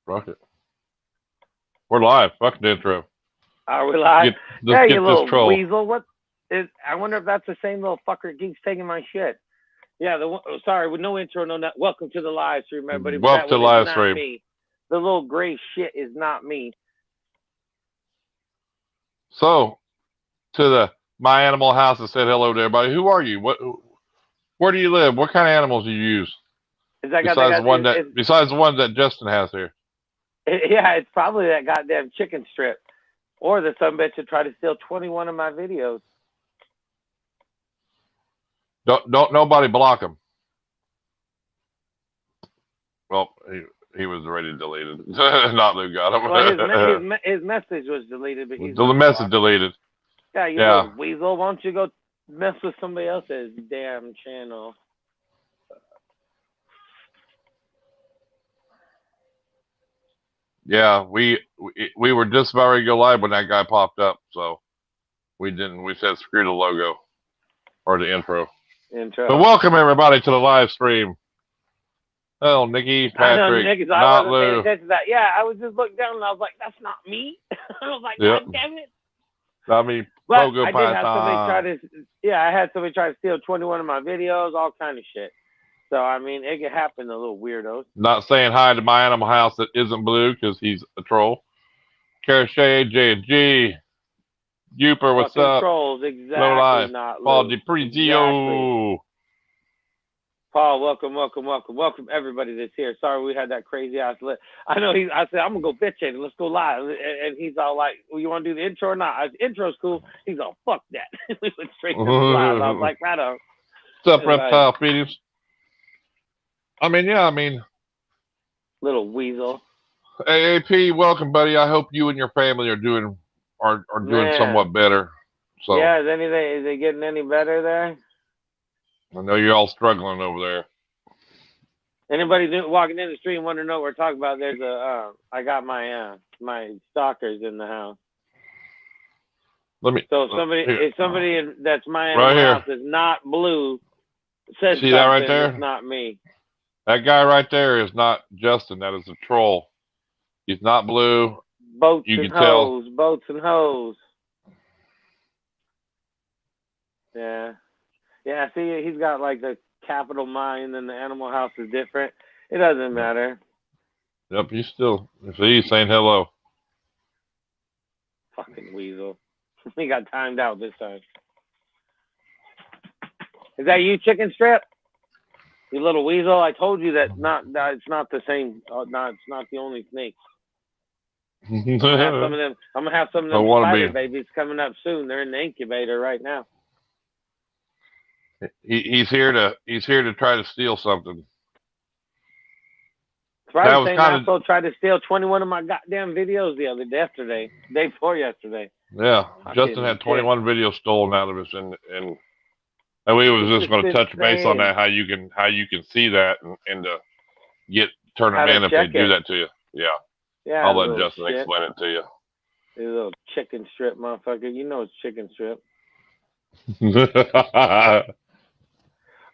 Fuck it. We're live. Fuck the intro. Are we live? Let's Hey, get you this little troll. weasel. What is? I wonder if that's the same little fucker that keeps taking my shit. Yeah. Sorry, with no intro, no. Welcome to the live stream, everybody. Welcome to the live stream. Me. The little gray shit is not me. So, to the My Animal House that said hello to everybody. Who are you? Where do you live? What kind of animals do you use? Besides the one that Justin has here. Yeah, it's probably that goddamn chicken strip, or the sumbitch that tried to steal 21 of my videos. Don't nobody block him. Well, he was already deleted. Not Lou got him. Well, his message was deleted, but the message deleted. Yeah, you little weasel. Why don't you go mess with somebody else's damn channel? Yeah, we were just about ready to go live when that guy popped up, so we didn't. We said screw the logo or the intro. But welcome everybody to the live stream. Oh, Nikki, Patrick, not Lou. Yeah, I was just looking down and I was like, "That's not me." I was like, "God damn it!" Not me. But I did have somebody I had somebody try to steal 21 of my videos, all kind of shit. So, I mean, it could happen to little weirdos. Not saying hi to My Animal House that isn't blue because he's a troll. Carachet, J&G. Youper, what's up? Trolls, exactly. Low life. Not Paul Lou. DiPrizio. Exactly. Paul, welcome everybody that's here. Sorry we had that crazy ass lit. I know I said, I'm going to go bitch it and let's go live. And he's all like, well, you want to do the intro or not? Intro's cool. He's all, fuck that. We went straight to the live. I was like, right on. What's up, Reptile Feedings? I mean, little weasel. AAP, welcome, buddy. I hope you and your family are doing somewhat better. So yeah, is they getting any better there? I know you're all struggling over there. Anybody walking in the street and want to know what we're talking about? There's I got my my stalkers in the house. If somebody that's My Animal House is not blue, says see that right there? It's not me. That guy right there is not Justin. That is a troll. He's not blue. Boats and hoes. Yeah. Yeah, see, he's got like the capital mind and the Animal House is different. It doesn't matter. Yep, he's saying hello. Fucking weasel. He got timed out this time. Is that you, Chicken Strip? You little weasel. I told you that it's not the same. It's not the only snake. I'm gonna have some of them spider babies coming up soon. They're in the incubator right now. He's here to try to steal something. Friday saying asshole tried to steal 21 of my goddamn videos day before yesterday. Yeah, Justin had 21 videos stolen out of us, and we was just going to touch base on that, how you can see that and turn them in if they do that to you. Yeah, I'll let Justin explain it to you. You little chicken strip, motherfucker. You know it's chicken strip.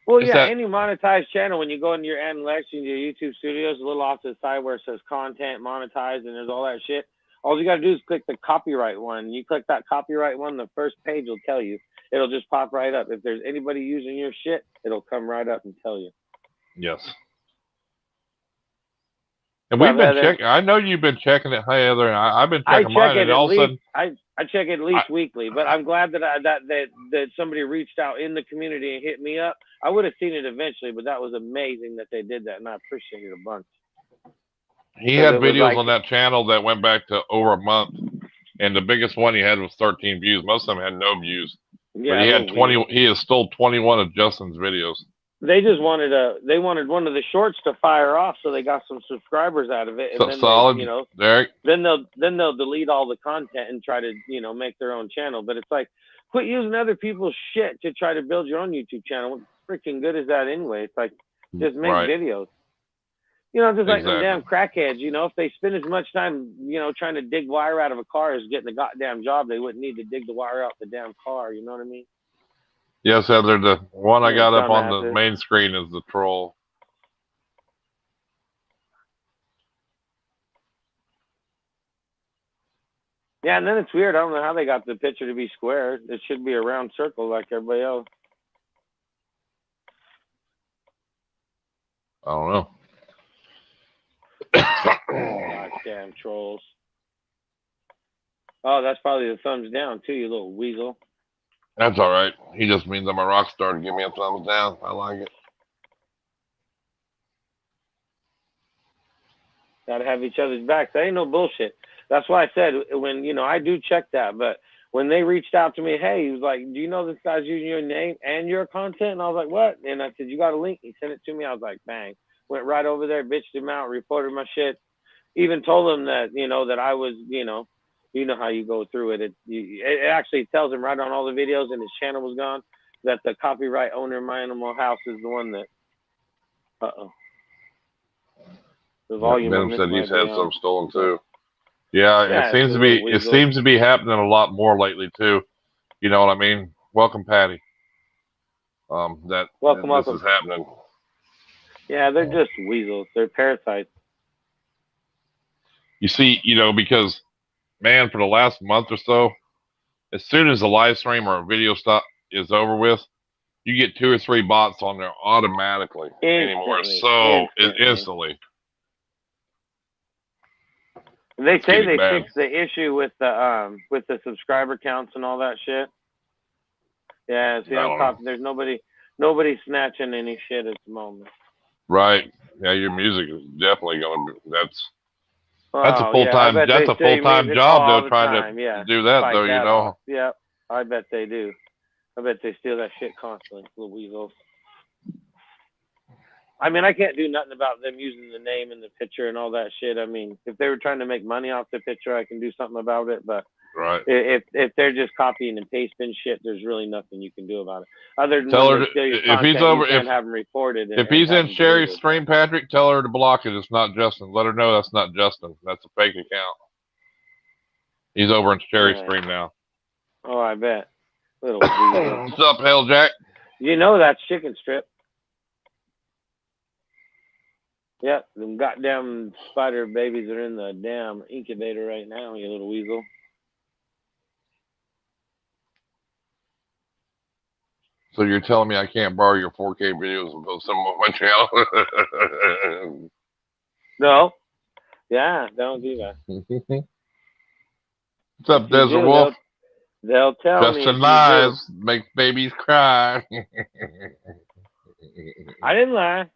Well, any monetized channel, when you go into your analytics in your YouTube studios, a little off to the side where it says content monetized and there's all that shit, all you got to do is click the copyright one. You click that copyright one, the first page will tell you. It'll just pop right up. If there's anybody using your shit, it'll come right up and tell you. Yes. And we've been checking. I know you've been checking it, Heather, and I've been checking mine. And all of a sudden, I check it at least weekly. But I'm glad that somebody reached out in the community and hit me up. I would have seen it eventually, but that was amazing that they did that, and I appreciate it a bunch. He had videos on that channel that went back to over a month, and the biggest one he had was 13 views. Most of them had no views. Yeah, but he had 20. He has stole 21 of Justin's videos. They just wanted one of the shorts to fire off, so they got some subscribers out of it. And then solid, Derek. Then they'll delete all the content and try to make their own channel. But it's like, quit using other people's shit to try to build your own YouTube channel. What freaking good is that anyway? It's like, just make videos. Just like them damn crackheads. If they spend as much time trying to dig wire out of a car as getting the goddamn job, they wouldn't need to dig the wire out the damn car. You know what I mean? Yes, Heather, the one I got up on the main screen is the troll. Yeah, and then it's weird. I don't know how they got the picture to be square. It should be a round circle like everybody else. I don't know. God damn trolls. Oh, that's probably the thumbs down too, you little weasel. That's all right. He just means I'm a rock star to give me a thumbs down. I like it. Gotta have each other's backs. That ain't no bullshit. That's why I said when, you know, I do check that, but when they reached out to me, hey, he was like, do you know this guy's using your name and your content? And I was like, what? And I said, you got a link? He sent it to me. I was like, bang. Went right over there, bitched him out, reported my shit. Even told him that, you know, that I was, you know how you go through it. It actually tells him right on all the videos, and his channel was gone, that the copyright owner of My Animal House is the one that, the volume. Venom said he's had some stolen too. Yeah, it seems to be happening a lot more lately too. You know what I mean? Welcome, Patty. Welcome. This is happening. Yeah, they're just weasels. They're parasites. You see, you know, because man, for the last month or so, as soon as the live stream or a video is over with, you get 2 or 3 bots on there automatically anymore. So instantly. They say they fixed the issue with the subscriber counts and all that shit. Yeah, see, I'm talking. There's nobody snatching any shit at the moment. Right. Yeah, your music is definitely gonna be. That's a full-time. Yeah, that's a full-time job though. Trying to do that though, you know. Yeah, I bet they do. I bet they steal that shit constantly, little weasels. I mean, I can't do nothing about them using the name and the picture and all that shit. I mean, if they were trying to make money off the picture, I can do something about it. But right, if they're just copying and pasting shit, there's really nothing you can do about it. Other than tell her if he's over, you can't have him reported. If he's in Sherry's stream, Patrick, tell her to block it. It's not Justin. Let her know that's not Justin. That's a fake account. He's over in Sherry's stream now. Oh, I bet. Little what's up, HillJack? You know that's chicken strip. Yep, them goddamn spider babies are in the damn incubator right now, you little weasel. So you're telling me I can't borrow your 4K videos and post them on my channel? No. Yeah, don't do that. What's up, Desert Wolf? They'll tell me. Justin lies, makes babies cry. I didn't lie.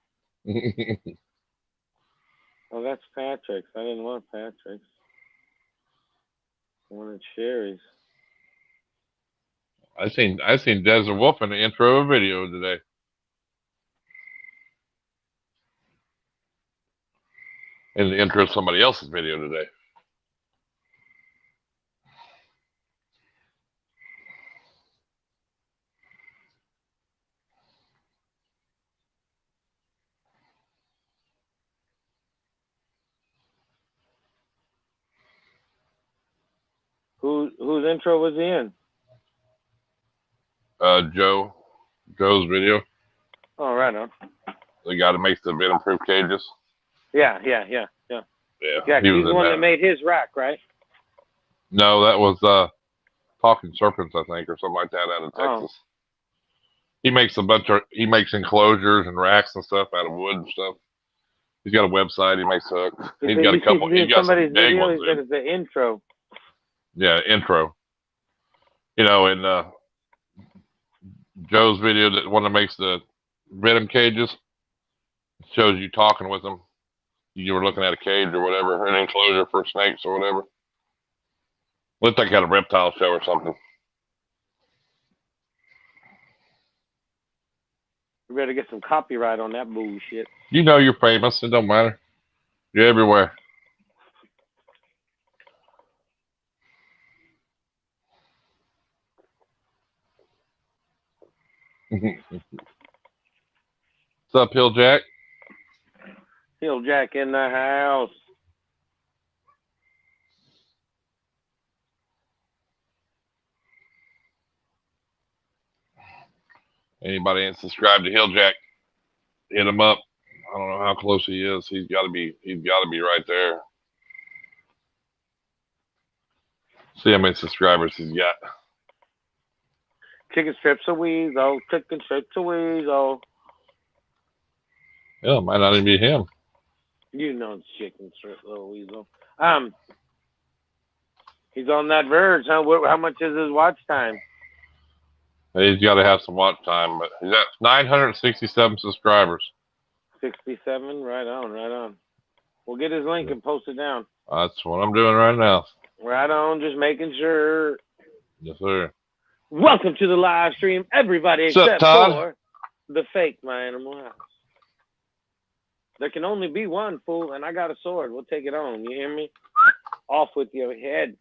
Oh, that's Patrick's. I didn't want Patrick's. I wanted Sherry's. I seen Desert Wolf in the intro of a video today. In the intro of somebody else's video today. Whose intro was he in? Joe's video. Oh, right on. The guy that makes the venom-proof cages. Yeah, Yeah, he's the one that made his rack, right? No, that was Talking Serpents, I think, or something like that out of Texas. Oh. He makes enclosures and racks and stuff out of wood and stuff. He's got a website. He makes hooks. He's got a couple. He's got some big ones. He said it's the intro. Yeah, intro. You know, in Joe's video, that one that makes the venom cages, shows you talking with them. You were looking at a cage or whatever, an enclosure for snakes or whatever. Looks like at a reptile show or something. We better get some copyright on that bullshit. You know you're famous. It don't matter. You're everywhere. What's up, HillJack? HillJack in the house. Anybody ain't subscribed to HillJack, hit him up. I don't know how close he is. He's got to be right there. See how many subscribers he's got. Chicken strips a weasel. Chicken strips a weasel. Yeah, it might not even be him. You know it's chicken strip, little weasel. He's on that verge, huh? How much is his watch time? He's got to have some watch time, but he's at 967 subscribers. 67? Right on, right on. We'll get his link and post it down. That's what I'm doing right now. Right on, just making sure. Yes, sir. Welcome to the live stream, everybody except for the fake My Animal House. There can only be one, fool, and I got a sword. We'll take it on. You hear me? Off with your head.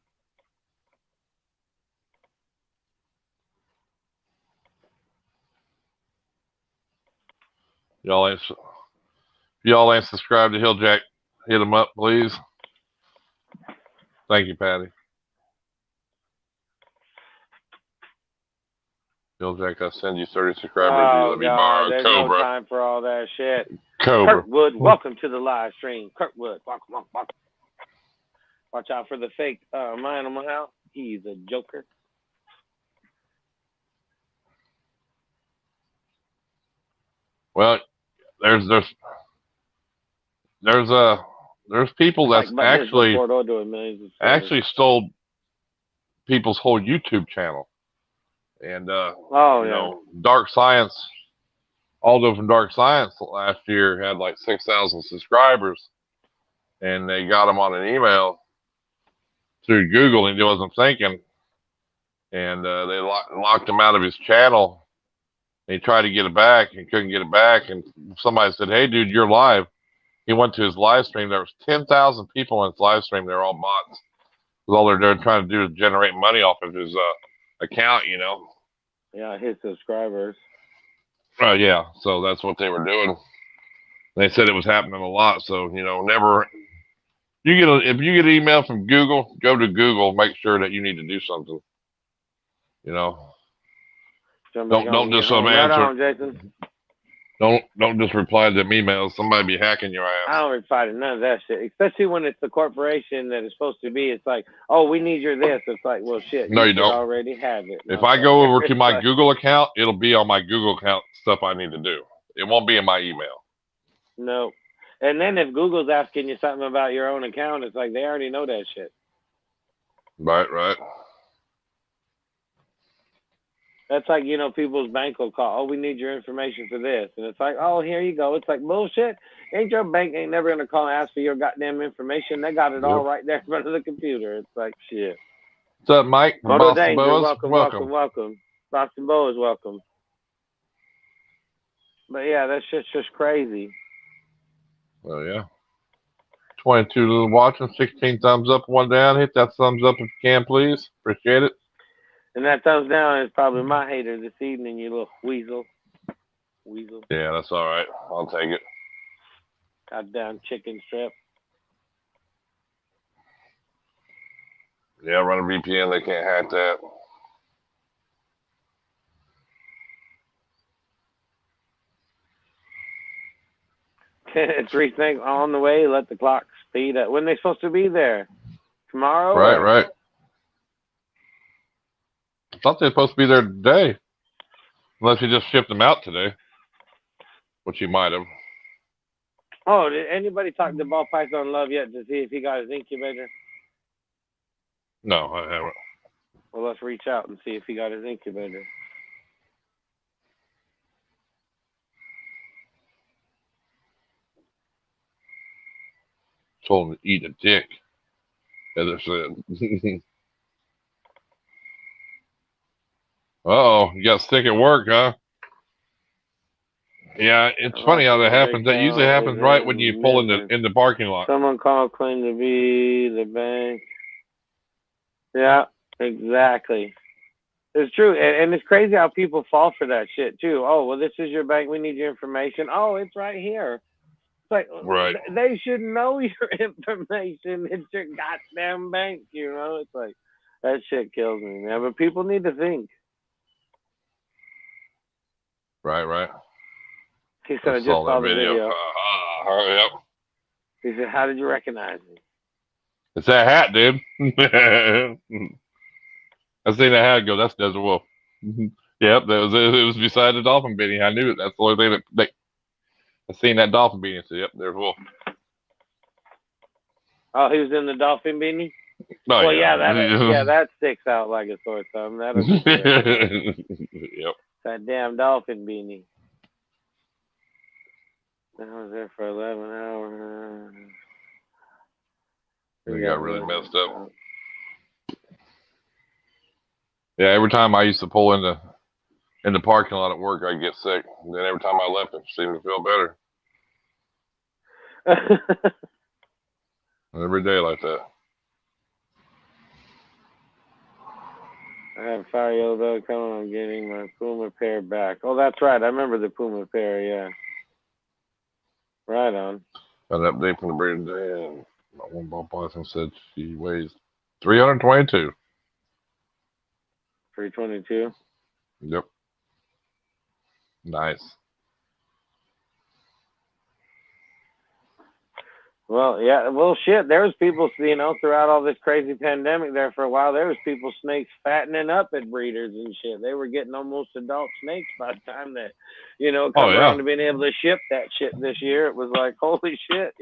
If y'all ain't subscribed to HillJack, hit him up, please. Thank you, Patty. HillJack, I'll send you 30 subscribers. Oh, let me borrow there's Cobra. no time for all that shit. Cobra. Kurtwood, welcome to the live stream. Kurtwood, welcome. Watch out for the fake My Animal House. He's a joker. Well, there's people that's actually stole people's whole YouTube channel, and Dark Science, Aldo from Dark Science last year had like 6,000 subscribers, and they got him on an email through Google, and he wasn't thinking, and they locked him out of his channel. He tried to get it back and couldn't get it back, and somebody said, "Hey, dude, you're live." He went to his live stream. There was 10,000 people in his live stream. They're all bots. All they're trying to do is generate money off of his account, you know. Yeah, his subscribers. Yeah, so that's what they were doing. They said it was happening a lot. So never. If you get an email from Google, go to Google. Make sure that you need to do something. Don't just answer. Don't just reply to them emails. Somebody be hacking your ass. I don't reply to none of that shit, especially when it's the corporation that is supposed to be. It's like, oh, we need your this. It's like, well, shit. No, you don't already have it. If I go over to my Google account, it'll be on my Google account stuff I need to do. It won't be in my email. No. And then if Google's asking you something about your own account, it's like they already know that shit. Right. That's like, people's bank will call, oh, we need your information for this. And it's like, oh, here you go. It's like, bullshit. Your bank ain't never going to call and ask for your goddamn information. They got it all right there in front of the computer. It's like, shit. What's up, Mike? Moto Danger, welcome. Boston Boas, welcome. But, yeah, that shit's just crazy. Oh, yeah. 22 watching, 16 thumbs up, 1 down. Hit that thumbs up if you can, please. Appreciate it. And that thumbs down is probably my hater this evening, you little weasel. Yeah, that's all right. I'll take it. Goddamn chicken strip. Yeah, run a VPN. They can't hack that. It's rethink on the way. Let the clock speed up. When they supposed to be there? Tomorrow? Right. I thought they were supposed to be there today. Unless you just shipped them out today. Which you might have. Oh, did anybody talk to Ball Python Love yet to see if he got his incubator? No, I haven't. Well, let's reach out and see if he got his incubator. Told him to eat a dick. As it said. Uh-oh, you got sick at work, huh? Yeah, it's funny how that happens. That usually happens right when you pull in the parking lot. Someone called, claimed to be the bank. Yeah, exactly. It's true. And it's crazy how people fall for that shit, too. Oh, well, this is your bank. We need your information. Oh, it's right here. It's like, right. They should know your information. It's your goddamn bank, It's like, that shit kills me, man. But people need to think. Right. He said, I just saw the video. Yep. He said, how did you recognize me? It's that hat, dude. I seen that hat go. That's Desert Wolf. Yep, it was beside the dolphin beanie. I knew it. That's the only thing that I seen that dolphin beanie. So yep, there's Wolf. Oh, he was in the dolphin beanie. Oh, well, yeah, that sticks out like a sore thumb. That'll be yep. That damn dolphin beanie. I was there for 11 hours. We got really messed up. Yeah, every time I used to pull in the parking lot at work, I'd get sick. And then every time I left, it seemed to feel better. Every day like that. I have Fire Yellow coming on getting my Puma pair back. Oh, that's right. I remember the Puma pair, yeah. Right on. Got an update from the breeder today, and my one ball Boston said she weighs 322. 322? Yep. Nice. Well, yeah, well, shit, there was people, throughout all this crazy pandemic there for a while, there was people, snakes fattening up at breeders and shit. They were getting almost adult snakes by the time that, come around to being able to ship that shit this year. It was like, holy shit,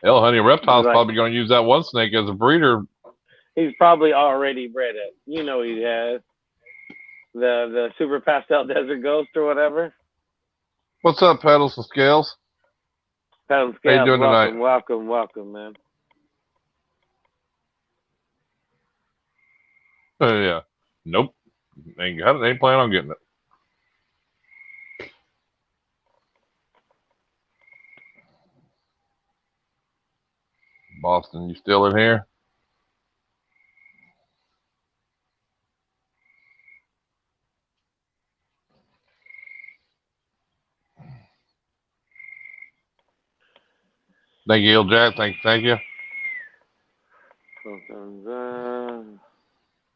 Hell, honey, Reptile's probably going to use that one snake as a breeder. He's probably already bred it. He has. The Super Pastel Desert Ghost or whatever. What's up, Pedals and Scales? Pedals and Scales, how you doing tonight? Welcome, man. Yeah. Nope. Ain't got it. Ain't planning on getting it. Boston, you still in here? Thank you, HillJack. Thank you.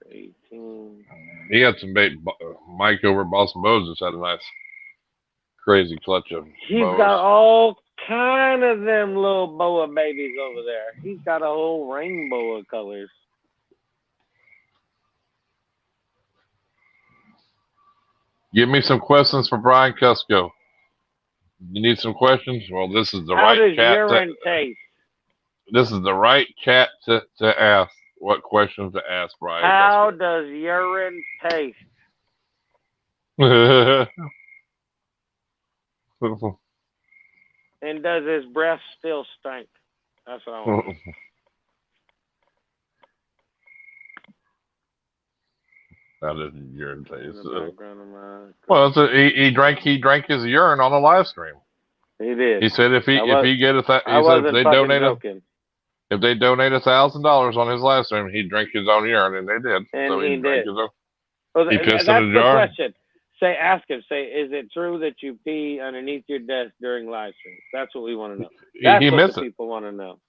18. He had some bait. Mike over at Boston Bows just had a nice, crazy clutch of He's bows. got all kind of them little boa babies over there. He's got a whole rainbow of colors. Give me some questions for Brian Cusco. You need some questions? Well, this is the right chat. How does urine taste? This is the right chat to ask. What questions to ask, Brian? How does urine taste? And does his breath still stink? That's what I want. How does urine taste? Well, he drank his urine on the live stream. He did. He said if they donate $1,000 on his live stream, he'd drink his own urine, and they did. And so he did. He pissed in a jar. That's the question. Ask him. Is it true that you pee underneath your desk during live streams? That's what we want to know. That's what people want to know.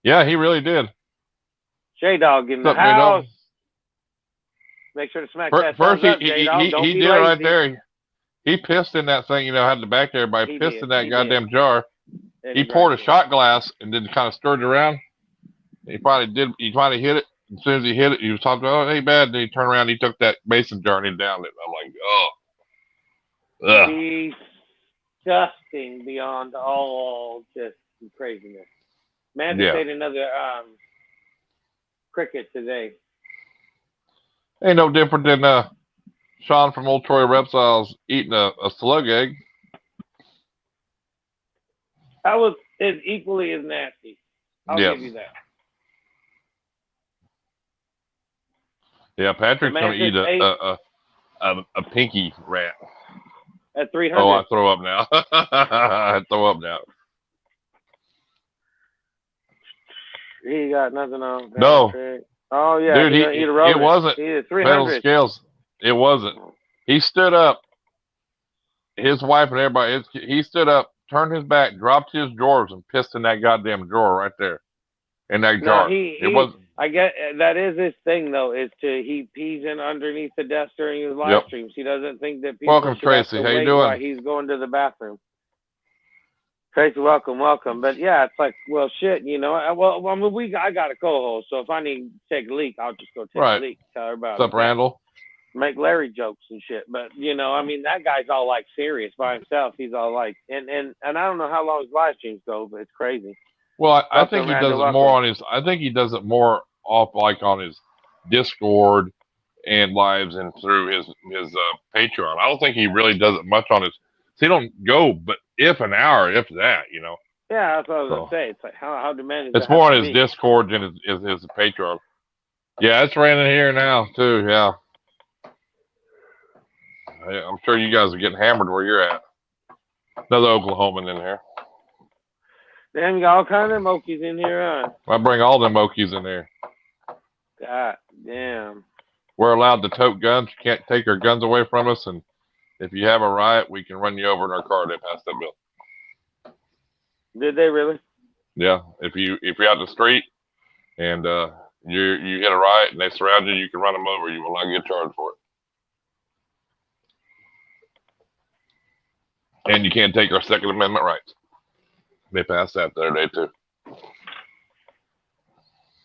Yeah, he really did. J-Dog in the house. Make sure to smack that first. Up, He did it right there. He pissed in that thing. Had the back there. Everybody pissed in that goddamn jar. He poured a shot glass and then kind of stirred it around. He finally hit it. As soon as he hit it, he was talking about, "Oh, it ain't bad." Then he turned around, and he took that mason jar and he downed it. I'm like, "Oh, disgusting beyond all just craziness." Man, just ate another cricket today. Ain't no different than Sean from Old Troy Reptiles eating a slug egg. That was equally as nasty. I'll give you that. Yeah, Patrick's going to eat a pinky rat. At 300. Oh, I throw up now. I throw up now. He got nothing on. No. Oh, yeah. Dude, it wasn't. Pedal Scales. It wasn't. He stood up. His wife and everybody, he stood up, turned his back, dropped his drawers, and pissed in that goddamn drawer right there. In that jar. It wasn't. I get that is his thing though. He pees in underneath the desk during his live streams. He doesn't think that people Welcome, Tracy. How you doing? While he's going to the bathroom. Tracy, welcome. But yeah, it's like, well, shit, I mean, I got a co-host, so if I need to take a leak, I'll just go take a leak. Tell everybody. What's up, Randall? Make Larry jokes and shit, but I mean, that guy's all like serious by himself. He's all like, and I don't know how long his live streams go, but it's crazy. Well, I think he does it more on his. I think he does it more off like on his Discord and lives and through his Patreon. I don't think he really does it much on his. So he don't go, but if an hour, if that, Yeah, that's what I was gonna say. It's like how demanding. It's more on his Discord than his Patreon. Yeah, it's raining here now too. Yeah. I'm sure you guys are getting hammered where you're at. Another Oklahoman in here. Damn, you got all kinds of Mokies in here, huh? I bring all them Mokies in there. God damn. We're allowed to tote guns. You can't take our guns away from us, and if you have a riot, we can run you over in our car. They passed that bill. Did they really? Yeah. If you're out the street and you hit a riot and they surround you, you can run them over. You will not get charged for it. And you can't take our Second Amendment rights. They passed that the other day, too.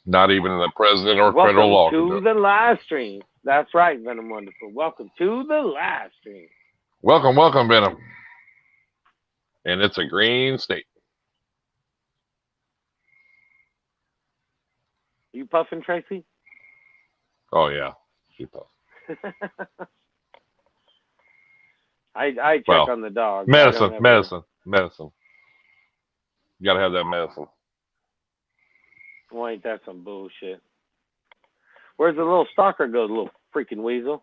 Not even the president or federal law. Welcome to the live stream. That's right, Venom Wonderful. Welcome to the live stream. Welcome, Venom. And it's a green state. You puffing, Tracy? Oh, yeah. She puffs. I check on the dog. Medicine. You gotta have that medicine. Well, ain't that some bullshit? Where's the little stalker go, the little freaking weasel?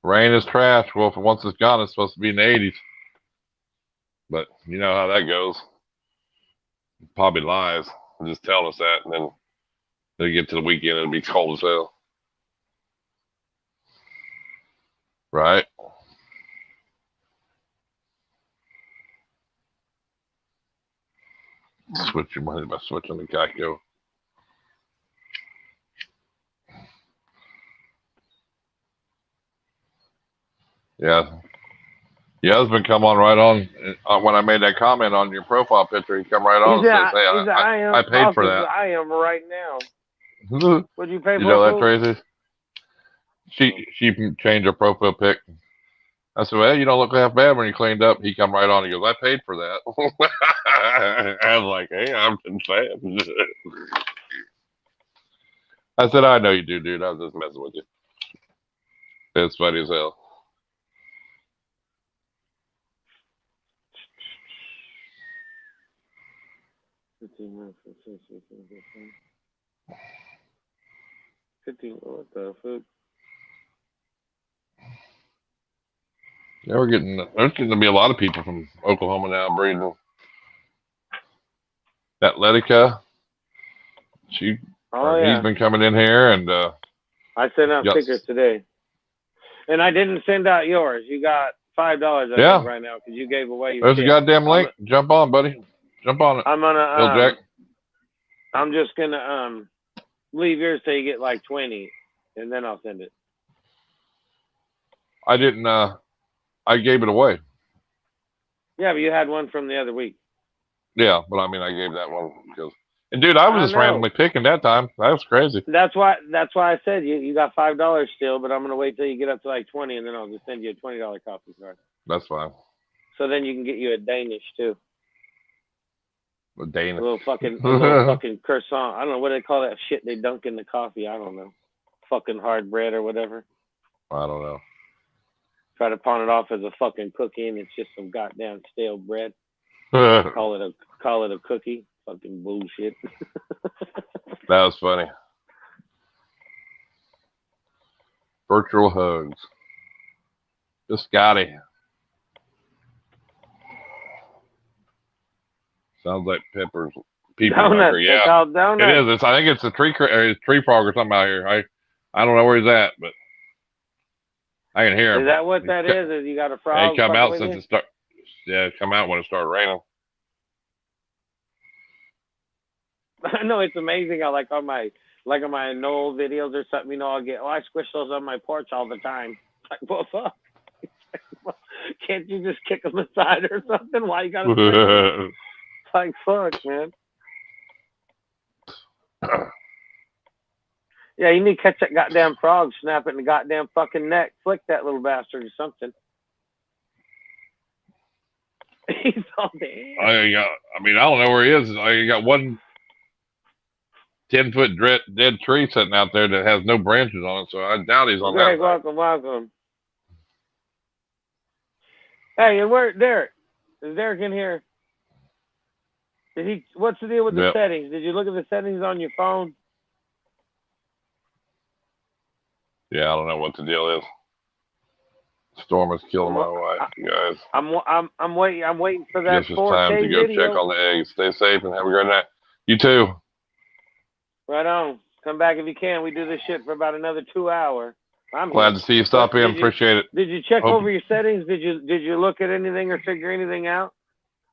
Rain is trash. Well, once it's gone, it's supposed to be in the 80s. But you know how that goes. Probably lies. Just tell us that, and then they get to the weekend, it'll be cold as hell. Right? Switch your money by switching the Geico. Yeah. Your husband come on right on when I made that comment on your profile picture. He come right on and says, "Hey, I paid for that." I am right now. What'd you pay for? You know that, Tracy? She changed her profile pic. I said, "Well, you don't look half bad when you cleaned up." He come right on. He goes, "I paid for that." I was like, "Hey, I'm just saying." I said, "I know you do, dude. I was just messing with you." It's funny as hell. What the fuck? Yeah, there's getting to be a lot of people from Oklahoma now breeding. That Letica, he's been coming in here, and I sent out stickers today, and I didn't send out yours. You got $5 I think right now because you gave away your. There's a goddamn link. Jump on, buddy. Jump on it. I'm gonna HillJack. I'm just gonna leave yours till you get like 20, and then I'll send it. I didn't. I gave it away. Yeah, but you had one from the other week. Yeah, but I mean, I gave that one because. And dude, I was just randomly picking that time. That was crazy. That's why I said you got $5 still, but I'm gonna wait till you get up to like 20, and then I'll just send you a $20 coffee card. That's fine. So then you can get you a Danish too. A Danish. A little fucking croissant. I don't know what they call that shit they dunk in the coffee. I don't know. Fucking hard bread or whatever. I don't know. Try to pawn it off as a fucking cookie, and it's just some goddamn stale bread. Call it a cookie. Fucking bullshit. That was funny. Virtual hugs. Just Scotty. Sounds like Pepper's people. Yeah, it is. I think it's a tree frog or something out here. I don't know where he's at, but I can hear him. Is that what that is? Is you got a frog? He come out since it started. Yeah, come out when it started raining. I know, it's amazing how on my Knoll videos or something, I'll get I squish those on my porch all the time. Like, well, fuck. Can't you just kick them aside or something? Why you gotta swing them? It's like, fuck, man. Yeah, you need to catch that goddamn frog, snap it in the goddamn fucking neck, flick that little bastard or something. He's all dead. I mean, I don't know where he is. I got one 10-foot dead tree sitting out there that has no branches on it, so I doubt he's on that. Welcome. Hey, and where Derek? Is Derek in here? What's the deal with the settings? Did you look at the settings on your phone? Yeah, I don't know what the deal is. Storm is killing my wife, you guys. I'm waiting for that 4K it's time to go video. check on the eggs. Stay safe and have a great night. You too. Right on. Come back if you can. We do this shit for about another 2 hours. I'm glad to see you stop in. Appreciate it. Did you check over your settings? Did you look at anything or figure anything out?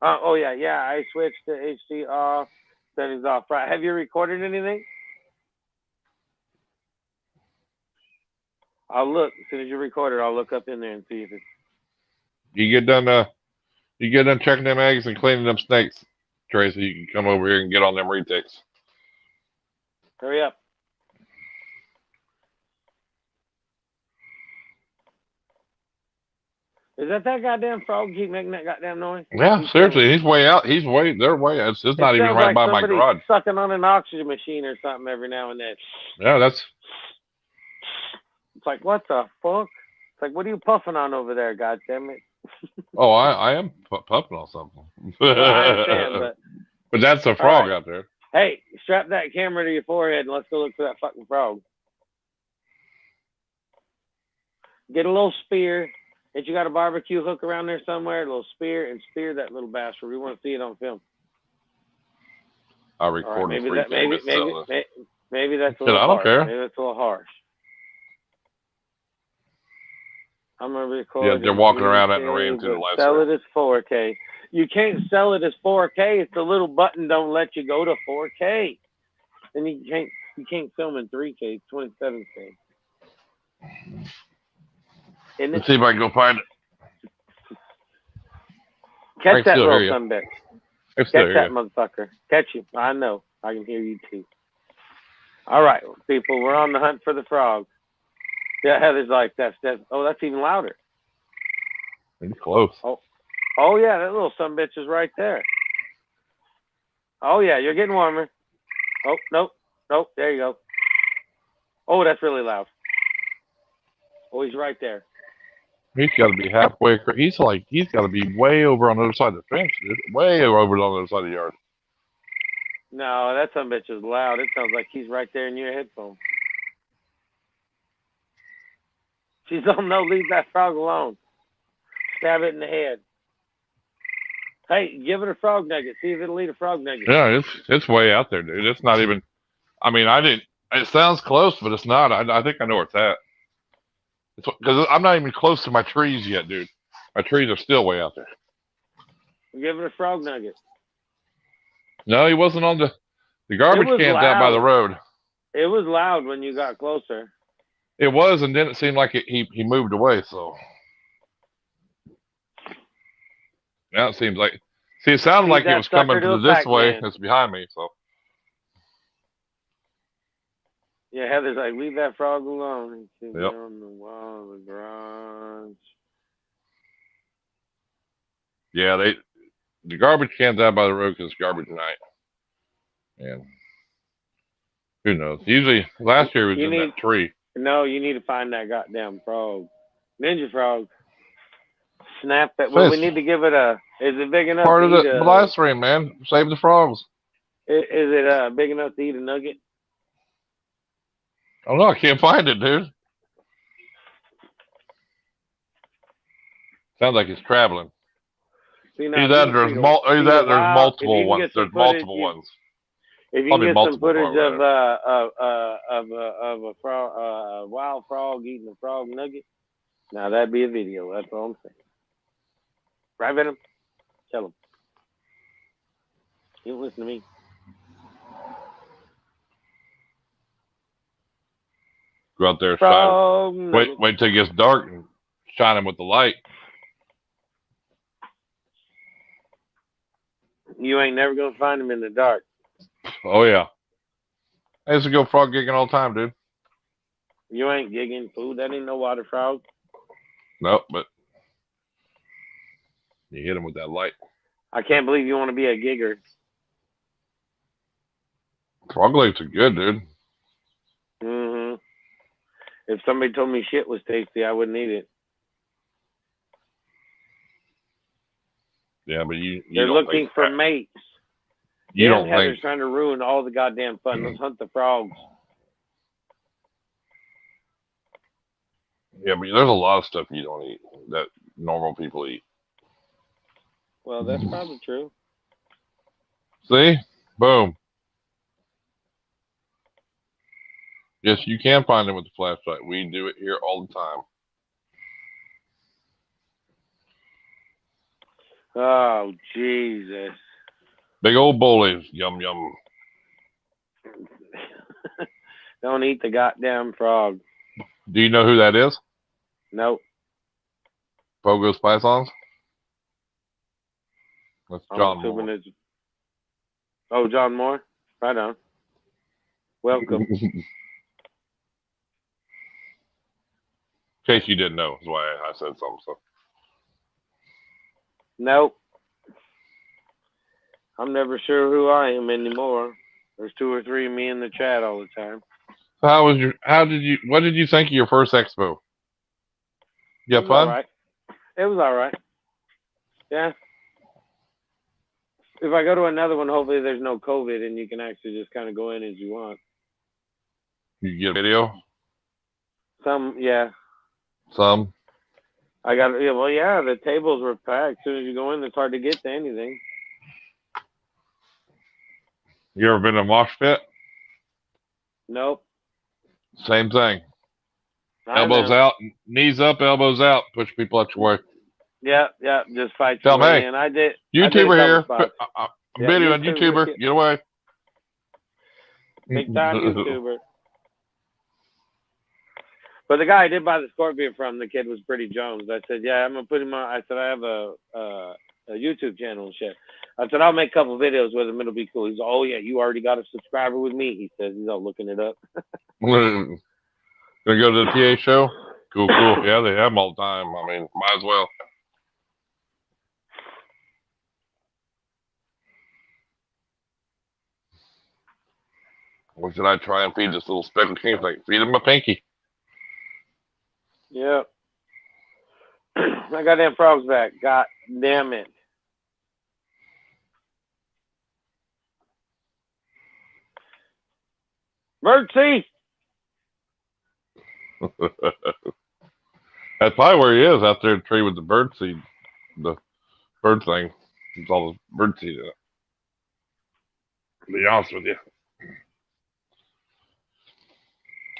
Oh yeah. I switched to HD off. Settings off. Right. Have you recorded anything? I'll look as soon as you record it. I'll look up in there and see if it's. You get done checking them eggs and cleaning them snakes, Tracy. You can come over here and get on them retakes. Hurry up. Is that goddamn frog keep making that goddamn noise? Yeah, seriously, he's way out. They're way out. It's not even right by my garage. Sucking on an oxygen machine or something every now and then. Yeah, that's. It's like, what the fuck? It's like, what are you puffing on over there, goddammit? Oh, I am puffing on something. Well, I understand, but that's a frog out there. Hey, strap that camera to your forehead and let's go look for that fucking frog. Get a little spear. If you got a barbecue hook around there somewhere, a little spear, and spear that little bastard. We want to see it on film. I recorded maybe that's a little I don't care. Maybe that's a little harsh. I'm gonna record. Yeah, they're walking around out in the rain to the live. Sell it as 4K. You can't sell it as 4K if the little button don't let you go to 4K. And you can't film in 3K, 27K. Let's see if I can go find it. Catch that little sumbitch. Catch that motherfucker. Catch him. I know. I can hear you too. All right, people, we're on the hunt for the frog. Yeah, Heather's like, that's even louder. It's close. Oh yeah, that little sumbitch is right there. Oh yeah, you're getting warmer. Oh, nope, there you go. Oh, that's really loud. Oh, he's right there. He's got to be halfway. He's got to be way over on the other side of the fence. Way over on the other side of the yard. No, that sumbitch is loud. It sounds like he's right there in your headphones. She's on no, leave that frog alone. Stab it in the head. Hey, give it a frog nugget. See if it'll eat a frog nugget. Yeah, it's way out there, dude. It's not even. I mean, it sounds close, but it's not. I think I know where it's at. Because I'm not even close to my trees yet, dude. My trees are still way out there. Give it a frog nugget. No, he wasn't on the garbage cans out by the road. It was loud when you got closer. It was, and then it seemed like he moved away, so. Now it seems like. See, it sounded like it was coming to this way. It's behind me, so. Yeah, Heather's like, leave that frog alone. He's yep. on the wall of the garage. Yeah, the garbage cans out by the road because it's garbage night. And who knows? Usually, last year it was in that tree. No, you need to find that goddamn frog. Ninja frog. Snap that. Well, we need to give it is it big enough part of the live stream, man. Save the frogs. Is it big enough to eat a nugget? Oh no, I can't find it, dude. Sounds like it's traveling. See, there's multiple ones. There's multiple ones. If you can get some footage of a frog, wild frog eating a frog nugget, now that'd be a video. That's all I'm saying. Right, Venom? Tell him. You don't listen to me. Go out there, shine. Wait till it gets dark and shine him with the light. You ain't never gonna find them in the dark. Oh yeah. I used to go frog gigging all the time, dude. You ain't gigging, food. That ain't no water frog. Nope, but you hit them with that light. I can't believe you want to be a gigger. Frog legs are good, dude. Mm-hmm. If somebody told me shit was tasty, I wouldn't eat it. Yeah, but they're don't looking for mates. You don't Heather's think trying to ruin all the goddamn fun. Let's hunt the frogs. Yeah, but there's a lot of stuff you don't eat that normal people eat. Well, that's probably true. See? Boom. Yes, you can find them with the flashlight. We do it here all the time. Oh, Jesus. Big old bullies. Yum, yum. Don't eat the goddamn frog. Do you know who that is? Nope. Pogo's Pythons? That's John Moore. Oh, John Moore? Right on. Welcome. In case you didn't know, is why I said something. So. Nope. I'm never sure who I am anymore. There's 2 or 3 of me in the chat all the time. So what did you think of your first expo? You have fun? All right. It was all right. Yeah. If I go to another one, hopefully there's no COVID and you can actually just kind of go in as you want. You get a video? Some, yeah. Some? The tables were packed. As soon as you go in, it's hard to get to anything. You ever been in a mosh pit? Nope. Same thing. Elbows out, knees up, elbows out. Push people out your way. Yeah. Just fight your way hey, in. I did. YouTuber here. I'm videoing YouTuber. Get away. Big time YouTuber. But the guy I did buy the Scorpion from, the kid was pretty Jones. I said, yeah, I'm going to put him on. I said, I have a YouTube channel and shit. I said, I'll make a couple videos with him. It'll be cool. He's like, oh, yeah, you already got a subscriber with me. He says, he's all looking it up. Gonna go to the PA show? Cool. Yeah, they have them all the time. I mean, might as well. Or should I try and feed this little speckled king? Like, feed him a pinky. Yeah. I got them frogs back. God damn it. Birdseed. That's probably where he is, out there in the tree with the bird seed. The bird thing. It's all the bird seed in it. To be honest with you.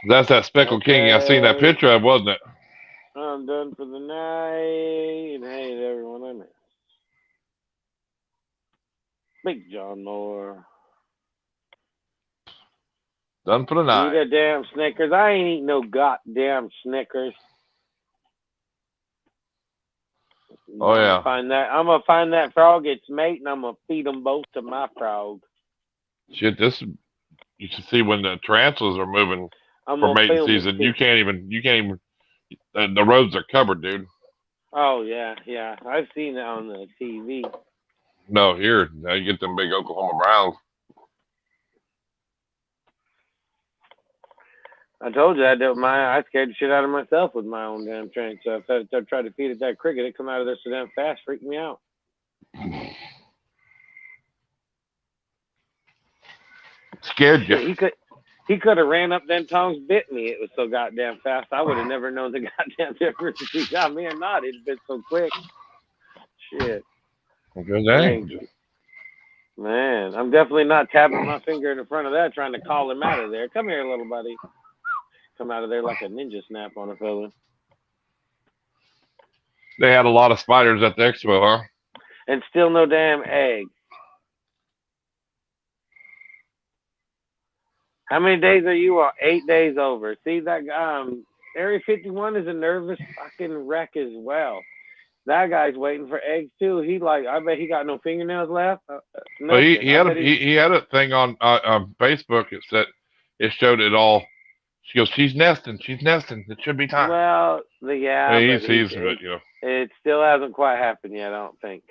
That's that speckled king I seen that picture of, wasn't it? I'm done for the night. And hey, everyone, I missed. Big John Moore. Done for the night. Eat a damn Snickers. I ain't eating no goddamn Snickers. Oh, yeah. I'm gonna find that frog, its mate, and I'm gonna feed them both to my frog. Shit, you should see when the tarantulas are moving for mating season. You can't even. The roads are covered, dude. Oh yeah. I've seen it on the TV. No, here now you get them big Oklahoma Browns. I told you I scared the shit out of myself with my own damn train. So if I tried to feed it that cricket, it come out of there so damn fast, freaked me out. Scared you. He could have ran up them tongues, bit me. It was so goddamn fast. I would have never known the goddamn difference if he got me or not. It'd been so quick. Shit. Good dang. Man, I'm definitely not tapping my finger in the front of that, trying to call him out of there. Come here, little buddy. Come out of there like a ninja snap on a fella. They had a lot of spiders at the expo, huh? And still no damn egg. How many days are you on? 8 days over. See that Area 51 is a nervous fucking wreck as well. That guy's waiting for eggs too. He like, I bet he got no fingernails left. Well, he had a thing on Facebook. It said it showed it all. She goes, she's nesting. It should be time. Well, yeah, but it still hasn't quite happened yet. I don't think.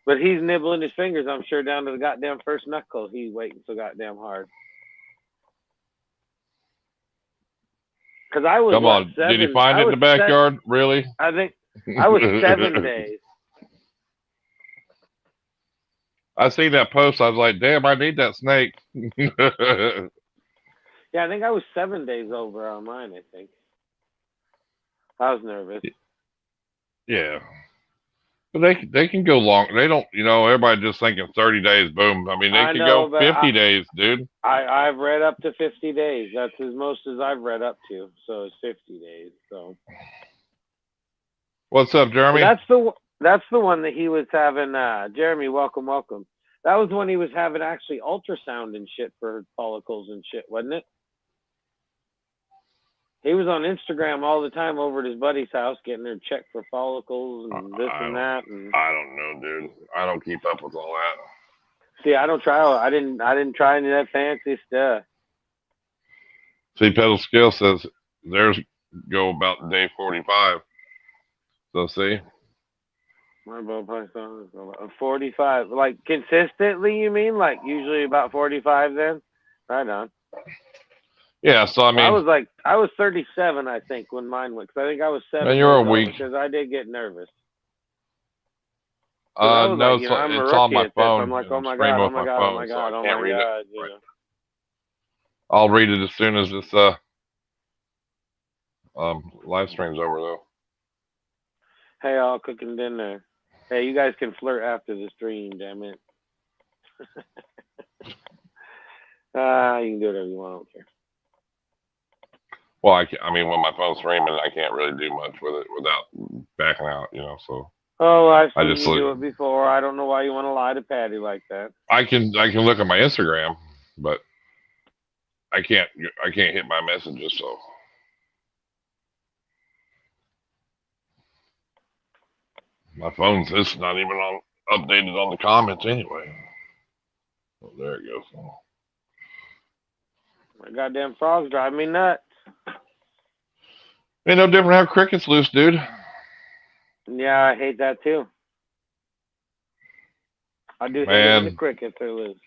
But he's nibbling his fingers, I'm sure, down to the goddamn first knuckle. He's waiting so goddamn hard. Because I was, come on, 7, did he find it in the backyard? Really? I think I was 7 days. I seen that post. I was like, damn, I need that snake. Yeah, I think I was 7 days over on mine, I think. I was nervous. Yeah. But they can go long. They don't, everybody just thinking 30 days, boom. I mean, they can go 50 days, dude. I've read up to 50 days. That's as most as I've read up to. So it's 50 days. So. What's up, Jeremy? So that's the one that he was having. Jeremy, welcome. That was when he was having actually ultrasound and shit for follicles and shit, wasn't it? He was on Instagram all the time over at his buddy's house getting her checked for follicles and this and that. And I don't know, dude. I don't keep up with all that. See, I don't try. I didn't try any of that fancy stuff. See, Pedal Skill says theirs go about day 45. So see. My bow python is about 45. Like consistently, you mean? Like usually about 45 then? Right on. Yeah, so I mean, I was 37, I think, when mine went. Because I think I was 7. And you're a week. Because I did get nervous. No, like, it's on my phone. I'm like, oh my god. I'll read it as soon as this live stream's over, though. Hey, all cooking dinner. Hey, you guys can flirt after the stream, damn it. You can do whatever you want. I don't care. Well, I mean, when my phone's streaming, I can't really do much with it without backing out, so. Oh, I've seen you do it before. I don't know why you want to lie to Patty like that. I can look at my Instagram, but I can't hit my messages, so. My phone's it's not even updated on the comments anyway. Oh, there it goes. My goddamn frogs drive me nuts. Ain't no different how crickets loose, dude. Yeah, I hate that too. I do hate it when the crickets are loose.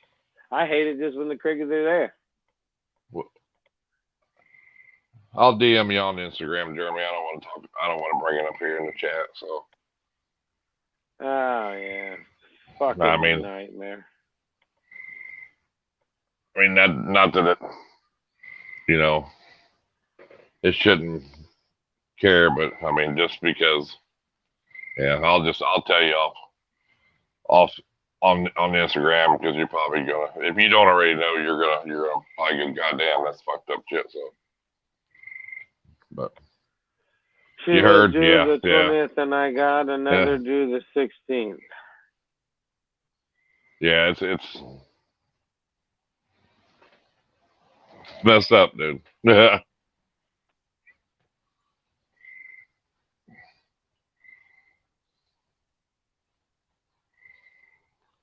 I hate it just when the crickets are there. I'll DM you on Instagram, Jeremy. I don't want to bring it up here in the chat, so. Oh yeah. Fucking nightmare. I mean, not that it, it shouldn't care, but I mean, just because, yeah, I'll tell you off on Instagram, because you're probably gonna, if you don't already know, you're gonna probably go, goddamn, that's fucked up shit. So, but you heard, the 20th, and I got another due the 16th. Yeah, it's messed up, dude. Yeah.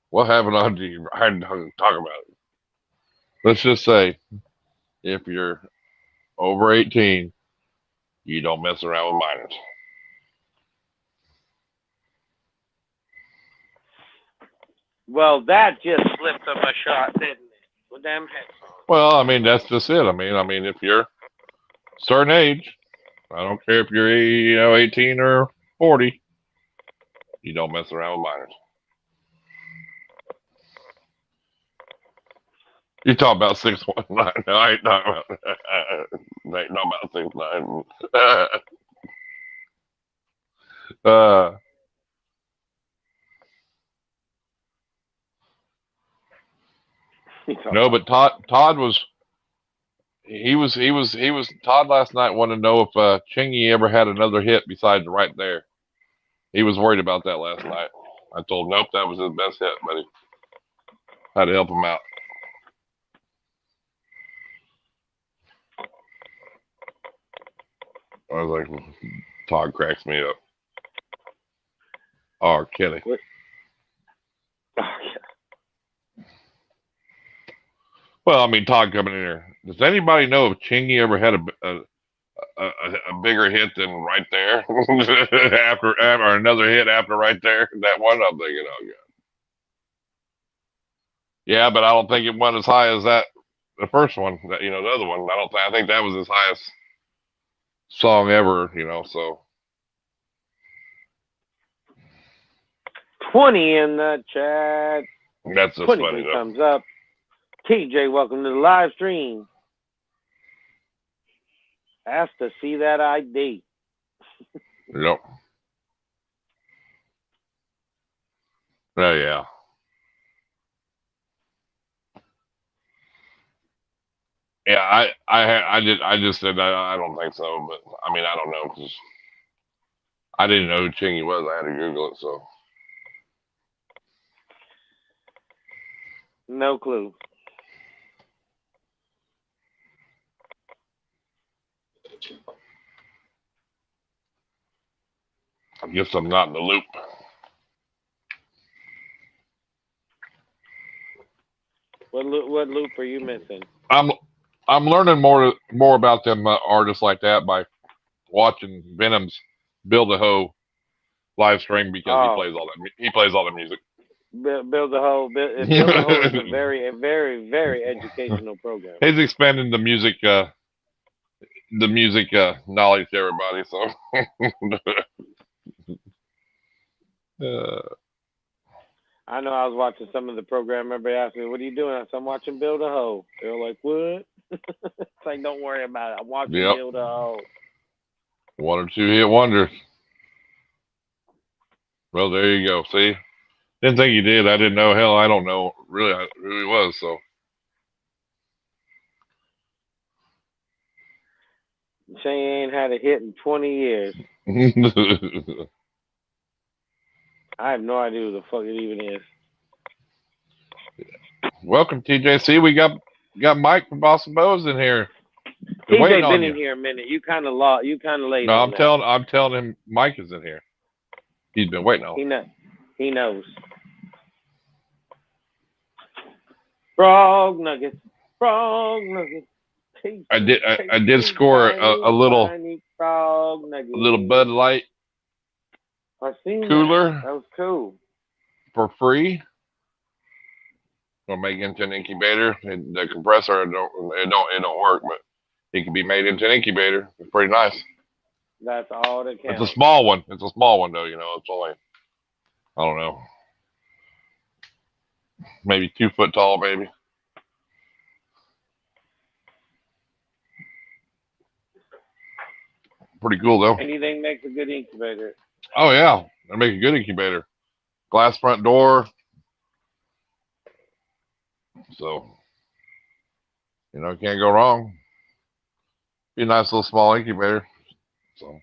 What happened on you? I didn't talk about it. Let's just say, if you're over 18, you don't mess around with minors. Well, that just slipped up a shot, didn't it? With them headphones. Well, I mean, that's just it. I mean, if you're a certain age, I don't care if you're 18 or 40, you don't mess around with minors. You talk about 619. No, I ain't talking about that. I ain't talking about 6'9". No, but Todd was Todd last night wanted to know if Chingy ever had another hit besides right there. He was worried about that last night. I told him, nope, that was his best hit, buddy. Had to help him out. I was like, Todd cracks me up. R. Kelly. What? Oh, yeah. Well, I mean, Todd coming in here. Does anybody know if Chingy ever had a bigger hit than Right There after or another hit after Right There? That one I'm thinking, oh god. Yeah, but I don't think it went as high as that. The first one, that, you know, the other one. I think that was his highest song ever. You know, so 20 in the chat. that's just 20 funny though. thumbs up. TJ, welcome to the live stream. Ask to see that ID. Yep. Oh yeah. Yeah, I just said I don't think so, but I mean I don't know because I didn't know who Chingy was. I had to Google it, so No clue. I guess I'm not in the loop. What loop are you missing? I'm learning more about them artists like that by watching Venom's Build a Hoe live stream because he plays all the music. Build a Hoe. Build a Hoe is a very, very educational program. He's expanding the music knowledge to everybody. So. I know I was watching some of the program. Everybody asked me, "What are you doing?" I said, "I'm watching Build a Hoe." They're like, "What?" It's like, don't worry about it. I'm watching Build a Hoe. 1 or 2 hit wonders. Well, there you go. See, didn't think he did. I didn't know. Hell, I don't know really who he was. So. Shane ain't had a hit in 20 years. I have no idea who the fuck it even is. Welcome, TJC. We got Mike from Boston Bows in here. TJ been in here a minute. You kind of late. No, I'm telling him Mike is in here. He's been waiting on. He knows. Frog nuggets. I did score a little Bud Light cooler. That was cool. For free. We'll make it into an incubator. The compressor don't work, but it can be made into an incubator. It's pretty nice. That's all that counts. It's a small one. It's a small one though. You know, it's only I don't know, maybe 2 foot tall, maybe. Pretty cool though. Anything makes a good incubator. Oh yeah, they make a good incubator. Glass front door. So, you know, can't go wrong. Be a nice little small incubator. So,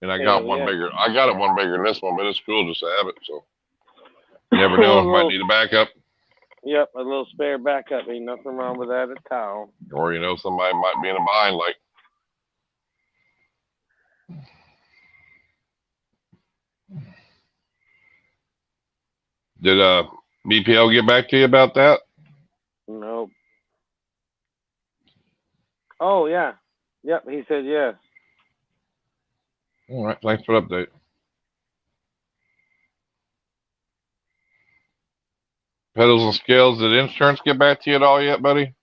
and I got one bigger. I got it one bigger than this one, but it's cool just to have it. So, you never know. Might need a backup. Yep, a little spare backup. Ain't nothing wrong with that at all. Or, you know, somebody might be in a bind. Like, did BPL get back to you about that? Nope. Oh, yeah. Yep, he said yes. All right, thanks for the update. Pedals and Scales, did insurance get back to you at all yet, buddy?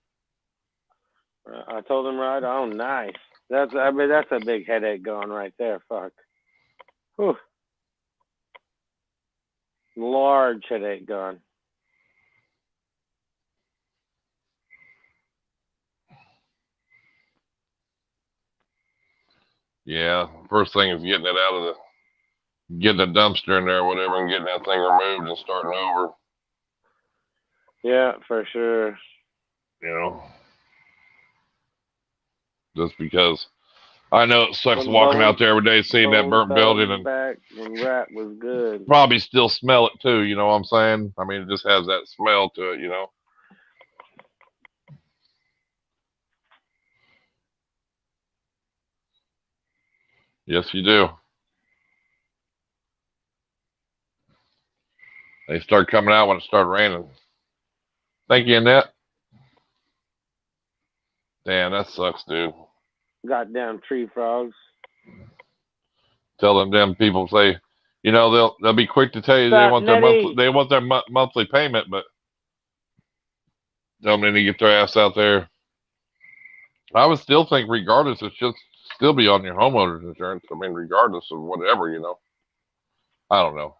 I told him right on. Nice. That's a big headache going right there. Fuck. Whew. Large headache gone. Yeah, first thing is getting it out of getting the dumpster in there or whatever and getting that thing removed and starting over. Yeah, for sure. You know, just because I know it sucks walking out there every day seeing that burnt building and back when rat was good. Probably still smell it too, you know what I'm saying? I mean, it just has that smell to it, you know. Yes, you do. They start coming out when it started raining. Thank you, Annette. Damn, that sucks, dude. Goddamn tree frogs. Tell them damn people say, you know, they'll be quick to tell you they want their monthly payment, but tell them they need to get their ass out there. I would still think, regardless, it should still be on your homeowner's insurance. I mean, regardless of whatever, you know. I don't know.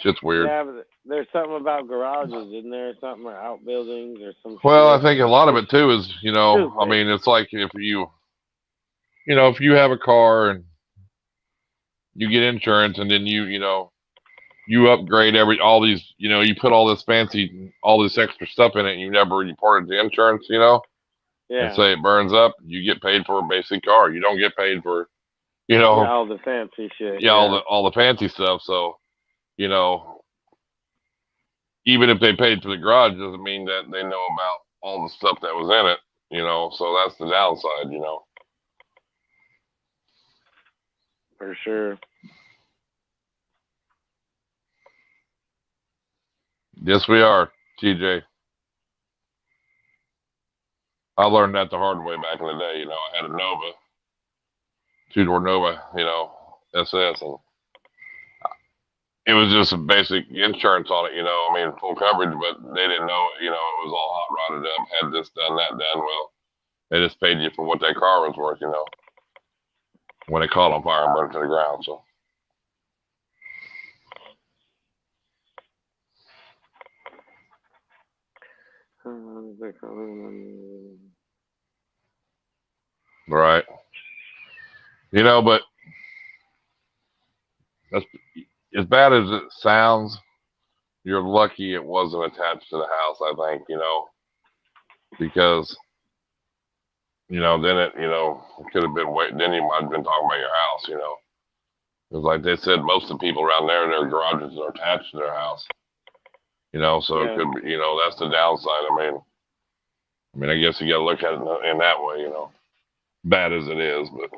Shit's weird. Yeah, but there's something about garages, isn't there? Something or outbuildings or some. Well, I think a lot of it too is, you know, I mean, it's like if if you have a car and you get insurance and then you upgrade all these, you put all this extra stuff in it and you never reported the insurance, Yeah. And say it burns up, you get paid for a basic car. You don't get paid for, all the fancy shit. Yeah, all the fancy stuff. So, even if they paid for the garage doesn't mean that they know about all the stuff that was in it, so that's the downside, For sure. Yes, we are, TJ. I learned that the hard way back in the day. I had a Nova, two-door Nova, SS, and it was just a basic insurance on it, I mean, full coverage, but they didn't know, it was all hot rodded up, had this done, that done. Well, they just paid you for what that car was worth, when it caught on fire and burned to the ground, so. Right. But that's as bad as it sounds, you're lucky it wasn't attached to the house, I think, because, then it could have been then you might have been talking about your house, Because like they said, most of the people around there, their garages are attached to their house. So it could be, that's the downside. I mean, I guess you got to look at it in that way, bad as it is, but.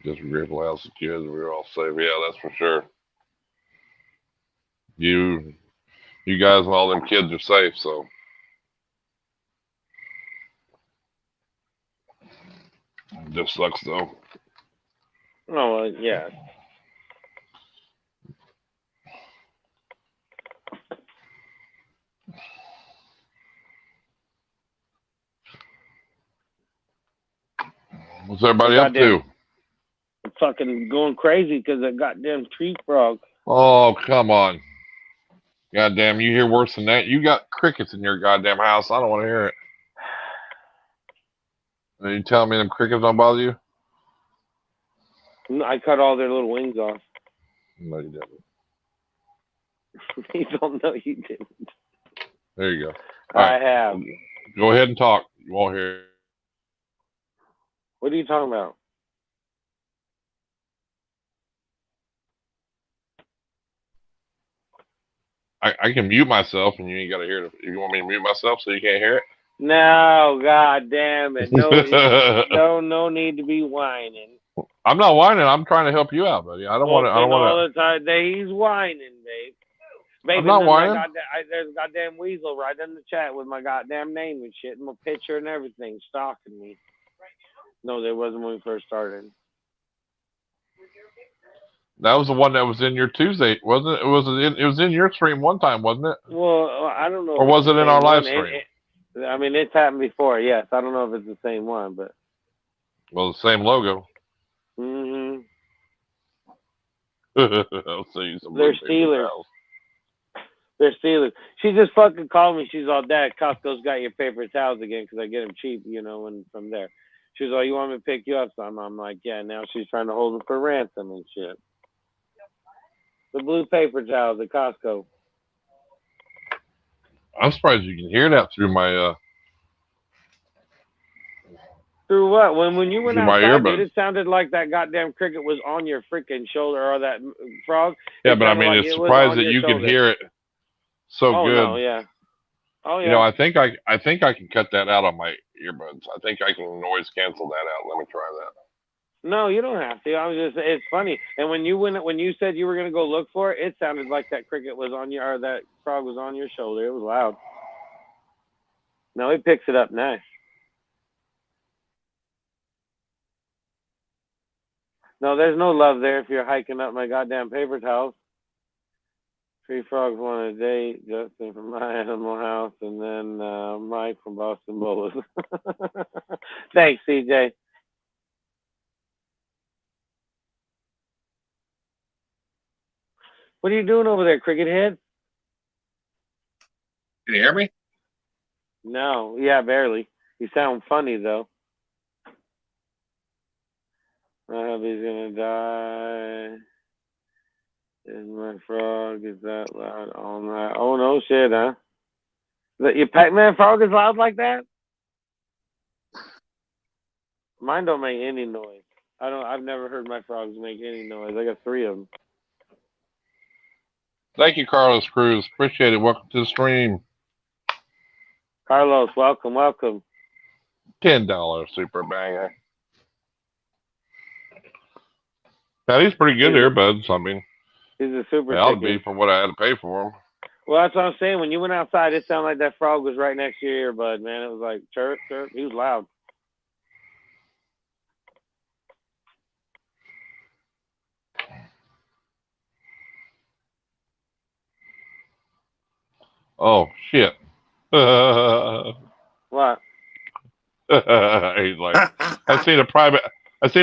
Just grateful house the kids, we were all safe. Yeah, that's for sure. You guys and all them kids are safe, so. It just sucks though. Oh, well, yeah. What's everybody up to? I'm fucking going crazy because of goddamn tree frog. Oh, come on. Goddamn, you hear worse than that? You got crickets in your goddamn house. I don't want to hear it. Are you telling me them crickets don't bother you? I cut all their little wings off. No, you didn't. You don't know you didn't. There you go. I have. Go ahead and talk. You won't hear it. What are you talking about? I can mute myself and you ain't got to hear it. You want me to mute myself so you can't hear it? No, god damn it. No, no need to be whining. I'm not whining. I'm trying to help you out, buddy. I don't want to. All the time. He's whining, babe. I'm not whining. There's a goddamn weasel right in the chat with my goddamn name and shit, and my picture and everything, stalking me. No, there wasn't when we first started. That was the one that was in your Tuesday, wasn't it? It was in your stream one time, wasn't it? Well, I don't know. Or was it in our live stream? I mean, it's happened before, yes. I don't know if it's the same one, but. Well, the same logo. Mm-hmm. I'll see you some. They're Steelers. They're Steelers. She just fucking called me. She's all, Dad, Costco's got your paper towels again because I get them cheap, and from there. She was like, you want me to pick you up some? I'm like, yeah. Now she's trying to hold them for ransom and shit. The blue paper towels at Costco. I'm surprised you can hear that through my. Through what? When you went outside, dude, it sounded like that goddamn cricket was on your freaking shoulder or that frog. Yeah, but I mean, it's surprised that you could hear it so good. No, yeah. Oh yeah. You know, I think I can cut that out on my earbuds. I think I can noise cancel that out. Let me try that. No, you don't have to. I was just, it's funny. And when you said you were gonna go look for it, it sounded like that cricket was on your, or that frog was on your shoulder. It was loud. No, it picks it up nice. No, there's no love there if you're hiking up my goddamn paper towels. 3 frogs want a date, Justin from my Animal House, and then Mike from Boston Bullets. Thanks, CJ. What are you doing over there, Cricket Head? Can you hear me? No, yeah, barely. You sound funny though. My hubby's gonna die. Is my frog is that loud all night? Oh no shit, huh? That your Pac-Man frog is loud like that? Mine don't make any noise. I've never heard my frogs make any noise. I got 3 of them. Thank you, Carlos Cruz. Appreciate it. Welcome to the stream. Carlos, welcome, welcome. $10 super banger. Now, these pretty good earbuds. I mean, he's a super. They ought to be for what I had to pay for them. Well, that's what I'm saying. When you went outside, it sounded like that frog was right next to your earbud, man. It was like chirp, chirp. He was loud. Oh shit! What? He's like, I seen a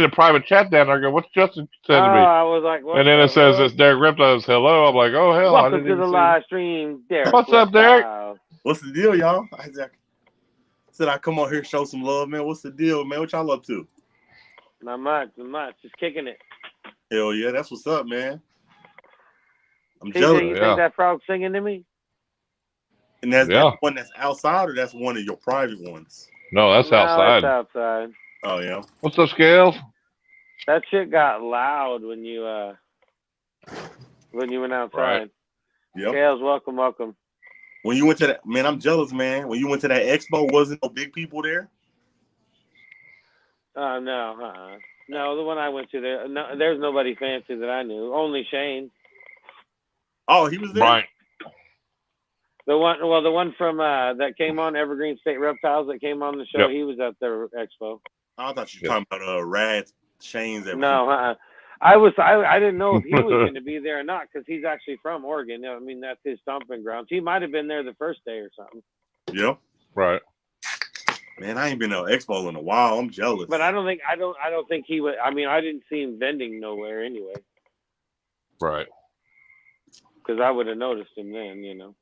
private chat down there. I go, what's Justin said to me? I was like, what? And then it says it's Derek Reptiles. Hello. I'm like, oh hell! Welcome to the live stream, Derek. What's up, Derek? What's the deal, y'all? I said I come on here and show some love, man. What's the deal, man? What y'all up to? Not much, just kicking it. Hell yeah, that's what's up, man. I'm TJ, jealous. you think that frog singing to me? And that's that one that's outside, or that's one of your private ones? No, that's outside. That's outside. Oh yeah. What's up, Scales? That shit got loud when you went outside. Right. Yep. Scales, welcome. When you went to that, man, I'm jealous, man. When you went to that expo, wasn't no big people there? No, no, the one I went to there, no, there's nobody fancy that I knew. Only Shane. Oh, he was there. Right. The one from that came on Evergreen State Reptiles that came on the show. Yep. He was at the expo. I thought you were talking about Rad's Shane's. No, I didn't know if he was going to be there or not because he's actually from Oregon. I mean, that's his stomping grounds. He might have been there the first day or something. Yep. Right. Man, I ain't been to an expo in a while. I'm jealous. But I don't think he would. I mean, I didn't see him vending nowhere anyway. Right. Because I would have noticed him then, you know.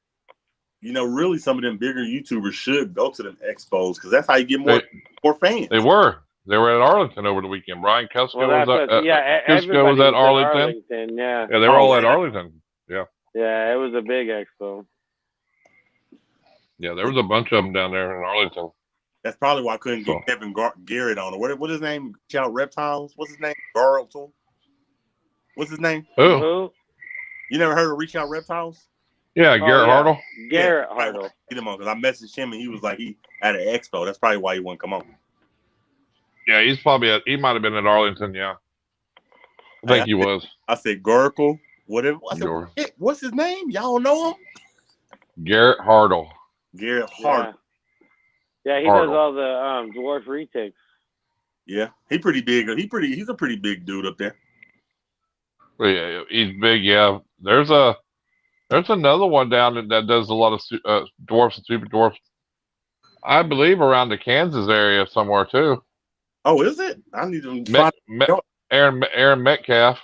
You know, really, some of them bigger YouTubers should go to them expos because that's how you get more fans. They were at Arlington over the weekend. Brian Cusco was at Arlington. Yeah, they were all at Arlington. Yeah. Yeah, it was a big expo. Yeah, there was a bunch of them down there in Arlington. That's probably why I couldn't get Kevin Garrett on it. What his name? Shout Reptiles. What's his name? Garrett. What's his name? Who? You never heard of Reach Out Reptiles? Yeah, Garrett Hartle. Garrett Hartle. Get him on because I messaged him and he was like he at an expo. That's probably why he wouldn't come on. Yeah, he might have been at Arlington. Yeah, I think he was. I said Gurkle. Whatever. I said, what's his name? Y'all know him? Garrett Hartle. Garrett Hartle. Yeah, he does all the dwarf retakes. Yeah, he's pretty big. He's a pretty big dude up there. Yeah, he's big. Yeah, there's another one down that does a lot of dwarfs and super dwarfs. I believe around the Kansas area somewhere too. Oh, is it? I need to find Aaron Metcalf.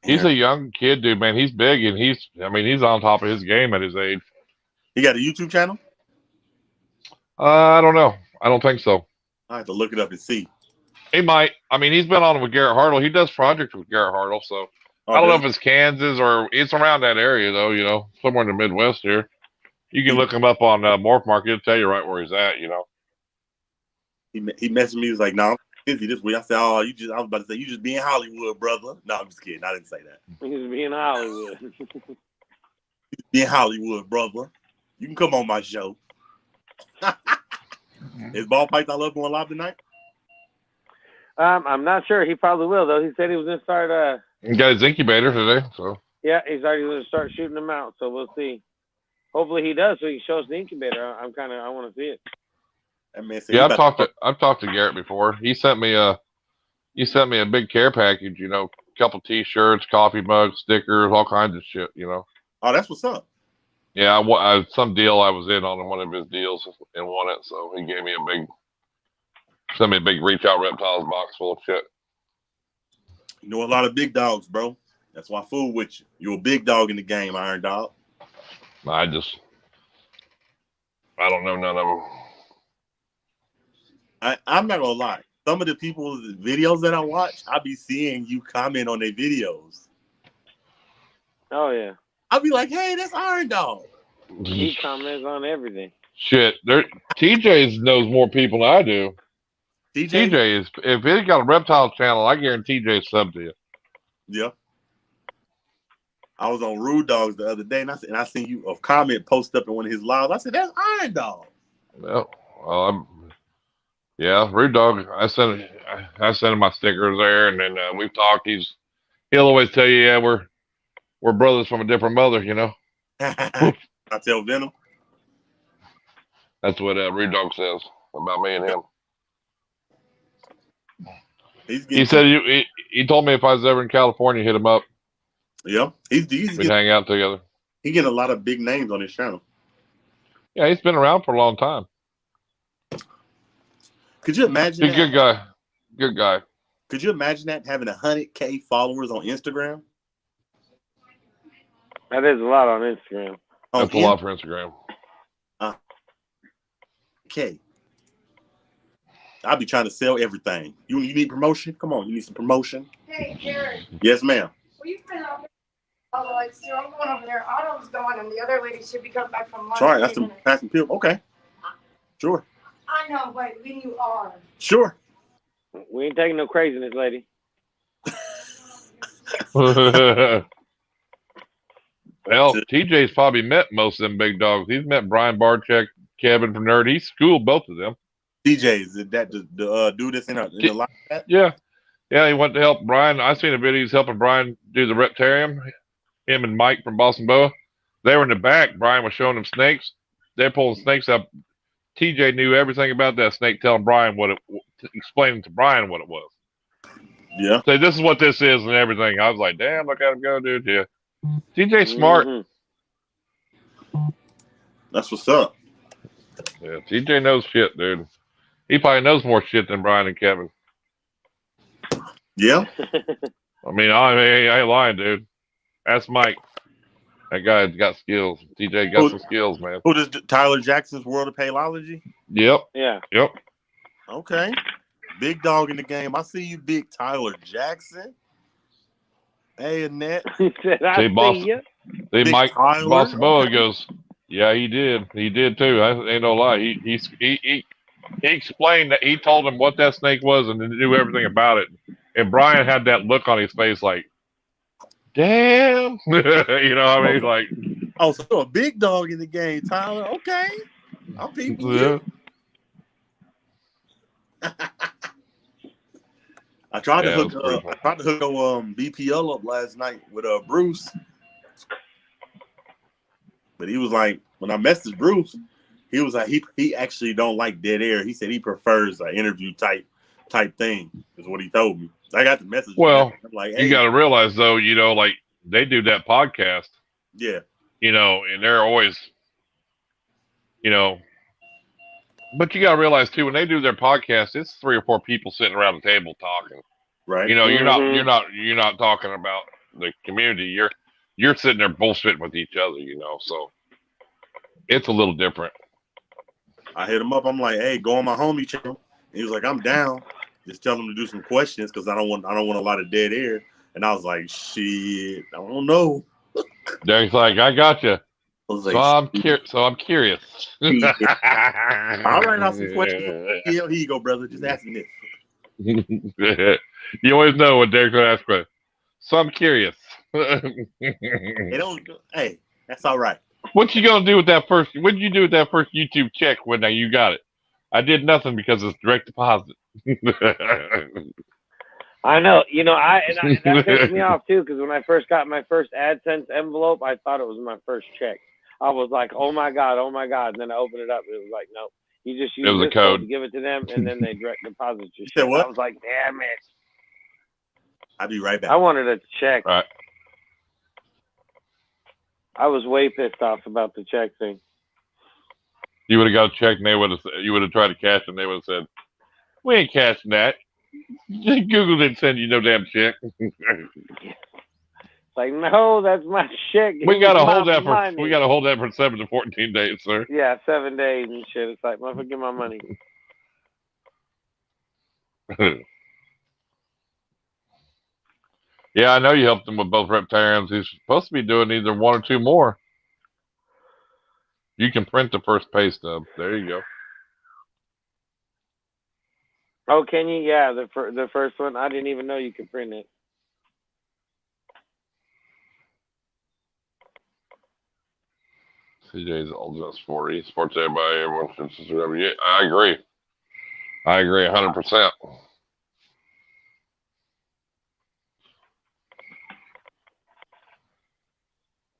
He's a young kid, dude. Man, he's big and he's on top of his game at his age. He got a YouTube channel? I don't know. I don't think so. I have to look it up and see. He might. I mean, he's been on with Garrett Hartle. He does projects with Garrett Hartle, so I don't know if it's Kansas or it's around that area though. You know, somewhere in the Midwest here. You can look him up on Morph Market. It'll tell you right where he's at. You know. He messaged me. He was like, "No, I'm busy this week." I said, "Oh, I was about to say you just be in Hollywood, brother." No, I'm just kidding. I didn't say that. He's being Hollywood. in Hollywood, brother. You can come on my show. Is Ball Python Love going live tonight? I'm not sure. He probably will, though. He said he was going to start. He got his incubator today, so. Yeah, he's already going to start shooting them out, so we'll see. Hopefully he does, so he shows the incubator. I want to see it. Yeah, I've talked to Garrett before. He sent me a big care package, you know, a couple T-shirts, coffee mugs, stickers, all kinds of shit, you know. Oh, that's what's up. Yeah, some deal I was in on one of his deals and won it, so he gave me sent me a big Reach Out Reptiles box full of shit. You know a lot of big dogs, bro. That's why I fool with you. You're a big dog in the game, Irondogg. I don't know none of them. I'm not gonna lie. Some of the people's videos that I watch, I be seeing you comment on their videos. Oh yeah. I'll be like, hey, that's Irondogg. He comments on everything. Shit, TJ knows more people than I do. TJ is, if he's got a reptile channel, I guarantee TJ's sub to you. Yeah. I was on Rude Dogs the other day, and I seen you a comment post up in one of his lives. I said, that's Irondogg. Well, yeah, Rude Dog. I sent him my stickers there, and then we've talked. He'll always tell you, yeah, we're brothers from a different mother, you know. I tell Venom. That's what Rude Dog says about me and him. He said he told me if I was ever in California, hit him up. Yeah, we'd hang out together. He getting a lot of big names on his channel. Yeah, he's been around for a long time. Could you imagine? He's a good guy. Good guy. Could you imagine that, having 100K followers on Instagram? That is a lot on Instagram. That's a lot for Instagram. Okay. I'll be trying to sell everything. You need promotion? Come on, you need some promotion? Hey, Jared. Yes, ma'am. Will you print out all the lights too? I'm going over there. Otto's going, and the other lady should be coming back from lunch. Sorry, that's some passing pill. Okay. Sure. I know, but when you are. Sure. We ain't taking no craziness, lady. Well, TJ's probably met most of them big dogs. He's met Brian Barczyk, Kevin from Nerd. He schooled both of them. TJ's, is that the dude that's in the live chat? Yeah. Yeah, he went to help Brian. I seen a video. He's helping Brian do the Reptarium. Him and Mike from Boston Boa. They were in the back. Brian was showing them snakes. They're pulling snakes up. TJ knew everything about that snake, telling Brian explaining to Brian what it was. Yeah. Say, this is what this is and everything. I was like, damn, look at him go, dude. Yeah. TJ's smart. Mm-hmm. That's what's up. Yeah, TJ knows shit, dude. He probably knows more shit than Brian and Kevin. Yeah. I mean, I ain't lying, dude. Ask Mike. That guy's got skills. TJ got some skills, man. Who does Tyler Jackson's World of Paleology? Yep. Yeah. Yep. Okay. Big dog in the game. I see you, big Tyler Jackson. Hey, Annette. He said, I see you. Mike Bossa goes, yeah, he did. He did too. I ain't no lie. He explained that. He told him what that snake was and knew everything about it. And Brian had that look on his face like, damn. You know what I mean? Like, oh, so a big dog in the game, Tyler. Okay. I'm people. Yeah. I tried to hook BPL up last night with Bruce. But he was like, when I messaged Bruce, he was like, he actually don't like dead air. He said he prefers an interview type thing, is what he told me. I got the message. Well, I'm like, hey. You got to realize though, you know, like they do that podcast. Yeah. You know, and they're always, you know, but you got to realize too, when they do their podcast, it's 3 or 4 people sitting around the table talking. Right. You know, you're not talking about the community. You're sitting there bullshitting with each other, you know, so it's a little different. I hit him up. I'm like, hey, go on my homie channel. He was like, I'm down. Just tell him to do some questions because I don't want a lot of dead air. And I was like, shit, I don't know. Derek's like, I got you. Like, so I'm curious. All right, now some questions. Here you go, brother. Just ask me this. You always know what Derek's gonna ask for. So I'm curious. Hey, That's all right. What you gonna do with that first? What did you do with that first YouTube check when you got it? I did nothing because it's direct deposit. I know, that pissed me off too, because when I first got my first AdSense envelope, I thought it was my first check. I was like, oh my god, and then I opened it up, and it was like, no, you just use this code to give it to them, and then they direct deposit your shit. I was like, damn it. I'll be right back. I wanted a check. Right. I was way pissed off about the check thing. You would have got a check, and you would have tried to cash it, and they would have said, "We ain't cashing that. Google didn't send you no damn check." Like, no, that's my check. We gotta hold that for 7 to 14 days, sir. Yeah, 7 days and shit. It's like, motherfucker, give my money. Yeah, I know you helped him with both Reptarians. He's supposed to be doing either 1 or 2 more. You can print the first pay stub. There you go. Oh, can you? Yeah, the first one. I didn't even know you could print it. CJ's all just for esports. Everyone should whatever. Yeah, I agree. I agree 100%.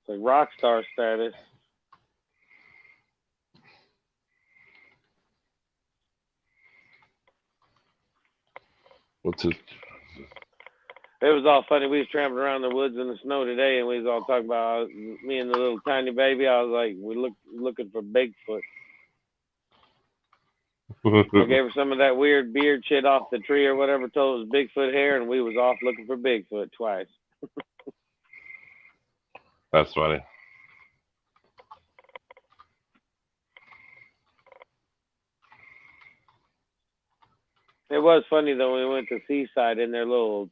It's like rock star status. What's his? It was all funny. We was tramping around the woods in the snow today, and we was all talking about me and the little tiny baby. I was like, we looking for Bigfoot. I gave her some of that weird beard shit off the tree or whatever, told it was Bigfoot hair, and we was off looking for Bigfoot twice. That's funny. It was funny though when we went to Seaside in their little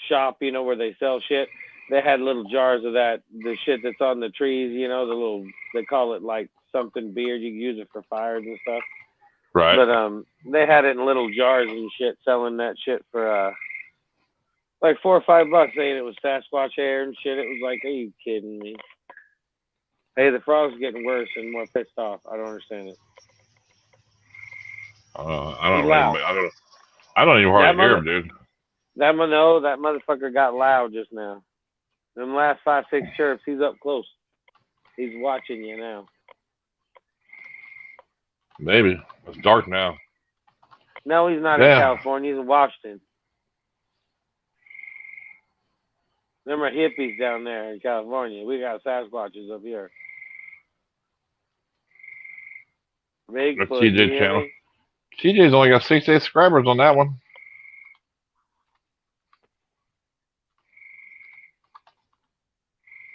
shop, where they sell shit. They had little jars of the shit that's on the trees, the little, they call it like something beard. You can use it for fires and stuff. Right. But they had it in little jars and shit, selling that shit for like $4 or $5, saying it was Sasquatch hair and shit. It was like, are you kidding me? Hey, the frog's getting worse and more pissed off. I don't understand it. I don't even hardly hear him, dude. That motherfucker got loud just now. Them last 5, 6 chirps, he's up close. He's watching you now. Maybe. It's dark now. No, he's not in California. He's in Washington. Them are hippies down there in California. We got Sasquatches up here. Bigfoot. That's CJ's channel. CJ's only got 68 subscribers on that one.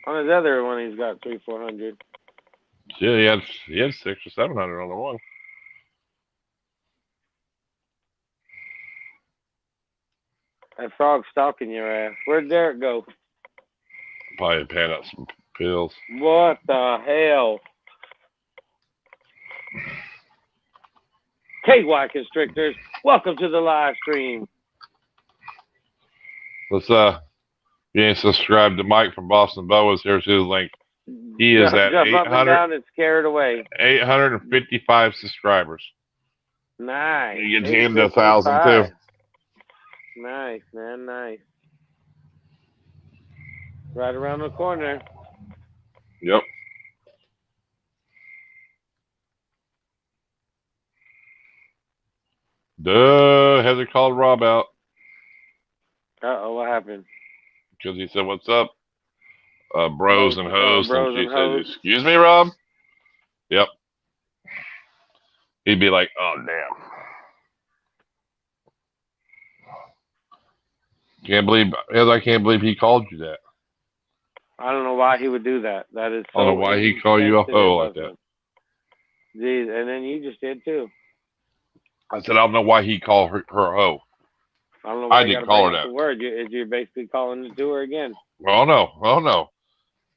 On his other one, he's got 300-400. Yeah, he had 600 or 700 on the one. That frog's stalking your ass. Where'd Derek go? Probably paying out some pills. What the hell? KY Constrictors, welcome to the live stream. Let's you ain't subscribed to Mike from Boston Boas. Here's his link. He is at 800 down and scared away. 855 subscribers. Nice. You get him to 1,000 too. Nice, man, nice. Right around the corner. Yep. Duh, Heather called Rob out. Uh-oh, what happened? Because he said, "What's up, bros and hoes?" Bros and she and hoes. said, "Excuse me, Rob." Yep. He'd be like, "Oh, damn. I can't believe he called you that." I don't know why he would do that. That is so I don't know why he called you a hoe like that. Geez, and then you just did too. I said, I don't know why he called her a hoe. I don't know why I didn't call her that. Word. You're basically calling it to her again. Well, no.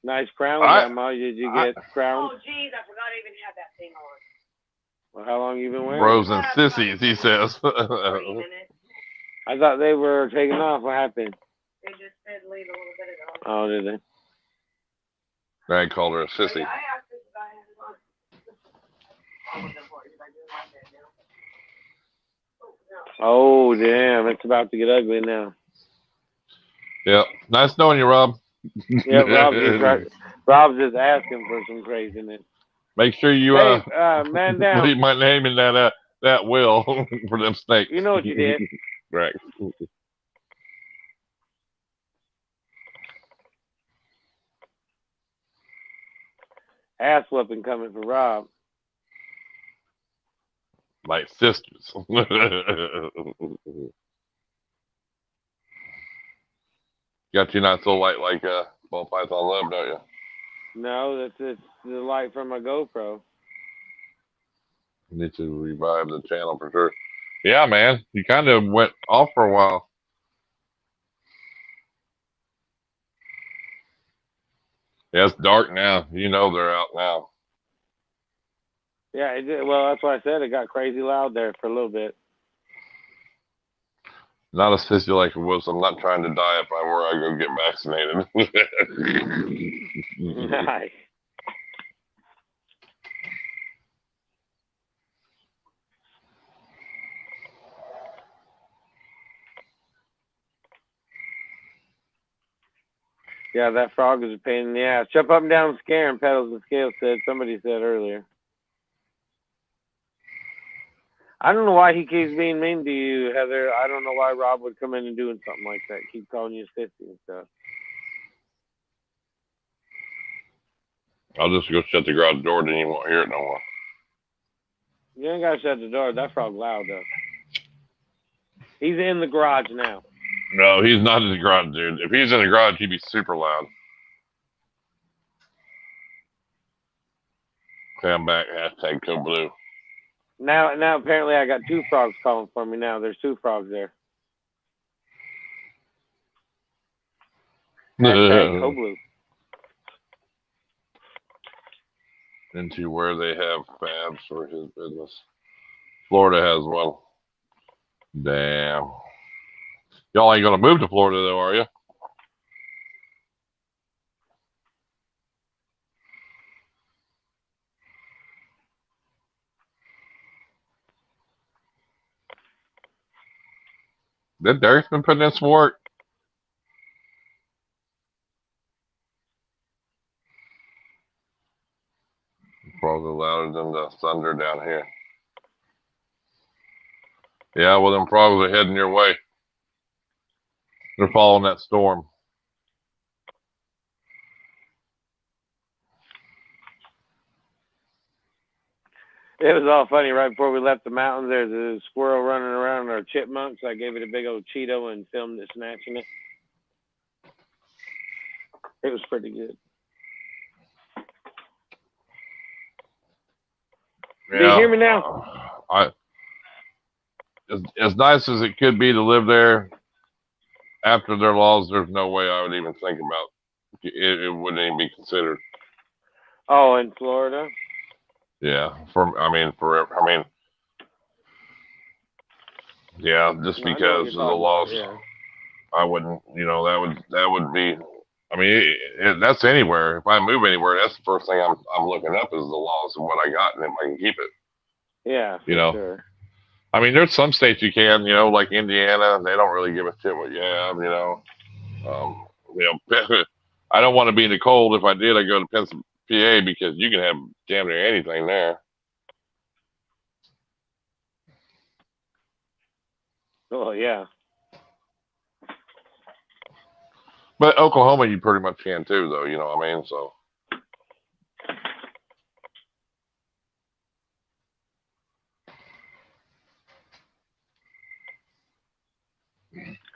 Nice crown, Grandma. Did you get crowned? Oh, geez, I forgot I even had that thing on. Well, how long you been wearing Bros it? and sissies, he says. 3 minutes. I thought they were taking off. What happened? They just said leave a little bit ago. Oh, did they? Greg called her a sissy. Oh, damn. It's about to get ugly now. Yep. Nice knowing you, Rob. Yeah, Rob's just asking for some craziness. Make sure you man down. leave my name in that will for them snakes. You know what you did. Right. Ass whooping coming for Rob. Like sisters. Got you not so light like Ball Python Love, don't you? No, it's the light from my GoPro. Need to revive the channel for sure. Yeah, man. You kind of went off for a while. Yeah, it's dark now. You know they're out now. Yeah, it did. Well, that's why I said it got crazy loud there for a little bit. Not a sissy like it was. I'm not trying to die if I were. I go get vaccinated. Nice. Yeah, that frog is a pain in the ass. Jump up and down, scaring pedals and scales. Somebody said earlier. I don't know why he keeps being mean to you, Heather. I don't know why Rob would come in and doing something like that. Keep calling you sissy and stuff. I'll just go shut the garage door, then you won't hear it no more. You ain't gotta shut the door. That frog loud though. He's in the garage now. No, he's not in the garage, dude. If he's in the garage, he'd be super loud. Okay, I'm back. Hashtag Code Blue. Now apparently I got two frogs calling for me now. There's two frogs there. Hashtag Code Blue. Into where they have fabs for his business. Florida has one. Damn. Y'all ain't gonna move to Florida though, are you? That Derek's been putting in some work. Probably louder than the thunder down here. Yeah, well, them frogs are heading your way. They're following that storm. It was all funny. Right before we left the mountains, there's a squirrel running around, or a chipmunk, so I gave it a big old Cheeto and filmed it snatching it. It was pretty good. Yeah, do you hear me now? As nice as it could be to live there, after their laws, there's no way I would even think about it. It wouldn't even be considered. Oh, in Florida? Yeah, yeah, just because of the laws, yeah. I wouldn't. That would be. I mean, that's anywhere. If I move anywhere, that's the first thing I'm looking up is the laws and what I got and if I can keep it. Yeah, sure. I mean, there's some states you can, like Indiana, they don't really give a shit what you have, I don't want to be in the cold. If I did, I'd go to Pennsylvania, PA, because you can have damn near anything there. Oh, yeah. But Oklahoma, you pretty much can too, though, you know what I mean? So.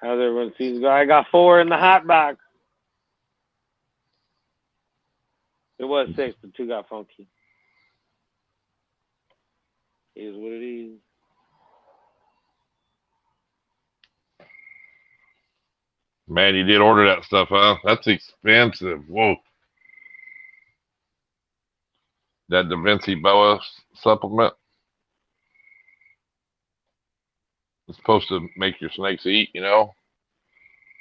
How's everyone seems? I got 4 in the hot box. It was 6, but 2 got funky. It is what it is. Man, you did order that stuff, huh? That's expensive. Whoa. That Da Vinci Boa supplement. It's supposed to make your snakes eat,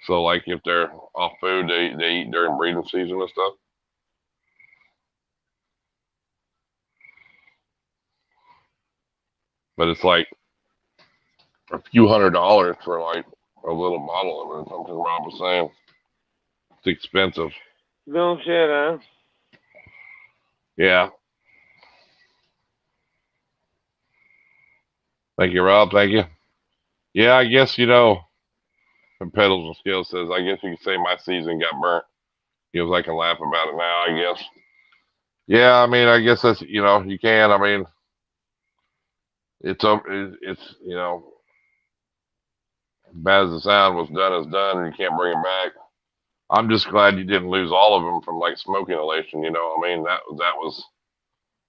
So, like, if they're off food, they eat during breeding season and stuff. but it's like a few $100s for like a little bottle of it or something. Rob was saying it's expensive. No shit, huh? Yeah. Thank you, Rob. Thank you. Yeah, I guess, you know, and Pedals and Skills says, I guess you could say my season got burnt. He goes, I can laugh about it now, I guess. Yeah, I mean, I guess that's, you know, you can. I mean, it's, you know, bad as the sound was done is done, and you can't bring it back. I'm just glad you didn't lose all of them from like smoke inhalation. You know, I mean, that was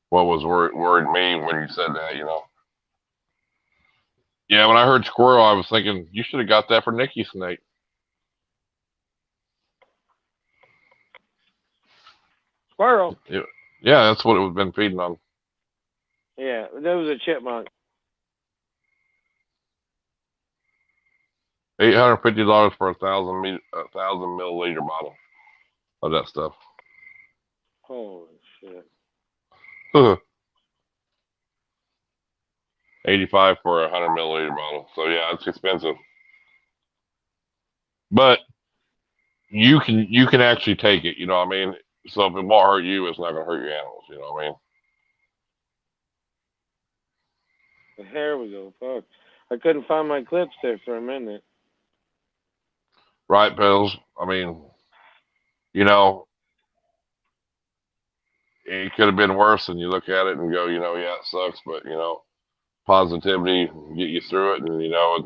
what was worried me when you said that. You know. Yeah, when I heard squirrel, I was thinking you should have got that for Nikki's snake. Squirrel. Yeah, that's what it was been feeding on. Yeah, that was a chipmunk. $850 for a 1,000 milliliter bottle of that stuff. Holy shit. 85 for a 100 milliliter bottle. So yeah, it's expensive. But you can actually take it, you know what I mean? So if it won't hurt you, it's not gonna hurt your animals, you know what I mean? There we go. Fuck. I couldn't find my clips there for a minute. Right, Pills. I mean, you know, it could have been worse, and you look at it and go, you know, yeah, it sucks, but you know, positivity get you through it, and you know,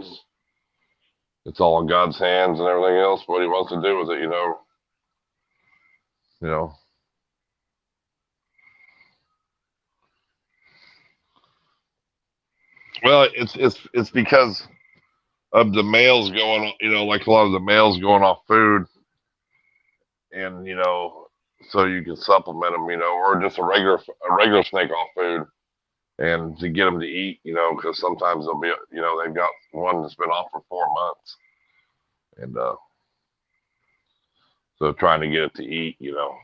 it's all in God's hands and everything else. What He wants to do with it, you know. You know. Well, it's because of the males going, you know, like a lot of the males going off food, and you know, so you can supplement them, you know, or just a regular snake off food, and to get them to eat, you know, because sometimes they'll be, you know, they've got one that's been off for 4 months, and so trying to get it to eat, you know.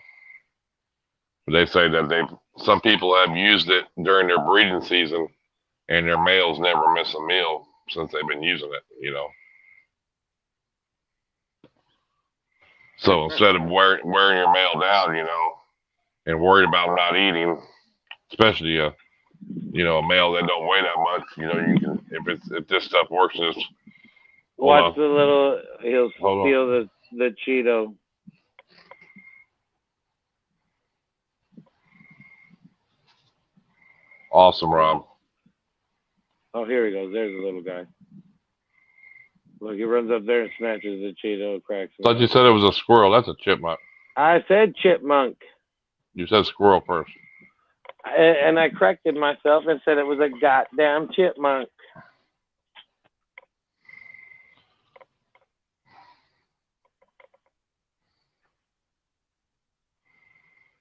But they say that some people have used it during their breeding season, and their males never miss a meal since they've been using it, you know. So instead of wearing your male down, you know, and worried about them not eating, especially a male that don't weigh that much, you know, you can, if this stuff works, just watch the little, he'll steal the Cheeto. Awesome, Rob. Oh, here he goes. There's the little guy. Look, he runs up there and snatches the Cheeto, cracks it. I thought you said it was a squirrel. That's a chipmunk. I said chipmunk. You said squirrel first. And I corrected myself and said it was a goddamn chipmunk.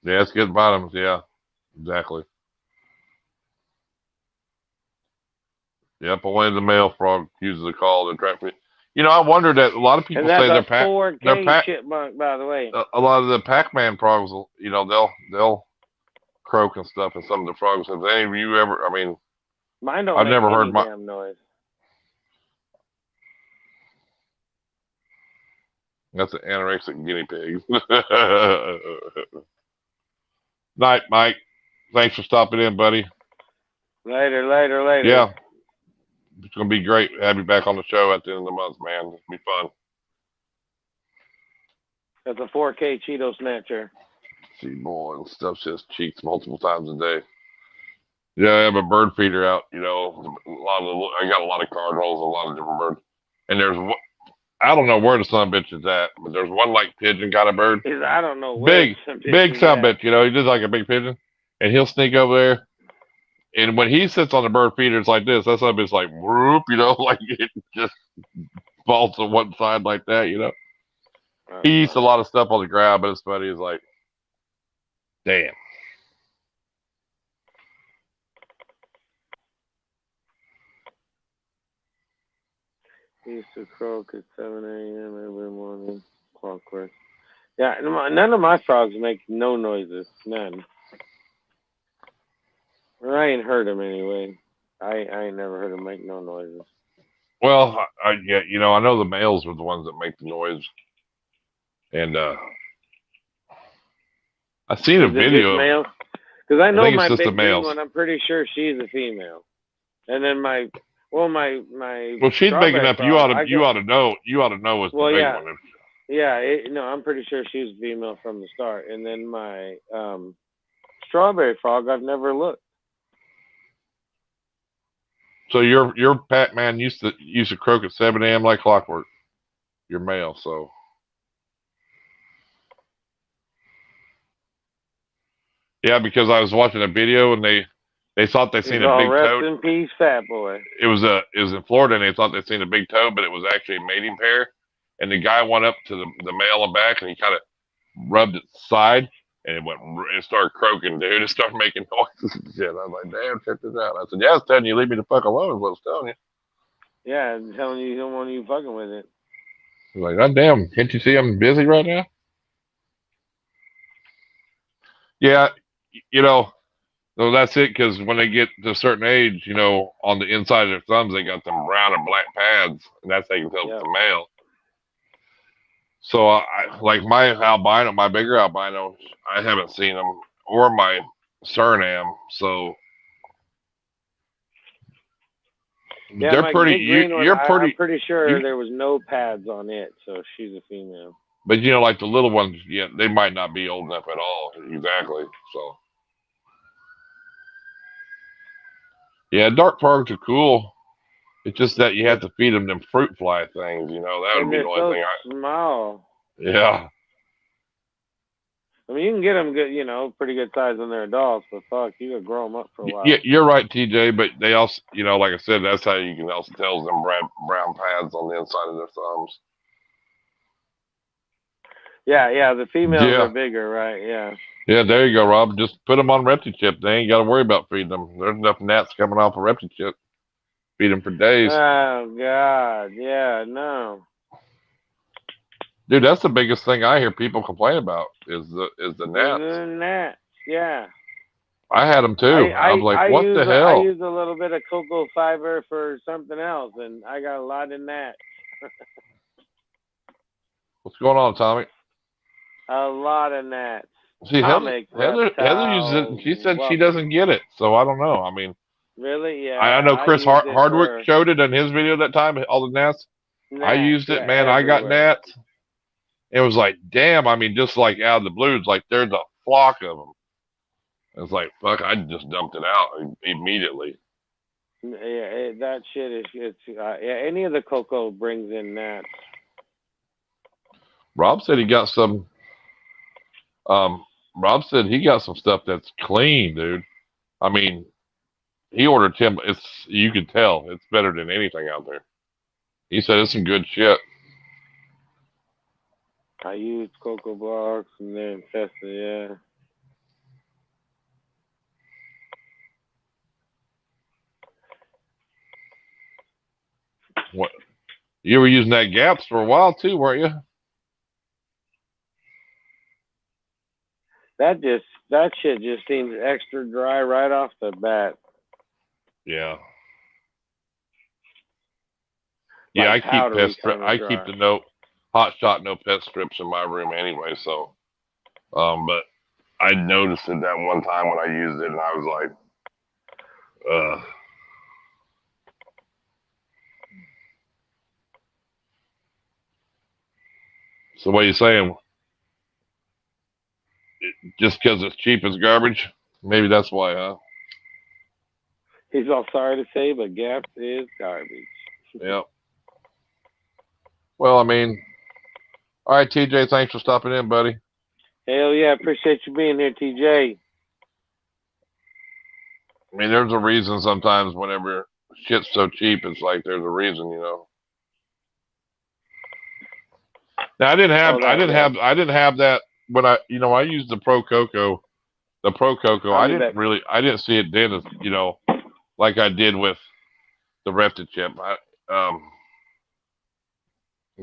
Yeah, it's good bottoms. Yeah, exactly. Yep, only the male frog uses a call to attract me. You know, I wonder that a lot of people say they're 4K chipmunk, by the way. A lot of the Pac-Man frogs, you know, they'll croak and stuff, and some of the frogs. Have any of you ever? I mean, mine don't. I've never heard my damn noise. That's an anorexic guinea pig. Night, Mike. Thanks for stopping in, buddy. Later. Yeah. It's going to be great to have you back on the show at the end of the month, man. It'll be fun. That's a 4K Cheeto snatcher. See, boy, and stuff just cheeks multiple times a day. Yeah, I have a bird feeder out, you know. I got a lot of cardinals, a lot of different birds. And there's I don't know where the son bitch is at, but there's one like pigeon kind of bird. I don't know where. Big son bitch, you know. He just like a big pigeon. And he'll sneak over there. And when he sits on the bird feeder, it's like this. That son bitch like, whoop, you know, like it just falls to one side like that, you know. He eats a lot of stuff on the ground, but it's funny. It's like, damn. He used to croak at 7 a.m. every morning. Clockwork. Yeah, none of my frogs make no noises. None. Or I ain't heard them anyway. I ain't never heard them make no noises. Well, yeah, you know, I know the males are the ones that make the noise, and I seen a video. Male? Because I know think my it's just big the males. green one. I'm pretty sure she's a female. And then my Well, she's big enough. You ought to know. You ought to know it's the big one. Yeah, no, I'm pretty sure she was female from the start. And then my strawberry frog, I've never looked. So your Pac-Man used to croak at 7 a.m. like clockwork. You're male, so. Yeah, because I was watching a video and they thought they seen a big toad. Rest in peace, fat boy. It was in Florida and they thought they seen a big toad, but it was actually a mating pair. And the guy went up to the male and back and he kind of rubbed its side and it started croaking, dude. It started making noises and shit. I was like, damn, check this out. I said, yeah, it's telling you, leave me the fuck alone is what it's telling you. Yeah, I'm telling you, you don't want you fucking with it. I'm like, God damn, can't you see I'm busy right now? Yeah, you know, so that's it, because when they get to a certain age, you know, on the inside of their thumbs, they got them brown and black pads, and that's how you can tell it's a male. So, like my bigger albino, I haven't seen them, or my Suriname, so yeah, they're pretty. I'm pretty sure there was no pads on it, so she's a female. But you know, like the little ones, yeah, they might not be old enough at all. Exactly. So, yeah, dark frogs are cool. It's just that you have to feed them fruit fly things. You know, that would be the only thing. Small. Yeah. I mean, you can get them good, you know, pretty good size when they're adults, but fuck, you could grow them up for a while. Yeah, you're right, TJ. But they also, you know, like I said, that's how you can also tell them brown pads on the inside of their thumbs. Yeah, the females are bigger, right? Yeah. Yeah, there you go, Rob. Just put them on Reptile chip. They ain't got to worry about feeding them. There's enough gnats coming off of Reptile chip. Feed them for days. Oh God, yeah, no. Dude, that's the biggest thing I hear people complain about is the gnats. The gnats, yeah. I had them too. I was like, what the hell? I use a little bit of cocoa fiber for something else, and I got a lot of gnats. What's going on, Tommy? A lot of gnats. See, Heather uses it, and she said she doesn't get it, so I don't know. I mean, really? Yeah. I know Chris Hardwick showed it in his video that time, all the gnats. I used it, man. Everywhere. I got gnats. It was like, damn, I mean, just like out of the blue, it's like there's a flock of them. It's like, fuck, I just dumped it out immediately. Yeah, that shit is, any of the cocoa brings in gnats. Rob said he got some, Rob said he got some stuff that's clean, dude. I mean, he ordered you can tell, it's better than anything out there. He said it's some good shit. I used cocoa blocks and they're infested, yeah. What? You were using that Gaps for a while too, weren't you? That shit just seems extra dry right off the bat. Yeah. Yeah, I keep pest strips. I keep the hot shot no pest strips in my room anyway. So, but I noticed it that one time when I used it, and I was like, So what are you saying? Just because it's cheap as garbage? Maybe that's why, huh? He's all sorry to say, but Gaps is garbage. Yep. Well, I mean, all right, TJ, thanks for stopping in, buddy. Hell yeah, appreciate you being here, TJ. I mean, there's a reason sometimes whenever shit's so cheap, it's like there's a reason, you know. Now I didn't have that when I used the Pro Cocoa. The Pro Cocoa, I didn't see it then as, you know, like I did with the Reptile chip.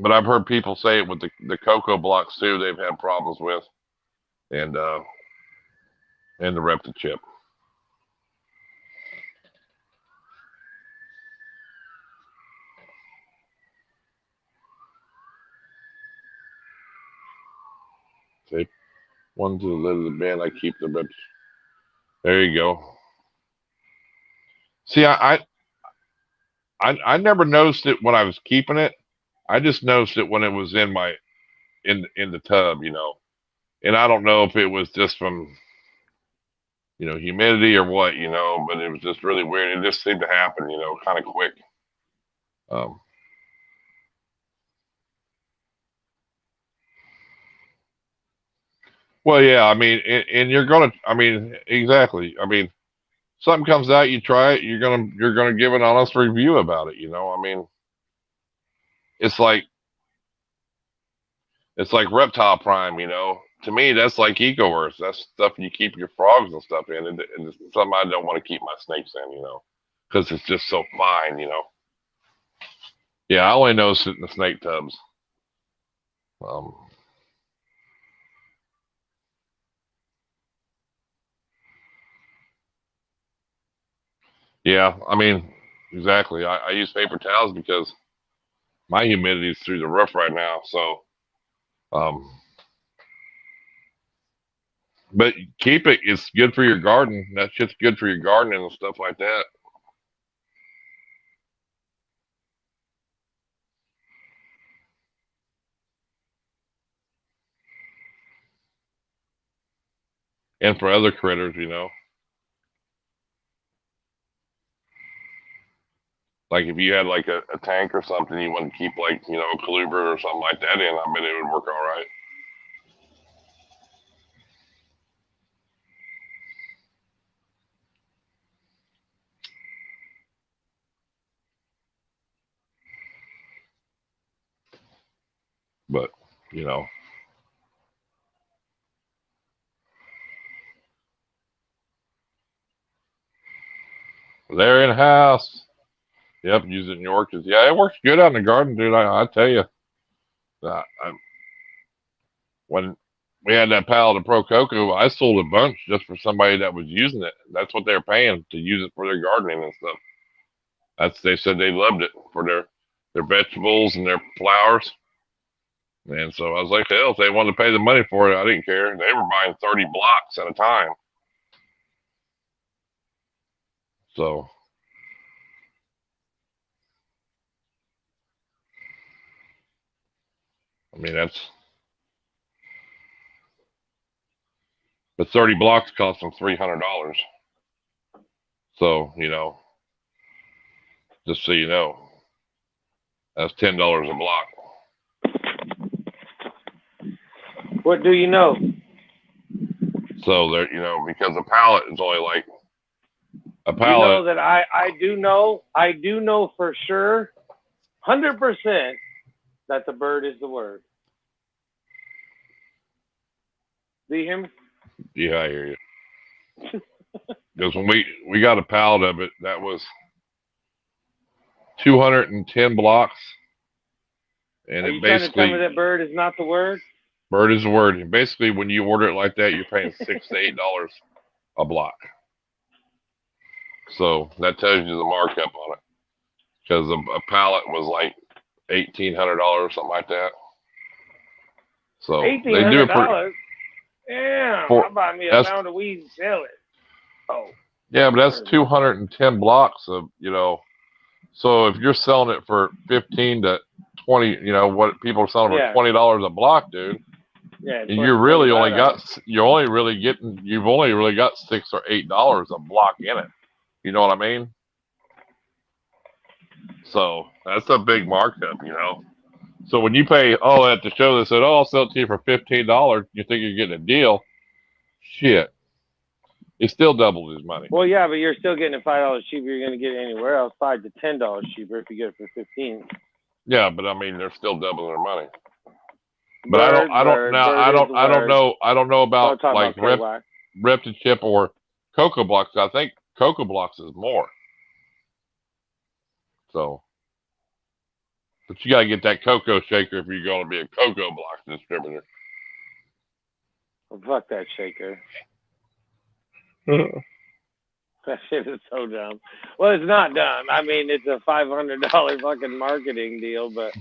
But I've heard people say it with the Cocoa blocks too. They've had problems with, and the Reptile chip. One to the lid of the bin. I keep the bed. There you go. See, I never noticed it when I was keeping it. I just noticed it when it was in my in the tub, you know. And I don't know if it was just from, you know, humidity or what, you know, but it was just really weird. It just seemed to happen, you know, kind of quick. Well, yeah, I mean, and you're gonna, I mean, exactly. I mean, something comes out, you try it, you're gonna give an honest review about it, you know. I mean, it's like Reptile Prime, you know. To me, that's like EcoEarth. That's stuff you keep your frogs and stuff in, and it's something I don't want to keep my snakes in, you know, because it's just so fine, you know. Yeah, I only notice it in the snake tubs. Yeah, I mean, exactly. I use paper towels because my humidity is through the roof right now. So, but keep it. It's good for your garden. That shit's good for your gardening and stuff like that. And for other critters, you know. Like if you had like a tank or something, you want to keep like, you know, a colubrid or something like that in, I bet it would work all right. But, you know. They're in house. Yep, use it in your orchards. Yeah, it works good out in the garden, dude. I tell you. When we had that pallet of Pro Cocoa, I sold a bunch just for somebody that was using it. That's what they're paying to use it for their gardening and stuff. They said they loved it for their vegetables and their flowers. And so I was like, hell, if they wanted to pay the money for it, I didn't care. They were buying 30 blocks at a time. So, I mean, but 30 blocks cost them $300. So, you know, just so you know, that's $10 a block. What do you know? So there, you know, because a pallet is only like a pallet. You know that I do know for sure, 100% that the bird is the word. Do you hear me? Yeah, I hear you. Because when we got a pallet of it, that was 210 blocks. And Are you trying to tell me that bird is not the word? Bird is the word. And basically, when you order it like that, you're paying $6 to $8 a block. So that tells you the markup on it. Because a pallet was like $1,800, something like that. So they do it $1,800? Yeah, I'll buy me a pound of weed and sell it. Oh. Yeah, but that's 210 blocks of, you know. So if you're selling it for 15 to 20, you know, what people are selling for $20 a block, dude. Yeah. And you've only really got $6 or $8 a block in it. You know what I mean? So that's a big markup, you know. So when you pay, at the show they said, I'll sell it to you for $15, you think you're getting a deal. Shit. It's still doubled his money. Well, yeah, but you're still getting it $5 cheaper. You're going to get it anywhere else, $5 to $10 cheaper if you get it for 15. Yeah, but I mean, they're still doubling their money. But I don't know about like Reptile chip or Cocoa Blocks. I think Cocoa Blocks is more. So, but you got to get that cocoa shaker if you're going to be a Cocoa Blocks distributor. Well, fuck that shaker. That shit is so dumb. Well, it's not dumb. I mean, it's a $500 fucking marketing deal, but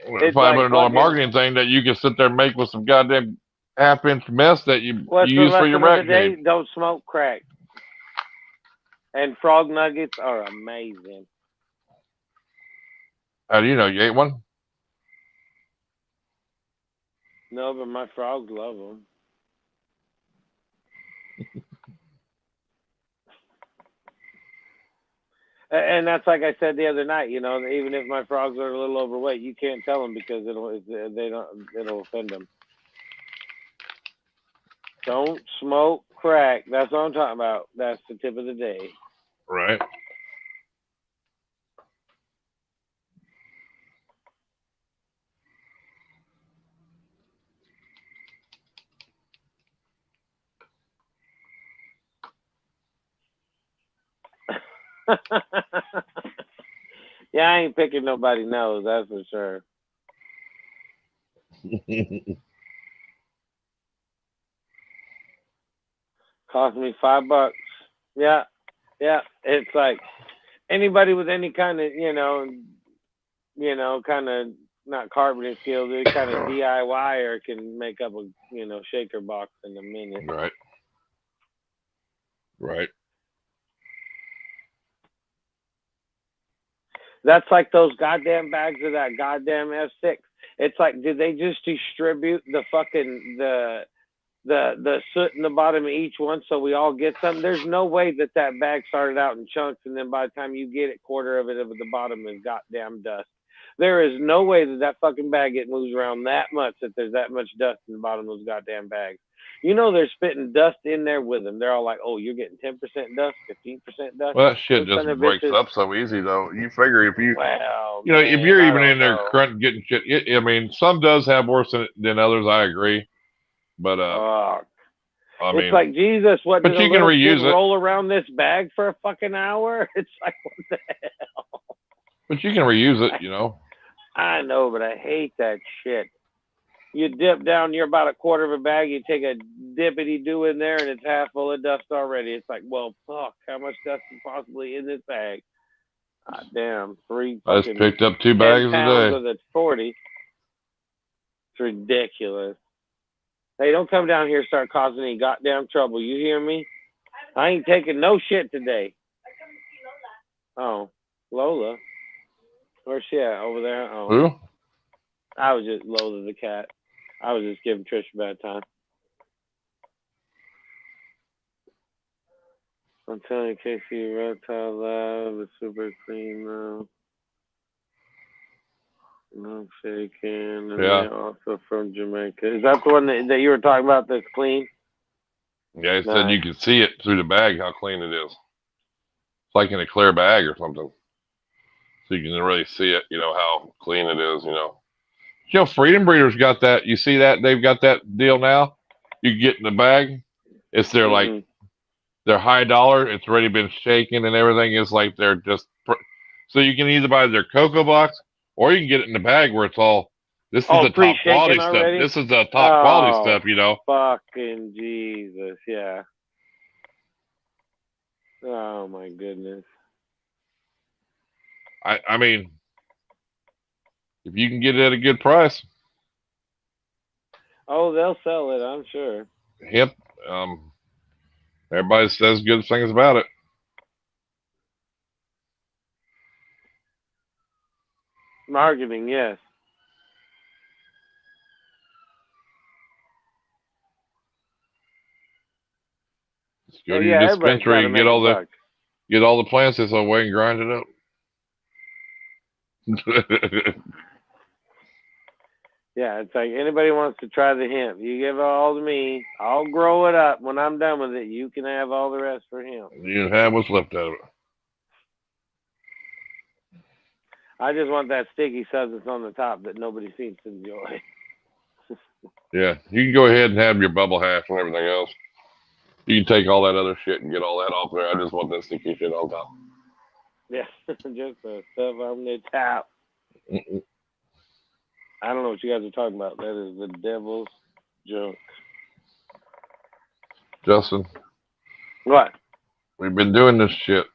it's $500 marketing thing that you can sit there and make with some goddamn half-inch mess that you What's use the for your lesson of rat the day? cave. Don't smoke crack. And frog nuggets are amazing. How do you know? You ate one? No, but my frogs love them. And that's like I said the other night. You know, even if my frogs are a little overweight, you can't tell them because it'll offend them. Don't smoke crack. That's what I'm talking about. That's the tip of the day. Right. Yeah, I ain't picking nobody's nose, that's for sure. Cost me $5. Yeah. It's like anybody with any kind of, kind of not carpentry skills, any kind of DIYer can make up a, shaker box in a minute. Right. Right. That's like those goddamn bags of that goddamn F6. It's like, did they just distribute the fucking the soot in the bottom of each one so we all get some? There's no way that bag started out in chunks and then by the time you get it, quarter of it at the bottom is goddamn dust. There is no way that fucking bag it moves around that much that there's that much dust in the bottom of those goddamn bags. They're spitting dust in there with them. They're all like, oh, you're getting 10% dust, 15% dust. Well, that shit just breaks up so easy, though. You figure if you, if you're even in there getting shit, I mean, some does have worse than others. I agree, but I mean, it's like Jesus. What? But did you can reuse it. Roll around this bag for a fucking hour? It's like, what the hell? But you can reuse it, I know, but I hate that shit. You dip down, you're about a quarter of a bag, you take a dippity-do in there, and it's half full of dust already. It's like, well, fuck, how much dust is possibly in this bag? God damn, I just picked up 2 bags a day. With a 40. It's ridiculous. Hey, don't come down here and start causing any goddamn trouble. You hear me? I ain't taking no shit today. Oh, Lola. Where's she at? Over there? Oh. Who? I was just Lola the cat. I was just giving Trish a bad time. I'm telling you, Casey, Reptile Lab is super clean now. No shaking. And yeah. Also from Jamaica. Is that the one that you were talking about that's clean? Yeah, he said you can see it through the bag how clean it is. It's like in a clear bag or something. So you can really see it, how clean it is, Freedom Breeders got that. You see that? They've got that deal now. You get in the bag. It's their their high dollar. It's already been shaken and everything. It's like they're just. So you can either buy their cocoa box or you can get it in the bag where it's all. This is the top quality stuff. This is the top quality stuff, Fucking Jesus, yeah. Oh my goodness. I mean, if you can get it at a good price. Oh, they'll sell it, I'm sure. Yep. Everybody says good things about it. Marketing, yes. Just go to your dispensary and get all the plants this way and grind it up. Yeah, it's like anybody wants to try the hemp. You give it all to me. I'll grow it up. When I'm done with it, you can have all the rest for him. You can have what's left of it. I just want that sticky substance on the top that nobody seems to enjoy. Yeah, you can go ahead and have your bubble hash and everything else. You can take all that other shit and get all that off there. I just want that sticky shit on top. Yeah, just the stuff on the top. I don't know what you guys are talking about. That is the devil's junk. Justin. What? We've been doing this shit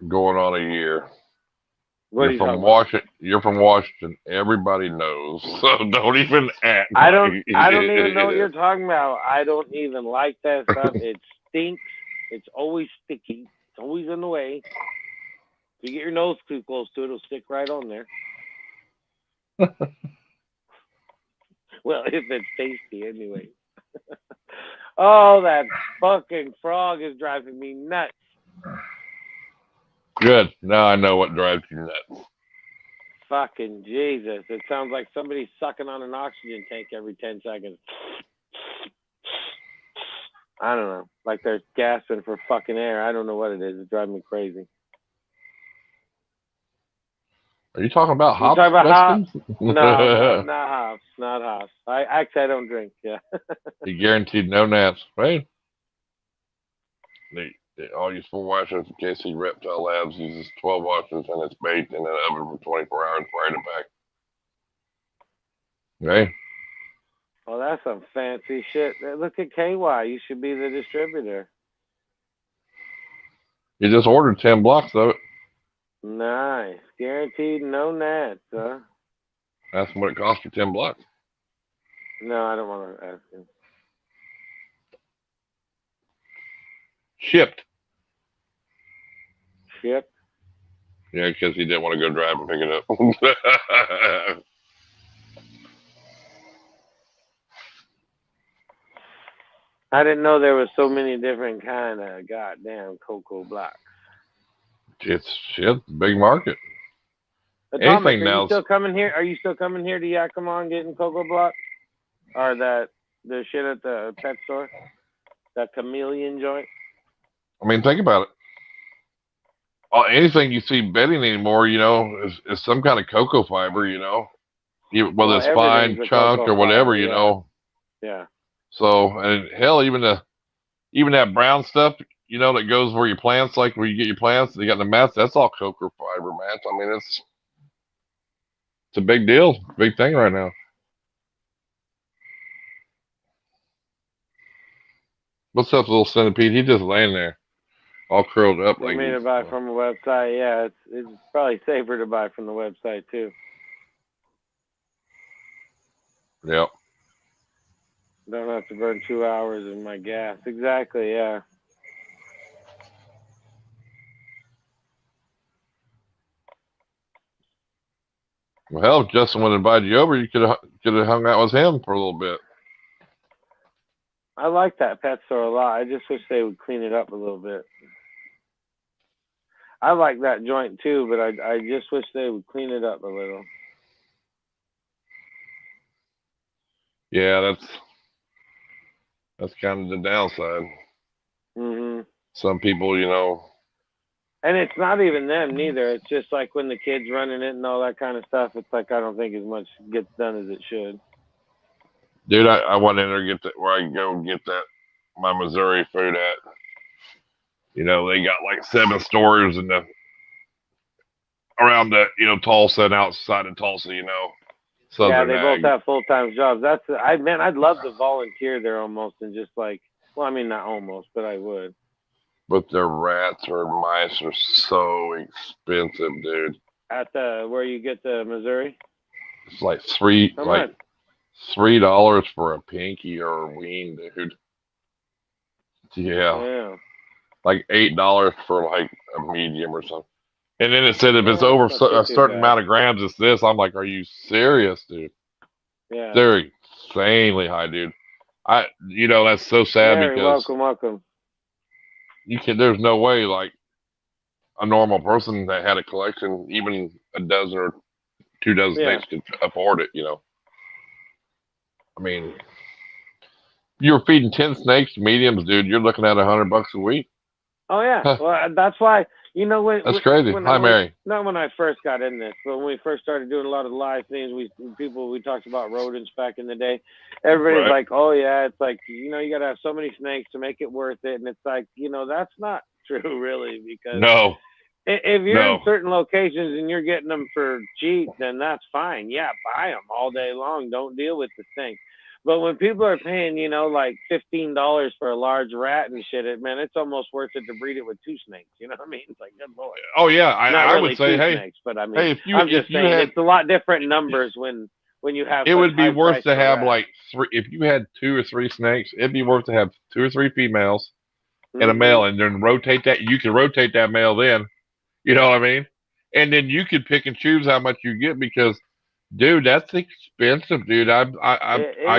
going on a year. What You're from Washington. You're from Washington. Everybody knows. So don't even act. I don't even know what you're talking about. I don't even like that stuff. It stinks. It's always sticky. It's always in the way. If you get your nose too close to it, it'll stick right on there. Well, if it's tasty anyway. Oh, that fucking frog is driving me nuts. Good. Now I know what drives you nuts. Fucking Jesus. It sounds like somebody's sucking on an oxygen tank every 10 seconds. I don't know. Like they're gasping for fucking air. I don't know what it is. It's driving me crazy. Are you talking about hops? Talking about hops? No, not hops. Not hops. I don't drink. Yeah. You guaranteed no gnats, right? All you 4 washers in KC Reptile Labs uses 12 washers and it's baked in an oven for 24 hours prior to back. Okay. Oh, that's some fancy shit. Look at KY. You should be the distributor. You just ordered 10 blocks of it. Nice. Guaranteed no gnats, huh? That's what it costs for 10 blocks. No, I don't want to ask him. Shipped. Shipped? Yeah, because he didn't want to go drive and pick it up. I didn't know there was so many different kind of goddamn cocoa blocks. It's shit, big market. Atomic, are you still coming here? Are you still coming here to Yakima and getting cocoa block? Or the shit at the pet store? That chameleon joint? I mean, think about it. Anything you see bedding anymore, you know, is some kind of cocoa fiber, you know, whether it's fine, chunk, or whatever, you know. Yeah. So, and hell, even that brown stuff, you know, that goes where your plants, like where you get your plants, they got the mats, that's all cocoa fiber, man. I mean, it's a big deal, big thing right now. What's up, little centipede? He's just laying there, all curled up. Like me to buy from a website. Yeah, it's probably safer to buy from the website too. Yep. Don't have to burn 2 hours in my gas. Exactly. Yeah. Well, hell, if Justin would have invited you over, you could have hung out with him for a little bit. I like that pet store a lot. I just wish they would clean it up a little bit. I like that joint too, but I just wish they would clean it up a little. Yeah, that's kind of the downside. Mm-hmm. Some people, you know. And it's not even them neither. It's just like when the kids running it and all that kind of stuff. It's like I don't think as much gets done as it should. Dude, I went in there to get that where I can go and get that my Missouri food at. You know, they got like 7 stores in around the, you know, Tulsa and outside of Tulsa, you know. Yeah, they both have full-time jobs. I'd love to volunteer there almost and just like, well, I mean, not almost, but I would. But their rats or mice are so expensive, dude. At where you get the Missouri? It's like $3 for a pinky or a wing, dude. Yeah. Like $8 for like a medium or something. And then it said if it's over a certain amount of grams, it's this. I'm like, are you serious, dude? Yeah. They're insanely high, dude. You know, that's so sad because welcome. There's no way like a normal person that had a collection, even a dozen or 2 dozen snakes could afford it, you know. I mean, you're feeding 10 snakes mediums, dude. You're looking at $100 a week. Oh yeah, well that's why that's crazy. Hi, Mary. Not when I first got in this, but when we first started doing a lot of live things, we talked about rodents back in the day. Everybody's like, oh yeah, it's like, you know, you got to have so many snakes to make it worth it, and it's like, you know, that's not true really, because if you're in certain locations and you're getting them for cheap, then that's fine. Yeah, buy them all day long. Don't deal with the thing. But when people are paying, you know, like $15 for a large rat and shit, man, it's almost worth it to breed it with 2 snakes. You know what I mean? It's like, good lord. Oh yeah, Not I really would say, 2 hey, snakes, but I mean, hey, if you, I'm just if you saying had, it's a lot different numbers when you have. it would be high worth price to for have rats. like 3. If you had 2 or 3 snakes, it'd be worth to have 2 or 3 females and a male, and then rotate that. You can rotate that male then. You know what I mean? And then you could pick and choose how much you get because, dude, that's expensive, dude. I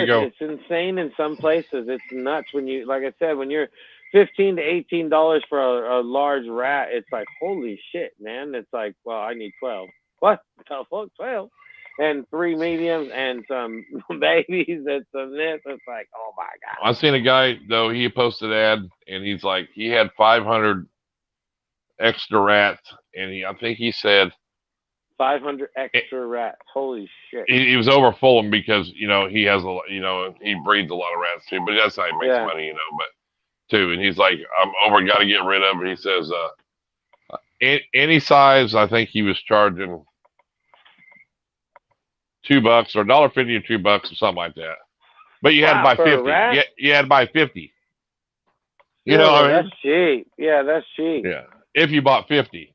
go. It's insane in some places. It's nuts when you, like I said, when you're $15 to $18 for a large rat. It's like, holy shit, man. It's like, well, I need 12. What the fuck, 12? And 3 mediums and some babies and some this. It's like, oh my god. I seen a guy though. He posted an ad, and he's like, he had 500 extra rats, and I think he said 500 extra rats. Holy shit. He was over Fulham because, you know, he has he breeds a lot of rats too, but that's how he makes money, you know, but too. And he's like, I'm over, got to get rid of it. He says, any size, I think he was charging $2 or $1.50 or $2 or something like that. But you had to buy 50. You had to buy 50. You know what I mean? That's cheap. Yeah, that's cheap. Yeah. If you bought 50.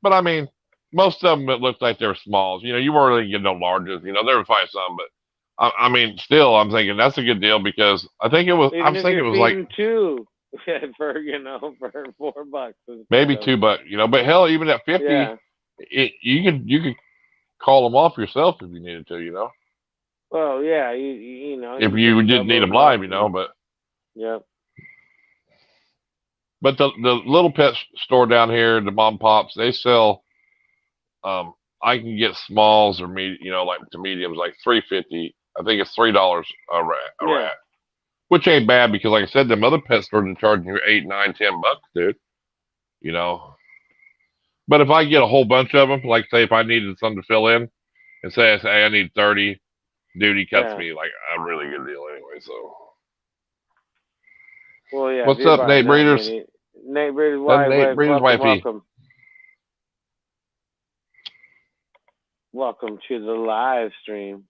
But I mean, most of them, it looked like they were smalls. You know, you weren't really getting no larges. You know, there were probably some, but I mean, still, I'm thinking that's a good deal because I think it was. I'm thinking it was like 2 for for $4. Maybe $2. You know, but hell, even at 50, you could call them off yourself if you needed to. You know. Well, yeah, you know. If you didn't need them live, you know, but. Yeah. But the little pet store down here, the mom pops, they sell. I can get smalls or like to mediums, like $3.50. I think it's $3 a rat, which ain't bad because, like I said, them other pet stores are charging you $8, $9, $10, dude. You know. But if I get a whole bunch of them, like say if I needed something to fill in, and say I need 30, dude, he cuts me like a really good deal anyway. So. Well, yeah. What's up, Nate Breeders? Nate Breeders' wife. Nate Breeders' wifey. Welcome to the live stream.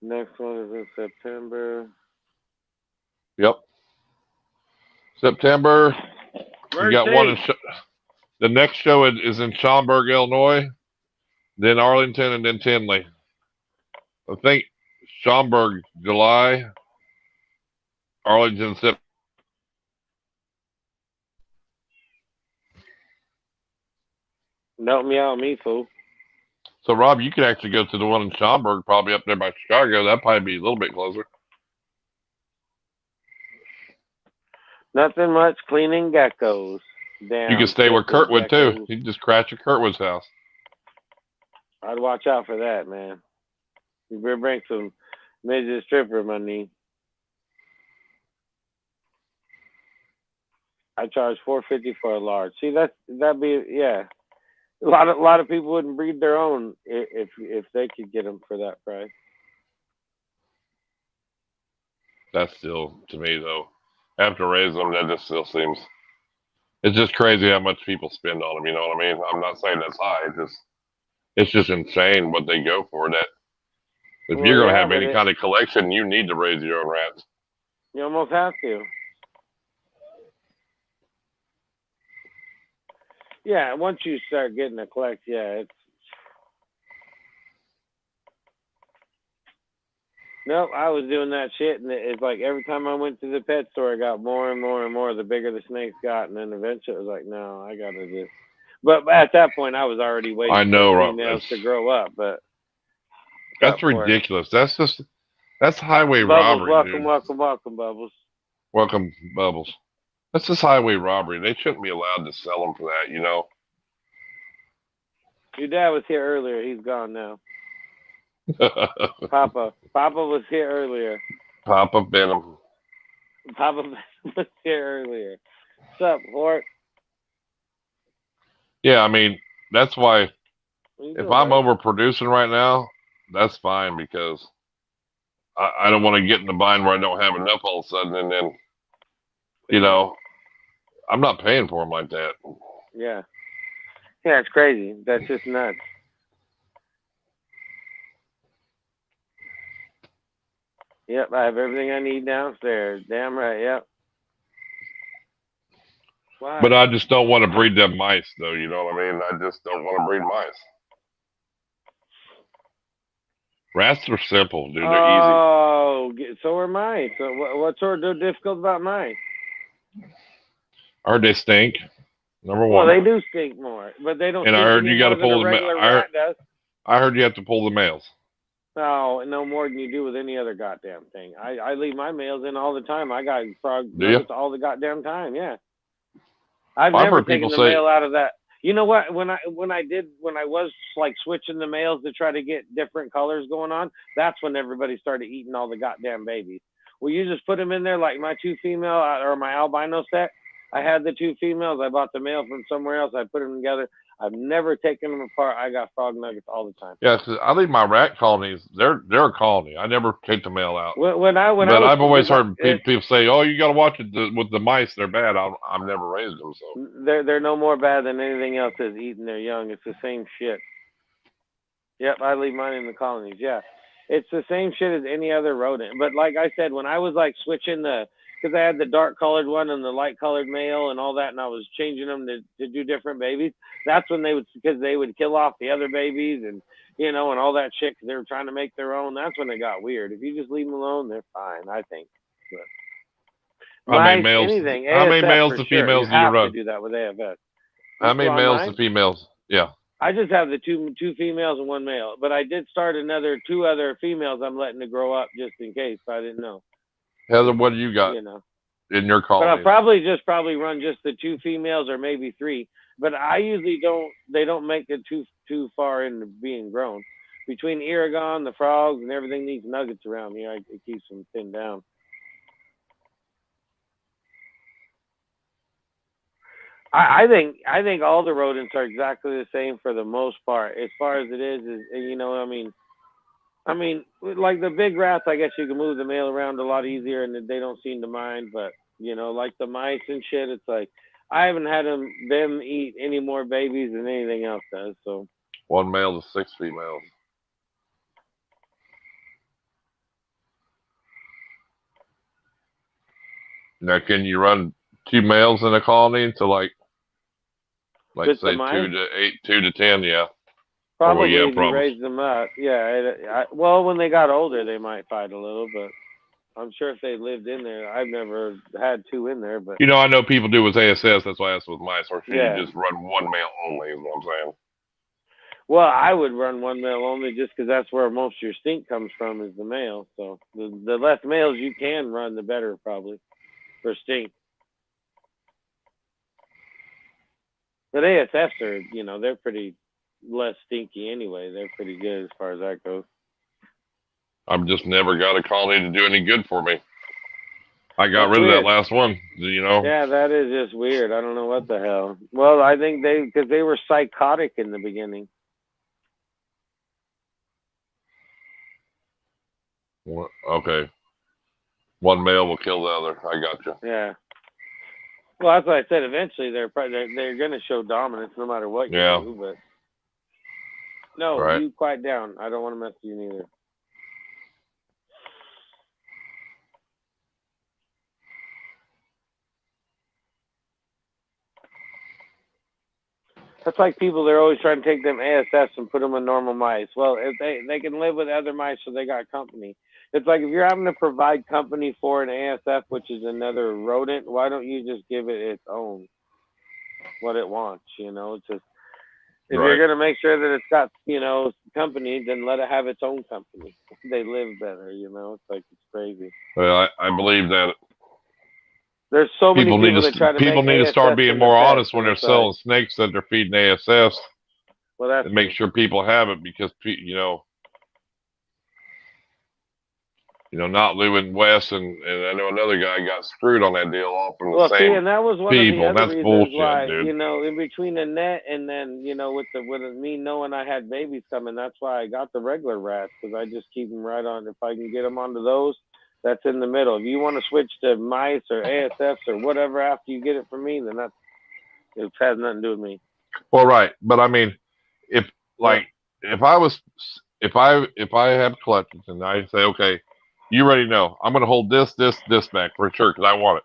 Next one is in September. Yep. September. We got one the next show is in Schaumburg, Illinois, then Arlington, and then Tinley. I think Schaumburg, July, Arlington, September. Help me out, me fool. So, Rob, you could actually go to the one in Schaumburg, probably up there by Chicago. That'd probably be a little bit closer. Nothing much, cleaning geckos. Damn. You could stay where Kurtwood, too. You can just crash at Kurtwood's house. I'd watch out for that, man. You better bring some midget stripper money. I charge $4.50 for a large. See, that'd be, yeah. A lot of people wouldn't breed their own if they could get them for that price. That's still, to me, though, after raising them, that just still seems, it's just crazy how much people spend on them, you know what I mean? I'm not saying that's high, it's just insane what they go for. That if you're going to have any kind of collection, you need to raise your own rats. You almost have to. Yeah, once you start getting a collect, it's. Nope, I was doing that shit, and it's like every time I went to the pet store, I got more and more and more. The bigger the snakes got, and then eventually it was like, no, I gotta just. But at that point, I was already waiting for females to grow up. But that's ridiculous. That's highway robbery. Welcome, Bubbles. Welcome, Bubbles. That's just highway robbery. They shouldn't be allowed to sell them for that, you know. Your dad was here earlier. He's gone now. Papa was here earlier. Papa Venom. Papa was here earlier. What's up, Hort? Yeah, I mean, that's why if I'm overproducing right now, that's fine because I don't want to get in the bind where I don't have enough all of a sudden, and then, you know, I'm not paying for them like that. Yeah. Yeah, it's crazy. That's just nuts. Yep, I have everything I need downstairs. Damn right, yep. Why? But I just don't want to breed them mice, though. You know what I mean? I just don't want to breed mice. Rats are simple, dude. They're easy. Oh, so are mice. So what's so difficult about mice? I heard they stink. Number one. Well, they do stink more, but they don't. And I heard you got to pull the rat does. I heard you have to pull the males. No more than you do with any other goddamn thing. I leave my males in all the time. I got frog nuggets all the goddamn time. Yeah. I've never taken the male out of that. You know what? When I was like switching the males to try to get different colors going on, that's when everybody started eating all the goddamn babies. Well, you just put them in there like my 2 female or my albino set. I had the 2 females. I bought the male from somewhere else. I put them together. I've never taken them apart. I got frog nuggets all the time. Yeah, because I leave my rat colonies. They're a colony. I never take the male out. I've always heard people say, "Oh, you got to watch it with the mice. They're bad." I've never raised them, so they're no more bad than anything else that's eating their young. It's the same shit. Yep, I leave mine in the colonies. Yeah, it's the same shit as any other rodent. But like I said, when I was like switching because I had the dark colored one and the light colored male and all that, and I was changing them to do different babies. That's when they would kill off the other babies and and all that shit because they were trying to make their own. That's when it got weird. If you just leave them alone, they're fine, I think. But how many males to females do you run? Do that with AFS. How many males to females? Yeah. I just have the two females and 1 male, but I did start 2 other females I'm letting to grow up just in case. I didn't know. Heather, what do you got in your colony? But I'll probably run just the 2 females or maybe 3. But I usually they don't make it too far into being grown. Between Irondogg, the frogs, and everything needs nuggets around here, it keeps them thinned down. I think all the rodents are exactly the same for the most part. As far as it is I mean, like the big rats, I guess you can move the male around a lot easier, and they don't seem to mind. But like the mice and shit, it's like I haven't had them eat any more babies than anything else does. So 1 male to 6 females. Now, can you run 2 males in a colony to like say 2 to 10? Yeah. Probably if you raise them up. Yeah. Well, when they got older, they might fight a little, but I'm sure if they lived in there, I've never had 2 in there. But I know people do with ASS. That's why I asked with mice. Or should you just run 1 male only? Is what I'm saying. Well, I would run 1 male only just because that's where most of your stink comes from is the male. So the less males you can run, the better probably for stink. But ASFs are, they're pretty less stinky anyway. They're pretty good as far as that goes. I've just never got a colony to do any good for me. I got rid of that last one, Yeah, that is just weird. I don't know what the hell. Well, I think because they were psychotic in the beginning. Okay. 1 male will kill the other. I got you. Yeah. Well, that's what I said. Eventually, they're going to show dominance no matter what you do. But no, you quiet down. I don't want to mess with you neither. That's like people, they're always trying to take them ASFs and put them in normal mice. Well, if they can live with other mice, so they got company. It's like if you're having to provide company for an ASF, which is another rodent, why don't you just give it its own, what it wants, It's just, if you're going to make sure that it's got, company, then let it have its own company. They live better, It's like, it's crazy. Well, I believe that there's so many people that try to people need to start being more honest when they're selling snakes that they're feeding ASFs. Well, that's and make sure people have it because not Lou and Wes and I know another guy got screwed on that deal off from the same and that was one people. Of the other that's bullshit, why, dude. In between Annette and then with me knowing I had babies coming, that's why I got the regular rats because I just keep them right on. If I can get them onto those, that's in the middle. If you want to switch to mice or ASFs or whatever after you get it from me, then it has nothing to do with me. Well, right, but I mean, if like if I have collections and I say, okay, you already know I'm going to hold this back for sure because I want it.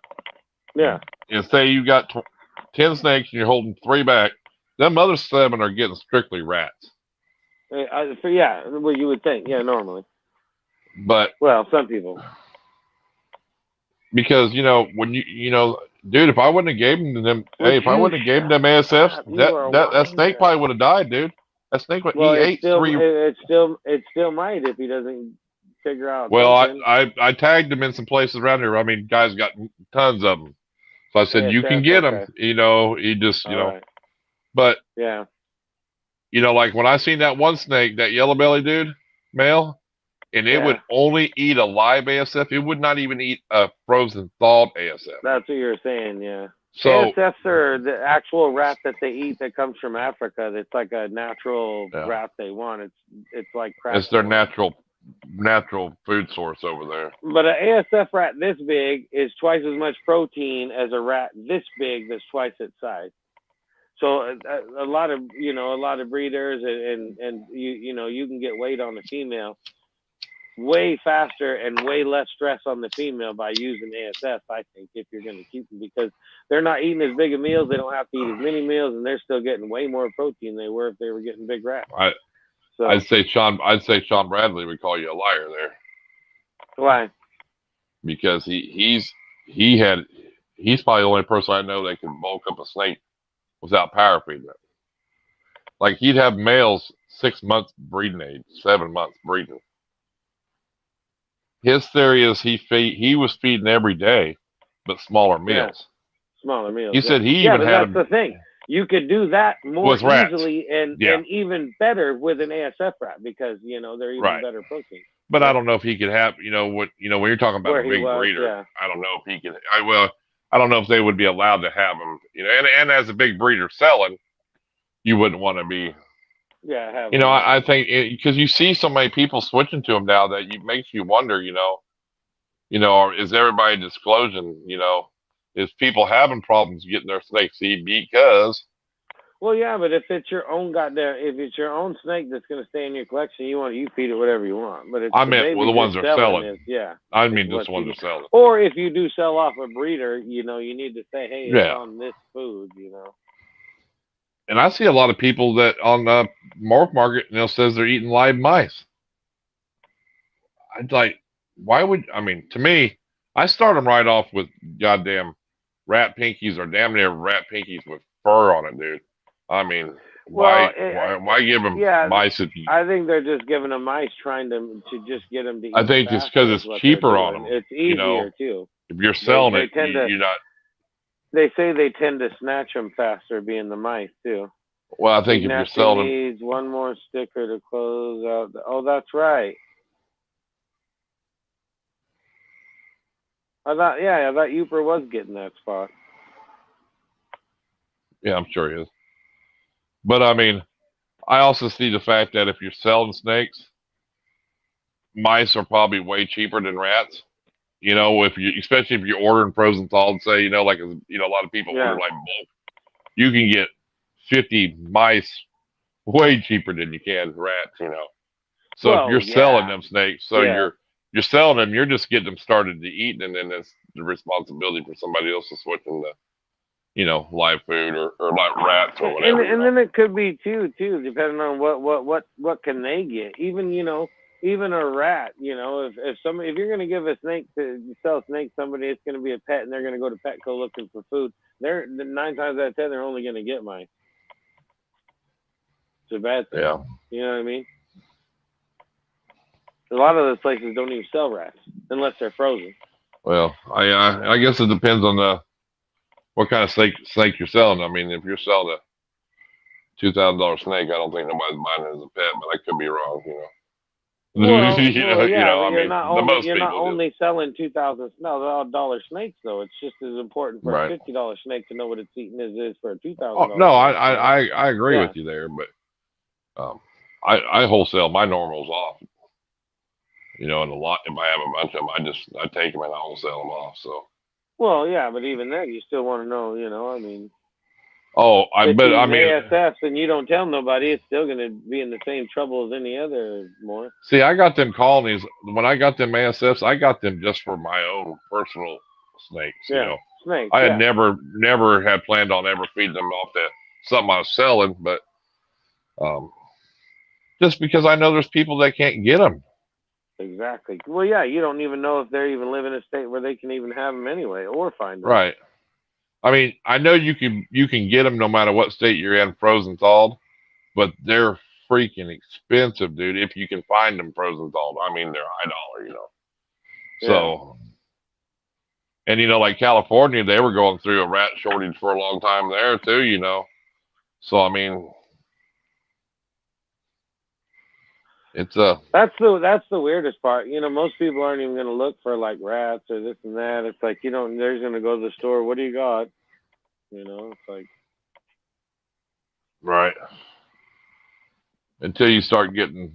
Yeah. And say you got 10 snakes and you're holding 3 back, them other 7 are getting strictly rats. Yeah, well, you would think, yeah, normally. But well, some people. Because when dude, if I wouldn't have gave them if I wouldn't have gave them ASFs, that snake probably would have died, dude. That snake would it still might if he doesn't figure out. Well, I tagged him in some places around here. I mean, guys got tons of them, so I said you can get him. He just right. But yeah, like when I seen that one snake, that yellow belly dude, male. And it would only eat a live ASF. It would not even eat a frozen thawed ASF. That's what you're saying, yeah. So ASFs are the actual rat that they eat that comes from Africa. It's like a natural rat they want. It's like crap. It's their natural food source over there. But an ASF rat this big is twice as much protein as a rat this big that's twice its size. So a lot of breeders and you can get weight on the female way faster and way less stress on the female by using ASF, I think, if you're going to keep them, because they're not eating as big of meals, they don't have to eat as many meals, and they're still getting way more protein than they were if they were getting big rats. I'd say Sean Bradley would call you a liar there. Why? Because he's probably the only person I know that can bulk up a snake without power feeding it. Like he'd have males 6 months breeding age, 7 months breeding. His theory is he was feeding every day, but smaller meals. Smaller meals. He said he even had. That's the thing. You could do that more easily and even better with an ASF rat because they're even better protein. But I don't know if he could have when you're talking about a big breeder. I don't know if he could. I don't know if they would be allowed to have him. And as a big breeder selling, you wouldn't want to be. Yeah, I think because you see so many people switching to them now that it makes you wonder, is everybody disclosing, is people having problems getting their snakes eat because? Well, yeah, but if it's your own if it's your own snake that's going to stay in your collection, you feed it whatever you want. But I meant the ones they're selling. I mean just ones they're selling. Or if you do sell off a breeder, you need to say, hey, it's on this food, And I see a lot of people that on the market, says they're eating live mice. I'd like, to me, I start them right off with goddamn rat pinkies or damn near rat pinkies with fur on it, dude. I mean, why give them mice? I think they're just giving them mice, trying to just get them to eat. I think it's because it's cheaper on them. It's easier too. If you're selling you're not. They say they tend to snatch them faster, being the mice too. Well, I think if you're selling them, needs one more sticker to close out. Oh, that's right. I thought Uper was getting that spot. Yeah, I'm sure he is. But I mean, I also see the fact that if you're selling snakes, mice are probably way cheaper than rats. Especially if you're ordering frozen thawed, say, like a lot of people order like bulk, you can get 50 mice way cheaper than you can rats. So if you're selling them snakes, you're selling them, you're just getting them started to eat, and then it's the responsibility for somebody else to switch them to live food or like rats or whatever. And then it could be too, depending on what can they get. Even a rat, if you're going to give a snake to sell snakes, somebody, it's going to be a pet, and they're going to go to Petco looking for food. They're 9 times out of 10, they're only going to get mice. It's a bad thing. Yeah. You know what I mean? A lot of those places don't even sell rats unless they're frozen. Well, I guess it depends on what kind of snake you're selling. I mean, if you're selling a $2,000 snake, I don't think nobody's buying it as a pet, but I could be wrong. Well, you're not only selling $2,000 snakes, though. It's just as important for a $50 snake to know what it's eating as it is for a $2,000. Oh, no, I agree with you there, but I wholesale my normals off. And a lot, if I have a bunch of them, I take them and I wholesale them off. So. Well, yeah, but even then, you still want to know. Oh, I mean, ASFs and you don't tell nobody, it's still going to be in the same trouble as any other more. See, I got them colonies. When I got them ASFs, I got them just for my own personal snakes. Yeah, you know, snakes. I had never had planned on ever feeding them off that something I was selling, but just because I know there's people that can't get them. Exactly. Well, yeah, you don't even know if they're even live in a state where they can even have them anyway, or find them. Right. I mean, I know you can get them no matter what state you're in, frozen thawed, but they're freaking expensive, dude. If you can find them frozen thawed, I mean, they're high dollar, you know. Yeah. So, and you know, like California, they were going through a rat shortage for a long time there too, you know. So I mean, it's that's the weirdest part. You know, most people aren't even going to look for like rats or this and that. It's like, you know, they're going to go to the store. What do you got? You know, it's like, right. Until you start getting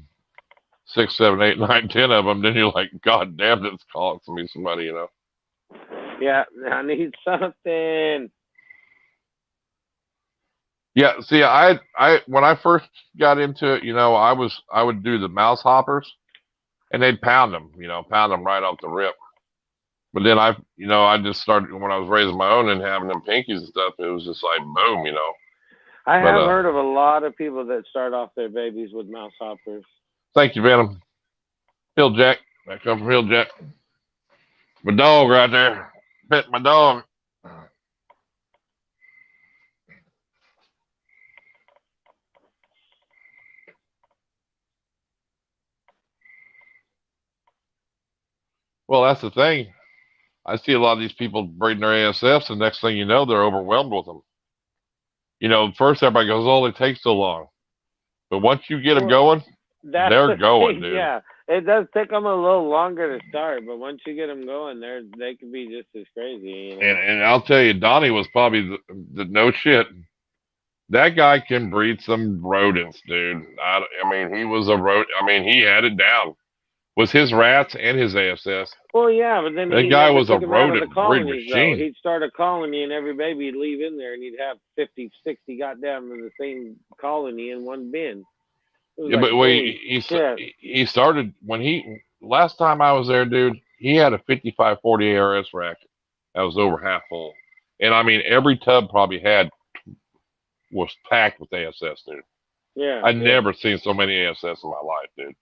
6, 7, 8, 9, 10 of them, then you're like, God damn, it's costing me some money, you know. Yeah, I need something. Yeah, see, I when I first got into it, you know, I would do the mouse hoppers, and they'd pound them right off the rip. But then I just started when I was raising my own and having them pinkies and stuff. It was just like boom, you know. I have heard of a lot of people that start off their babies with mouse hoppers. Thank you, Venom. HillJack, I come from HillJack. My dog right there, pet my dog. Well, that's the thing. I see a lot of these people breeding their ASFs, and next thing you know, they're overwhelmed with them. You know, first everybody goes, "Oh, it takes so long," but once you get them going, they're going, dude. Yeah, it does take them a little longer to start, but once you get them going, they can be just as crazy. You know? And I'll tell you, Donnie was probably the no shit. That guy can breed some rodents, dude. I mean, he was a he had it down. Was his rats and his ASS. Well, yeah, but then that guy was a rodent breed machine. He'd start a colony, and every baby would leave in there, and he'd have 50, 60 goddamn in the same colony in one bin. Yeah, like, but he started when last time I was there, dude. He had a 5540 ARS rack that was over half full, and I mean every tub probably was packed with ASS, dude. Yeah, I never seen so many ASS in my life, dude.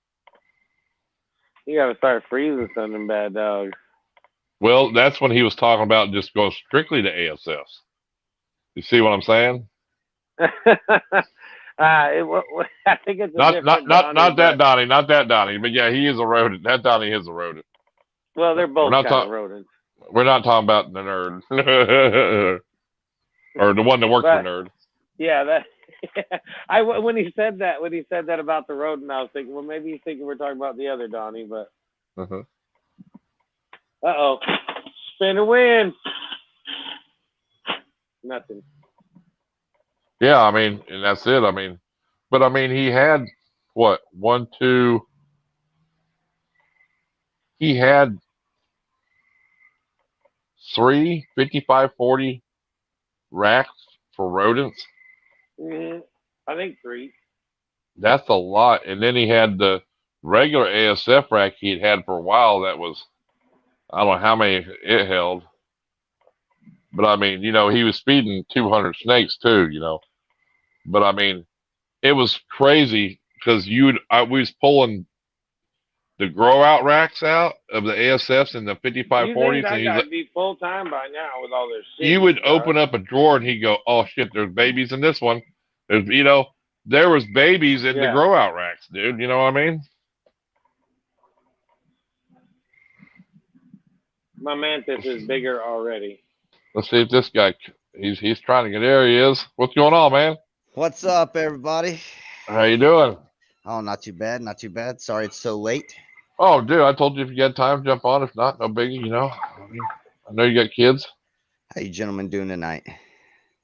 You gotta start freezing something bad dogs. Well, that's when he was talking about just go strictly to ASS. You see what I'm saying? I think it's not that Donnie, but yeah, he is a rodent. That Donnie is a rodent. Well, they're both kind of rodents. We're not talking about the nerd or the one that works for nerd. Yeah, when he said that about the rodent, I was thinking, well, maybe he's thinking we're talking about the other Donnie, but. Uh-oh. Spin a win. Nothing. Yeah, I mean, and that's it. I mean, but I mean, he had what? 1, 2. He had 3 5540 racks for rodents. I think 3. That's a lot. And then he had the regular ASF rack he'd had for a while. That was, I don't know how many it held. But I mean, you know, he was feeding 200 snakes too, you know. But I mean, it was crazy because we was pulling the grow out racks out of the ASFs and the 5540s. That gotta be full time by now with all their shit. You would open up a drawer and he'd go, "Oh shit, there's babies in this one." There's, you know, there was babies in the grow out racks, dude. You know what I mean? My mantis is bigger already. Let's see if this guy, he's trying to get there. He is. What's going on, man? What's up, everybody? How you doing? Oh, not too bad, not too bad. Sorry it's so late. Oh, dude, I told you if you had time, jump on. If not, no biggie, you know. I know you got kids. How you gentlemen doing tonight?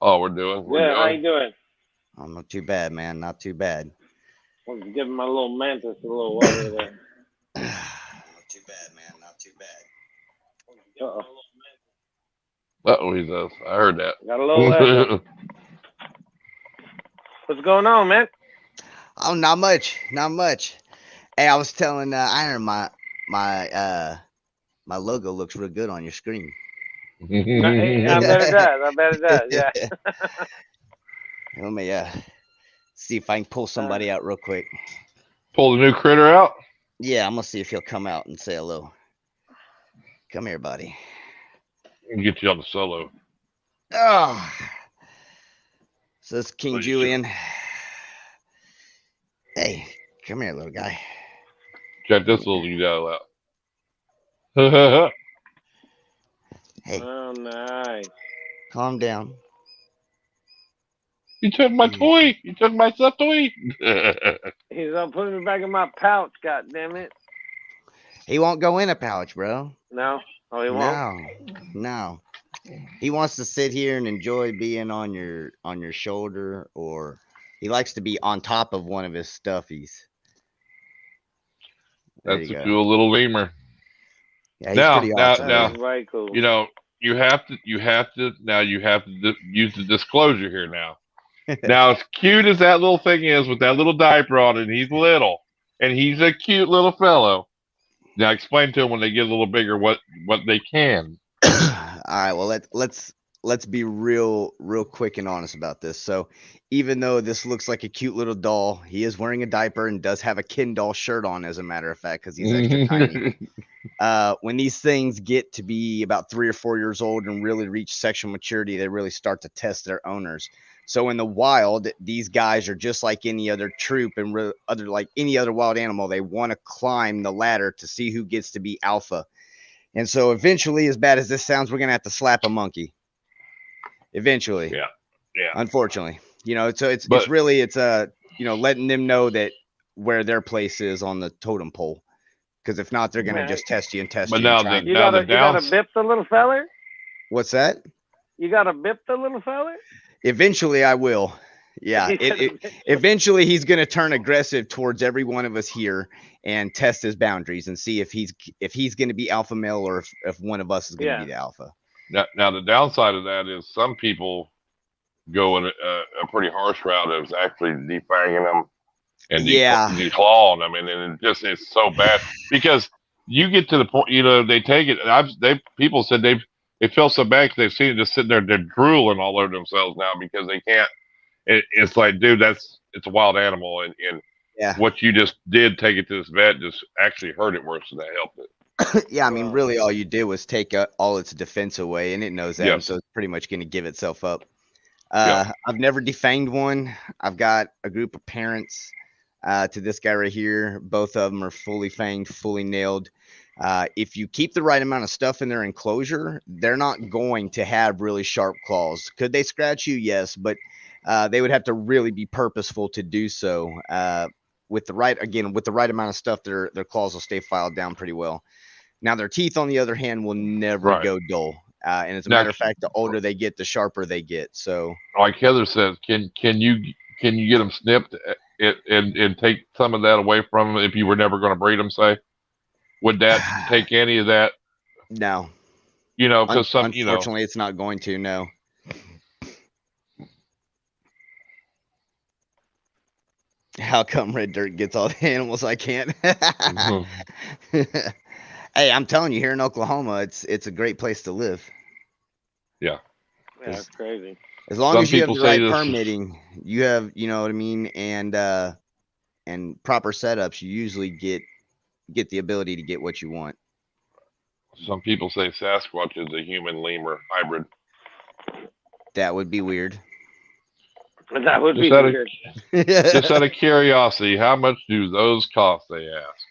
Oh, we're doing. How you doing? Oh, not too bad, man. Not too bad. I'm giving my little mantis a little water there. Not too bad, man. Not too bad. Uh-oh, he does. I heard that. Got a little What's going on, man? Oh, not much. Not much. Hey, I was telling Iron my logo looks real good on your screen. I bet it does. I bet it does. Yeah. Let me see if I can pull somebody out real quick. Pull the new critter out. Yeah, I'm gonna see if he'll come out and say hello. Come here, buddy. Get you on the solo. Oh, so it's King Julian. Hey, come here, little guy. Check this little guy out. Hey. Oh, nice. Calm down. You took my toy. You took my stuffed toy. He's putting me back in my pouch. God damn it. He won't go in a pouch, bro. No. Oh, he won't. No. He wants to sit here and enjoy being on your shoulder, or he likes to be on top of one of his stuffies. That's a cool little lemur. Yeah, he's pretty awesome. Now, very cool. You know, you have to use the disclosure here now. Now, as cute as that little thing is with that little diaper on, and he's little, and he's a cute little fellow. Now, explain to him when they get a little bigger what they can. All right, well let's be real quick and honest about this. So, even though this looks like a cute little doll, he is wearing a diaper and does have a Ken doll shirt on, as a matter of fact, because he's extra tiny. When these things get to be about 3 or 4 years old and really reach sexual maturity, they really start to test their owners. So in the wild, these guys are just like any other troop and like any other wild animal. They want to climb the ladder to see who gets to be alpha. And so eventually, as bad as this sounds, we're going to have to slap a monkey. Eventually. Yeah. Unfortunately. You know, so it's letting them know that where their place is on the totem pole. Because if not, they're going to just test you and test you. But you gotta bip the little feller? What's that? You gotta bip the little feller? Eventually, I will. Yeah. Eventually, he's going to turn aggressive towards every one of us here and test his boundaries and see if he's going to be alpha male or if one of us is going to be the alpha. Now, the downside of that is some people go in a pretty harsh route of actually defanging them and declawing them, and it's so bad because you get to the point, they take it. People said they feel so bad because they've seen it just sitting there, they're drooling all over themselves now because they can't. It's like, dude, it's a wild animal, and what you just did, take it to this vet, just actually hurt it worse than that helped it. Yeah, I mean, really, all you did was take all its defense away, and it knows that, so it's pretty much going to give itself up. I've never defanged one. I've got a group of parents to this guy right here. Both of them are fully fanged, fully nailed. If you keep the right amount of stuff in their enclosure, they're not going to have really sharp claws. Could they scratch you? Yes, but they would have to really be purposeful to do so. With the right amount of stuff, their claws will stay filed down pretty well. Now, their teeth, on the other hand, will never go dull. And as a matter of fact, the older they get, the sharper they get. So, like Heather says, can you get them snipped and take some of that away from them if you were never going to breed them? Say, would that take any of that? No. Because unfortunately, it's not going to. No. How come Red Dirt gets all the animals I can't? Hey, I'm telling you, here in Oklahoma, it's a great place to live. Yeah. Yeah, that's crazy. As long as you have the right permitting, you have, you know what I mean, and proper setups, you usually get the ability to get what you want. Some people say Sasquatch is a human lemur hybrid. That would be weird. That would be weird. Just out of curiosity, how much do those cost, they ask?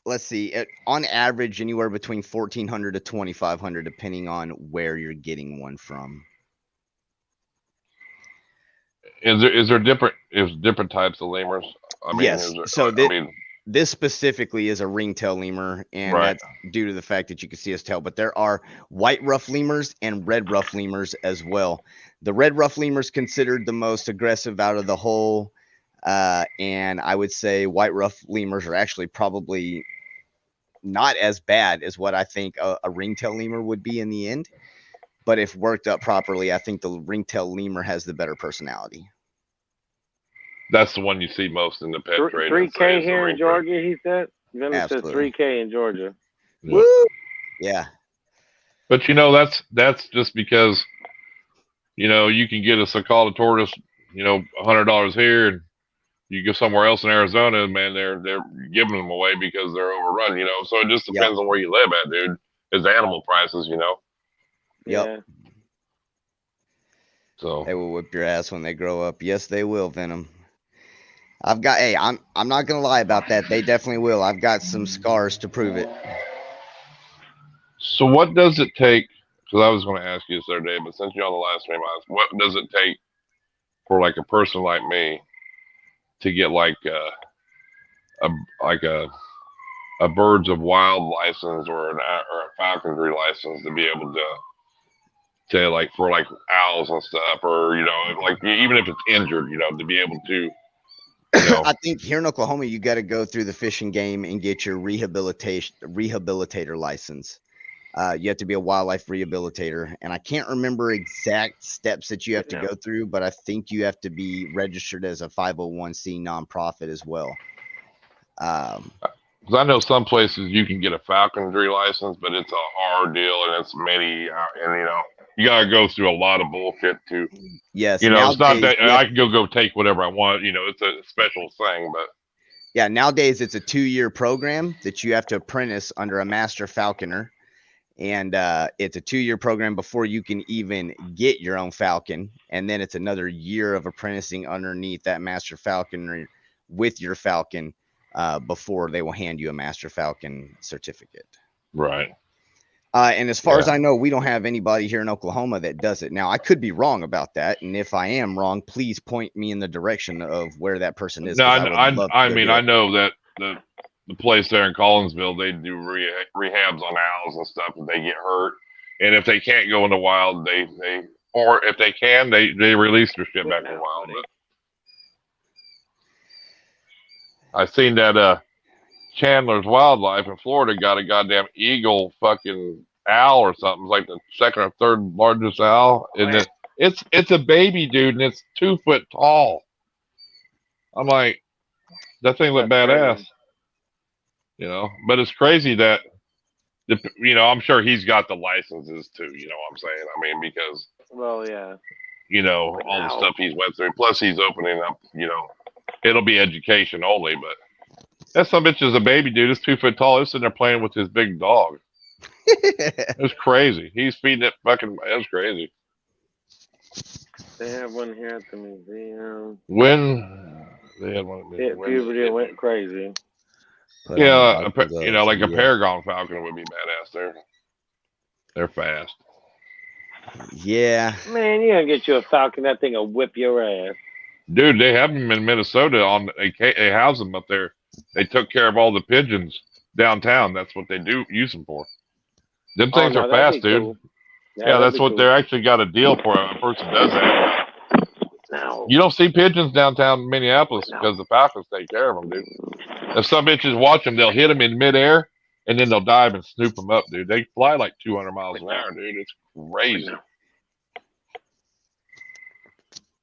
Let's see. On average, anywhere between $1,400 to $2,500, depending on where you're getting one from. Is there different types of lemurs? I mean, yes. This specifically is a ringtail lemur, and that's due to the fact that you can see his tail. But there are white ruff lemurs and red ruff lemurs as well. The red ruff lemur is considered the most aggressive out of the whole, and I would say white ruff lemurs are actually probably not as bad as what I think a ringtail lemur would be in the end. But if worked up properly, I think the ringtail lemur has the better personality. That's the one you see most in the pet trade. 3K here in Georgia, he said. Venom says 3K in Georgia. Yep. Woo! Yeah. But you know, that's just because, you know, you can get a cicada tortoise, you know, $100 here, and you go somewhere else in Arizona, man, they're giving them away because they're overrun, you know. So it just depends on where you live at, dude. It's animal prices, you know. Yep. Yeah. So they will whip your ass when they grow up. Yes, they will, Venom. I've got, hey, I'm not gonna lie about that. They definitely will. I've got some scars to prove it. So what does it take? Because I was going to ask you this other day, but since you're on the live stream, what does it take for like a person like me to get like a birds of wild license or a falconry license to be able to like for like owls and stuff, or you know, like even if it's injured, you know, to be able to. You know. I think here in Oklahoma, you got to go through the Fish and Game and get your rehabilitator license. You have to be a wildlife rehabilitator, and I can't remember exact steps that you have to go through, but I think you have to be registered as a 501c nonprofit as well. Because I know some places you can get a falconry license, but it's a hard deal, and it's many, and you know, you gotta go through a lot of bullshit too. Yes, you know, it's not that I can go take whatever I want. You know, it's a special thing, but yeah, nowadays it's a 2-year program that you have to apprentice under a master falconer, and it's a 2-year program before you can even get your own falcon, and then it's another year of apprenticing underneath that master falconer with your falcon before they will hand you a master falcon certificate. Right. And as far as I know, we don't have anybody here in Oklahoma that does it. Now, I could be wrong about that, and if I am wrong, please point me in the direction of where that person is. No, I mean, I know that the place there in Collinsville, they do rehabs on owls and stuff if they get hurt, and if they can't go in the wild, or if they can, they release their shit back in the wild. But I seen that Chandler's Wildlife in Florida got a goddamn eagle fucking owl or something. It's like the second or third largest owl. And it's a baby, dude, and it's 2 foot tall. I'm like, that thing looked badass. You know, but it's crazy that, you know, I'm sure he's got the licenses too, you know what I'm saying? I mean, because, well, yeah, you know, all the stuff he's went through. Plus he's opening up, you know, it'll be education only, but that son bitch is a baby, dude. It's 2 foot tall. He's sitting there playing with his big dog. It's crazy. He's feeding it fucking. It's crazy. They have one here at the museum. When they had one at the museum. Puberty went crazy. Yeah, you know, like a Paragon Falcon would be badass. They're fast. Yeah. Man, you gotta get you a Falcon. That thing will whip your ass. Dude, they have them in Minnesota. They house them up there. They took care of all the pigeons downtown. That's what they do use them for. Them things are fast, dude. Cool. Yeah, that's what they're actually got a deal for. A person does that. No. You don't see pigeons downtown Minneapolis because the Falcons take care of them, dude. If some bitches watch them, they'll hit them in midair and then they'll dive and snoop them up, dude. They fly like 200 miles an hour, dude. It's crazy.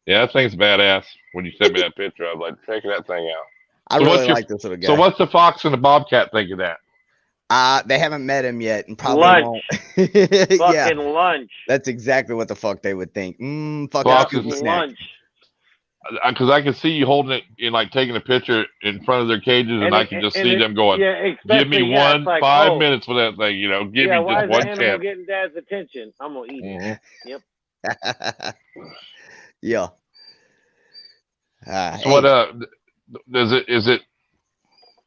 Yeah, that thing's badass. When you sent me that picture, I was like, check that thing out. I really like this little guy. So what's the fox and the bobcat think of that? They haven't met him yet, and probably lunch. Won't. Fucking lunch. That's exactly what the fuck they would think. Fucking lunch. Because I can see you holding it and like taking a picture in front of their cages, and I can just see them going, "Give me 5 minutes for that thing, you know. Give me just one chance." Getting Dad's attention. I'm gonna eat it. Yep. Yeah. So what?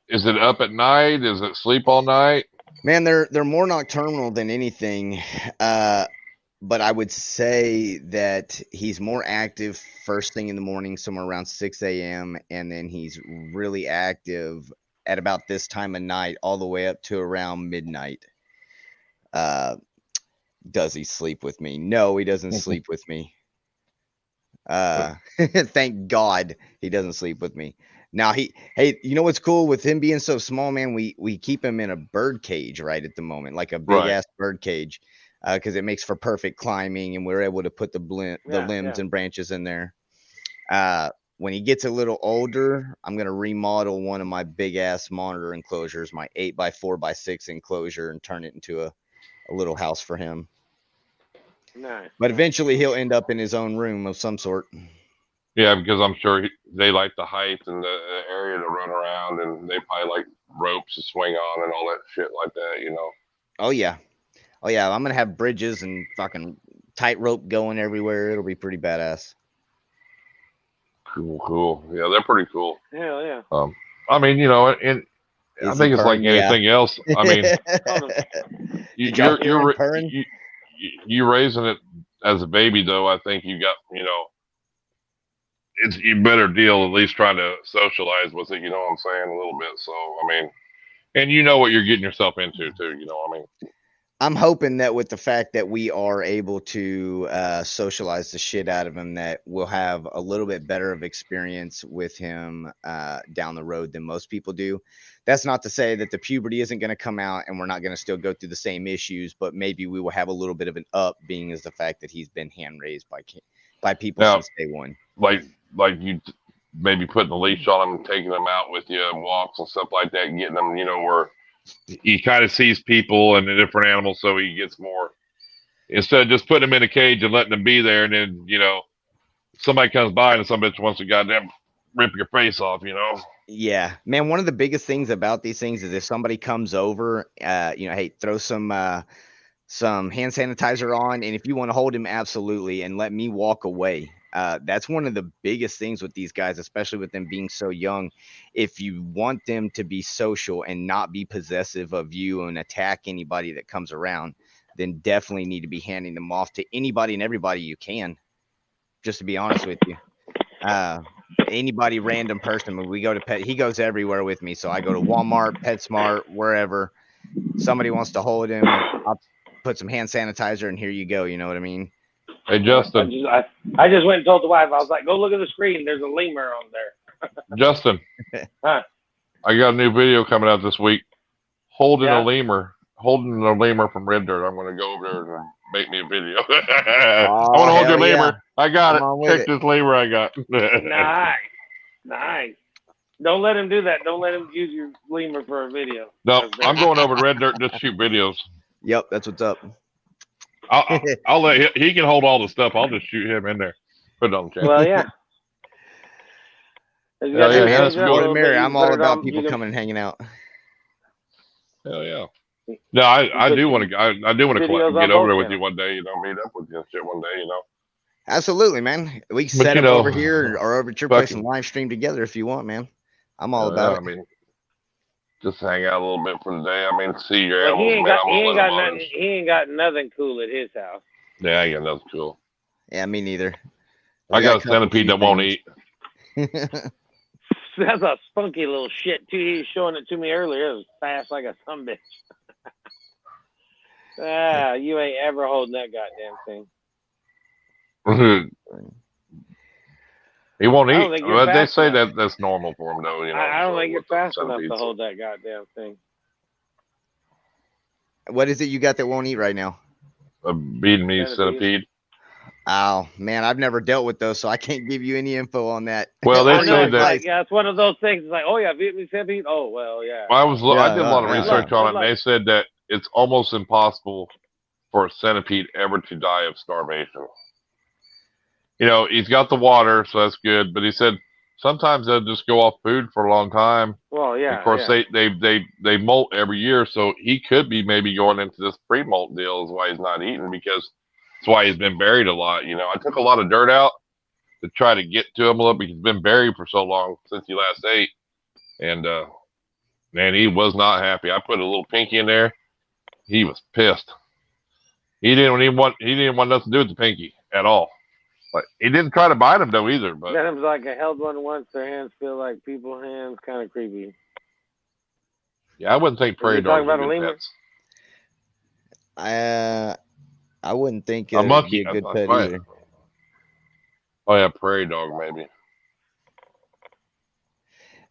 Is it up at night? Is it sleep all night? Man, they're more nocturnal than anything. But I would say that he's more active first thing in the morning, somewhere around 6 a.m. And then he's really active at about this time of night, all the way up to around midnight. Does he sleep with me? No, he doesn't sleep with me. Thank God he doesn't sleep with me. Now hey, you know what's cool with him being so small, man? We keep him in a bird cage right at the moment, like a big ass bird cage. because it makes for perfect climbing, and we're able to put the limbs and branches in there. When he gets a little older, I'm going to remodel one of my big ass monitor enclosures, my 8x4x6 enclosure, and turn it into a little house for him. Nice. But eventually he'll end up in his own room of some sort. Yeah, because I'm sure they like the height and the area to run around, and they probably like ropes to swing on and all that shit like that, you know. Oh yeah. Oh yeah, I'm going to have bridges and fucking tightrope going everywhere. It'll be pretty badass. Cool. Yeah, they're pretty cool. Hell yeah. I mean, you know, and I think it's like anything else. I mean, you're raising it as a baby, though. I think you got, you know, it's a better deal at least trying to socialize with it. You know what I'm saying? A little bit. So I mean, and you know what you're getting yourself into too. You know what I mean? I'm hoping that with the fact that we are able to socialize the shit out of him, that we'll have a little bit better of experience with him down the road than most people do. That's not to say that the puberty isn't going to come out and we're not going to still go through the same issues, but maybe we will have a little bit of an up, being as the fact that he's been hand raised by people since day one. Like you maybe putting the leash on him, taking him out with you and walks and stuff like that, and getting him, you know, where he kind of sees people and the different animals, so he gets more, instead of just putting him in a cage and letting him be there, and then, you know, somebody comes by and some bitch wants to goddamn rip your face off, you know. Yeah, man, one of the biggest things about these things is if somebody comes over, you know, hey, throw some hand sanitizer on, and if you want to hold him, absolutely, and let me walk away. That's one of the biggest things with these guys, especially with them being so young. If you want them to be social and not be possessive of you and attack anybody that comes around, then definitely need to be handing them off to anybody and everybody you can, just to be honest with you. Anybody, random person, when we go to pet, he goes everywhere with me. So I go to Walmart, PetSmart, wherever somebody wants to hold him, I'll put some hand sanitizer and here you go. You know what I mean? Hey, Justin. I just went and told the wife, I was like, go look at the screen. There's a lemur on there. Justin. Huh? I got a new video coming out this week. Holding a lemur from Red Dirt. I'm going to go over there and make me a video. I want to hold your lemur. I got it. Check this lemur I got. Nice. Don't let him do that. Don't let him use your lemur for a video. No, I'm going over to Red Dirt just to shoot videos. Yep, that's what's up. I'll let he can hold all the stuff. I'll just shoot him in there. Put it on the channel. Well, yeah. I'm all about people coming and hanging out. Hell yeah. No, I do want to get over there with you one day, you know, meet up with you and shit one day, you know. Absolutely, man. We can set up over here or over at your place and live stream together if you want, man. I'm all about it. I mean, just hang out a little bit for the day. I mean, see your animals. He ain't got nothing cool at his house. Yeah, I ain't got nothing cool. Yeah, me neither. I got a centipede that won't eat. That's a spunky little shit too. He was showing it to me earlier. It was fast like a sumbitch. You ain't ever holding that goddamn thing. He won't eat. But they say that's normal for him, though. You know, I don't think you're fast enough to hold that goddamn thing. What is it you got that won't eat right now? A Vietnamese centipede. Oh man, I've never dealt with those, so I can't give you any info on that. Well, they say that. Like, yeah, it's one of those things. It's like, oh yeah, Vietnamese centipede. Oh well, yeah. I did a lot of research on it, and they said that it's almost impossible for a centipede ever to die of starvation. You know, he's got the water, so that's good. But he said sometimes they'll just go off food for a long time. Well, yeah. Of course, they molt every year, so he could be maybe going into this pre-molt deal. Is why he's not eating, because that's why he's been buried a lot. You know, I took a lot of dirt out to try to get to him a little, because he's been buried for so long since he last ate, and man, he was not happy. I put a little pinky in there. He was pissed. He didn't want nothing to do with the pinky at all. But he didn't try to bite him though either. But Venom's like, I held one once. Their hands feel like people's hands, kind of creepy. Yeah, I wouldn't think prairie dogs are good pets. I wouldn't think it would be a good pet either. Oh yeah, prairie dog maybe.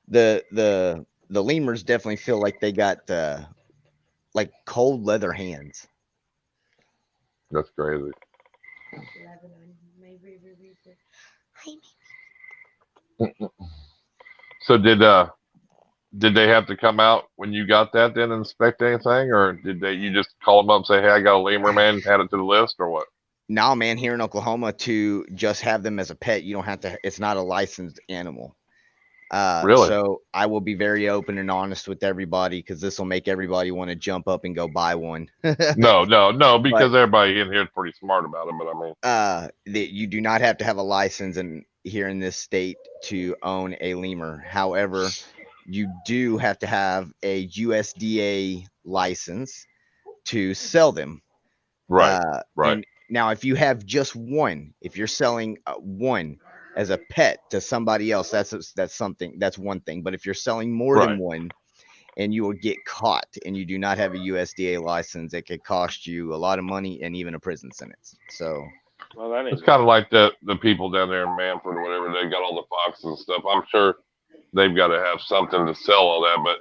The lemurs definitely feel like they got like cold leather hands. That's crazy. So did they have to come out when you got that then and inspect anything, or did you just call them up and say, hey, I got a lemur, man, add it to the list, or what? No, man, here in Oklahoma, to just have them as a pet, you don't have to, it's not a licensed animal. Really? So I will be very open and honest with everybody, because this will make everybody want to jump up and go buy one. No, because everybody in here is pretty smart about it, but I mean, you do not have to have a license here in this state to own a lemur. However, you do have to have a USDA license to sell them. Right. And now, if you have just one, if you're selling one as a pet to somebody else, that's one thing. But if you're selling more than one, and you will get caught and you do not have a USDA license, it could cost you a lot of money and even a prison sentence. So, well, it's kind of like the people down there in Manford or whatever. They got all the foxes and stuff. I'm sure they've got to have something to sell all that, but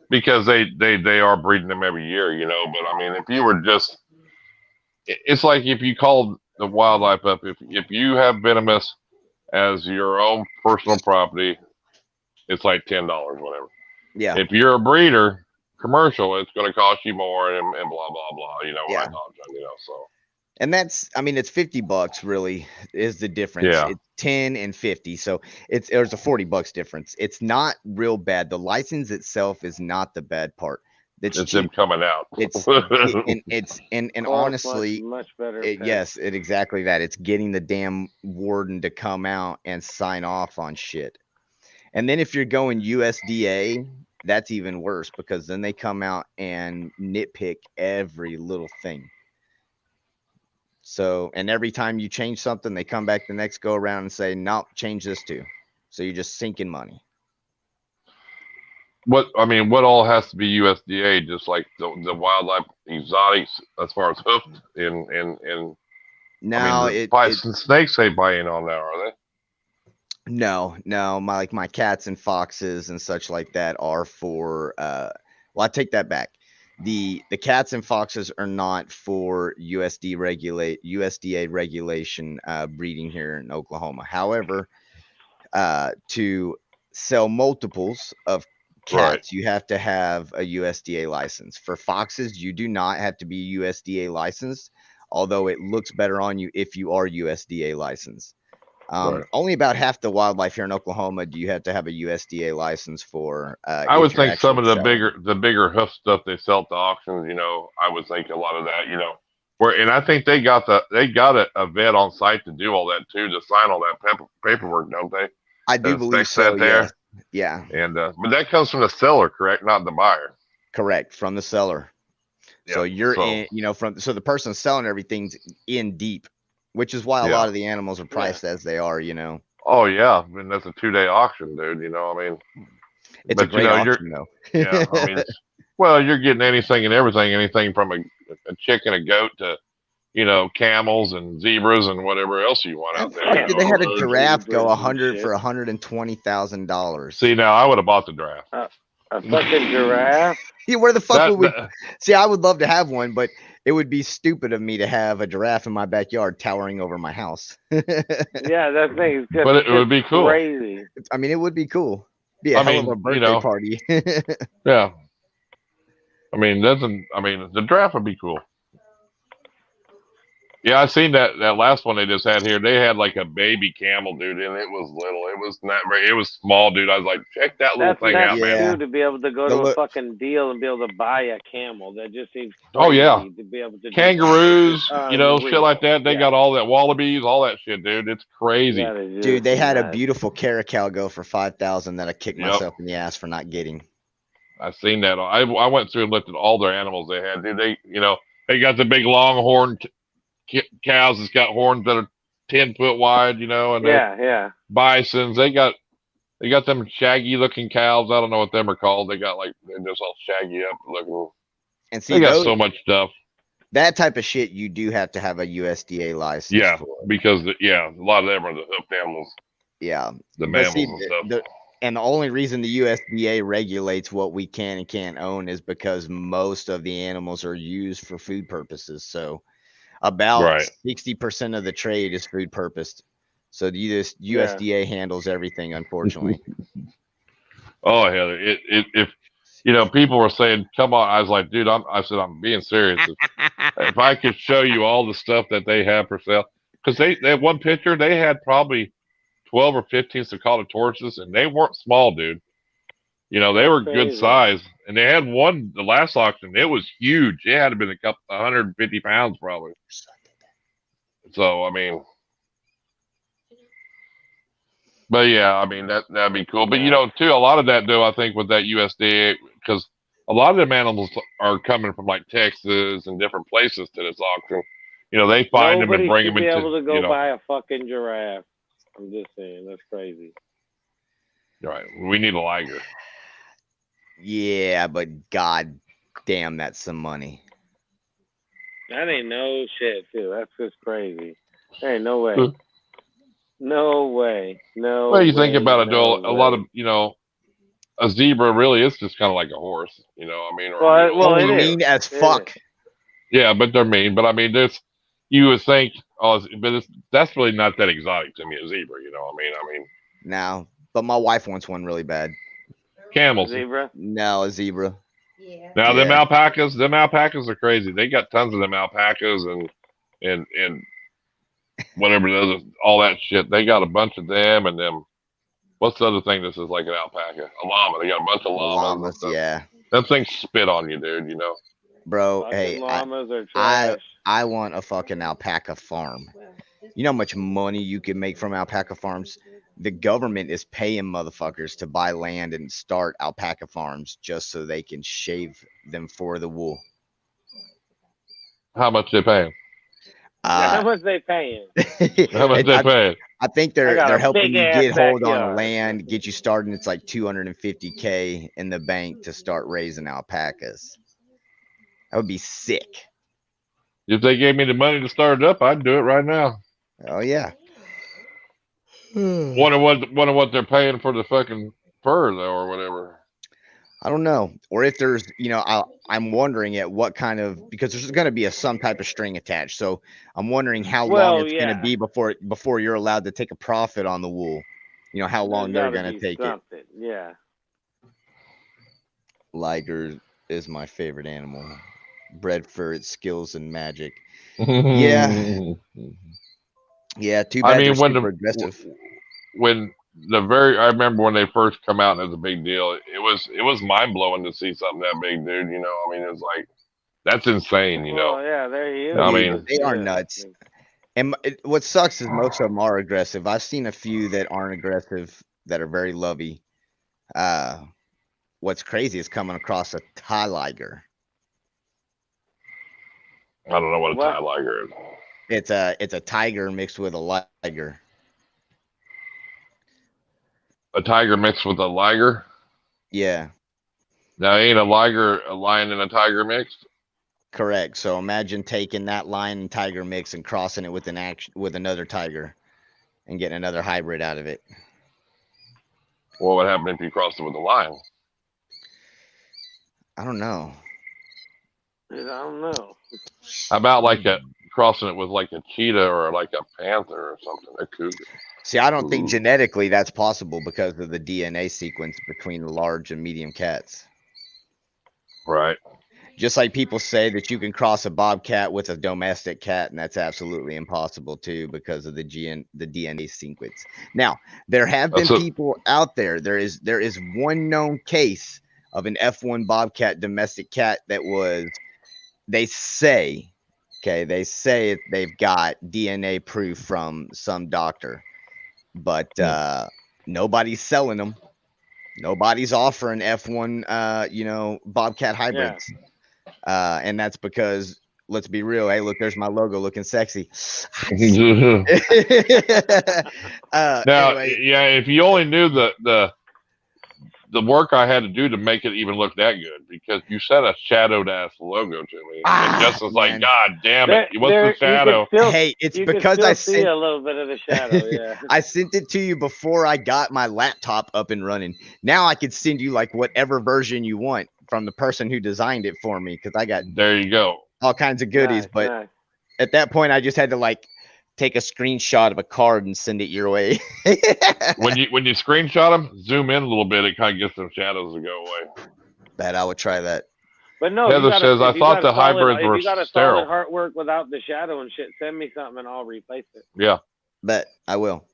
because they are breeding them every year, you know. But I mean, if you were just, it's like if you called the wildlife up, if you have venomous as your own personal property, it's like $10, whatever. Yeah. If you're a breeder, commercial, it's going to cost you more, and blah blah blah. You know what I thought, you know. So. And that's, I mean, it's $50 really is the difference. Yeah. It's 10 and 50. So there's a $40 difference. It's not real bad. The license itself is not the bad part. It's them coming out. And honestly, much better. Yes, exactly that. It's getting the damn warden to come out and sign off on shit. And then if you're going USDA, that's even worse, because then they come out and nitpick every little thing. So, and every time you change something, they come back the next go around and say, nope, change this too. So you're just sinking money. What all has to be USDA, just like the wildlife exotics as far as hoofed and no, and snakes ain't buying on now, are they? No, my cats and foxes and such like that are for well, I take that back. The cats and foxes are not for USDA regulation breeding here in Oklahoma. However, to sell multiples of cats, you have to have a USDA license. For foxes, you do not have to be USDA licensed, although it looks better on you if you are USDA licensed. Only about half the wildlife here in Oklahoma do you have to have a USDA license for. I would think some of the bigger hoof stuff they sell at the auctions, you know, I would think a lot of that, you know, and I think they got a vet on site to do all that too, to sign all that paperwork, don't they? I do believe so. There. Yeah. And but that comes from the seller, correct? Not the buyer. Correct, from the seller. Yeah, so you're in, you know, so the person selling everything's in deep, which is why a lot of the animals are priced as they are, you know. Oh yeah, I mean that's a 2-day auction, dude. You know, I mean, it's a great auction, though. Yeah, I mean, well, you're getting anything and everything, anything from a chicken, a goat to, you know, camels and zebras and whatever else you want out there. They had a giraffe go $100 for $120,000. See, now I would have bought the giraffe. A fucking giraffe? Yeah, where the fuck would we? See, I would love to have one, but it would be stupid of me to have a giraffe in my backyard towering over my house. Yeah, that thing is just, but it would be cool. Crazy. I mean, it would be cool. Be a hell of a birthday party. Yeah. I mean, the giraffe would be cool. Yeah, I seen that last one they just had here. They had like a baby camel, dude, and it was little. It was not very. It was small, dude. I was like, check that little thing out, man. To be able to go to a fucking deal and be able to buy a camel, that just seems. Oh yeah. To be able to kangaroos, you know, shit like that. They got all that, wallabies, all that shit, dude. It's crazy. Yeah, dude, they had a beautiful caracal go for $5,000 that I kicked myself in the ass for not getting. I seen that. I went through and looked at all their animals they had, dude. They got the big longhorn cows that's got horns that are 10 foot wide, you know, and bisons. They got them shaggy looking cows. I don't know what them are called. They're just all shaggy up looking. And see, they got so much stuff. That type of shit you do have to have a USDA license. Yeah, for. because a lot of them are the hoofed animals. Yeah, the mammals and stuff. And the only reason the USDA regulates what we can and can't own is because most of the animals are used for food purposes. So About 60% of the trade is food purposed. So the USDA handles everything, unfortunately. Oh hell, if you know, people were saying, "Come on," I was like, "Dude," I said, "I'm being serious. If I could show you all the stuff that they have for sale, because they had one picture, they had probably 12 or 15 Konstrictors, and they weren't small, dude. You know, they were good size, and they had one the last auction. It was huge. It had to been a couple 150 pounds probably. So I mean. But yeah, I mean that'd be cool. But you know, too, a lot of that though, I think with that USDA, because a lot of them animals are coming from like Texas and different places to this auction. You know, they find them and bring them into. Nobody should be able to go buy a fucking giraffe. I'm just saying, that's crazy. Right, we need a liger. Yeah, but god damn, that's some money. That ain't no shit, too. That's just crazy. There ain't no way. No way. No. Well, you think about it, though. A lot of, you know, a zebra really is just kind of like a horse. You know, I mean, well, it mean as fuck. Yeah, but they're mean. But I mean, you would think, that's really not that exotic to me, a zebra. You know, I mean. No, but my wife wants one really bad. Camels. Zebra? No, a zebra. Yeah. Now them alpacas are crazy. They got tons of them alpacas and whatever it is, all that shit. They got a bunch of them and them. What's the other thing this is like an alpaca? A llama. They got a bunch of llamas. Yeah. Them things spit on you, dude, you know. Bro, fucking hey, llamas are trash. I want a fucking alpaca farm. You know how much money you can make from alpaca farms? The government is paying motherfuckers to buy land and start alpaca farms just so they can shave them for the wool. How much they paying? How much they paying? How much they paying? I think they're helping you get hold on backyard. land, get you started. It's like $250K in the bank to start raising alpacas. That would be sick. If they gave me the money to start it up, I'd do it right now. Oh yeah. Wonder what they're paying for the fucking fur though, or whatever. I don't know, or if there's, you know, I'm wondering at what kind of, because there's going to be some type of string attached. So I'm wondering how long it's going to be before you're allowed to take a profit on the wool. You know, how long they're going to take it. Yeah. Liger is my favorite animal, bred for its skills and magic. Yeah. Yeah. Too bad. I mean, when aggressive. I remember when they first come out and it was a big deal. It was mind blowing to see something that big, dude. You know, I mean, it's like, that's insane, you know. Oh yeah, there he is. I mean, they are nuts. And what sucks is most of them are aggressive. I've seen a few that aren't aggressive that are very lovey. What's crazy is coming across a Thai liger. I don't know what a Thai liger is. It's a tiger mixed with a liger. A tiger mixed with a liger? Yeah. Now, ain't a lion and a tiger mixed? Correct. So imagine taking that lion and tiger mix and crossing it with another tiger and getting another hybrid out of it. What would happen if you crossed it with a lion? I don't know. I don't know. How about like crossing it with like a cheetah or like a panther or something, a cougar? See, I don't think genetically that's possible because of the DNA sequence between the large and medium cats. Right. Just like people say that you can cross a bobcat with a domestic cat, and that's absolutely impossible too because of the DNA sequence. Now, there have been people out there. There is one known case of an F1 bobcat domestic cat that was, they say they've got DNA proof from some doctor, but nobody's selling them. Nobody's offering F1 bobcat hybrids. Yeah. And that's because, let's be real, hey, look, there's my logo looking sexy. Now, anyway. Yeah, if you only knew the work I had to do to make it even look that good, because you sent a shadowed ass logo to me. And Justin's like, God damn it, what's the shadow? Hey, it's because I see a little bit of the shadow. Yeah, I sent it to you before I got my laptop up and running. Now I could send you like whatever version you want from the person who designed it for me, because I got there you go all kinds of goodies. Nice. at that point, I just had to like take a screenshot of a card and send it your way. when you screenshot them, zoom in a little bit, it kind of gets them shadows to go away. Bet I would try that. But no, Heather says, I thought the hybrids were if you got a sterile. solid artwork without the shadow and shit, send me something and I'll replace it. Yeah. Bet I will.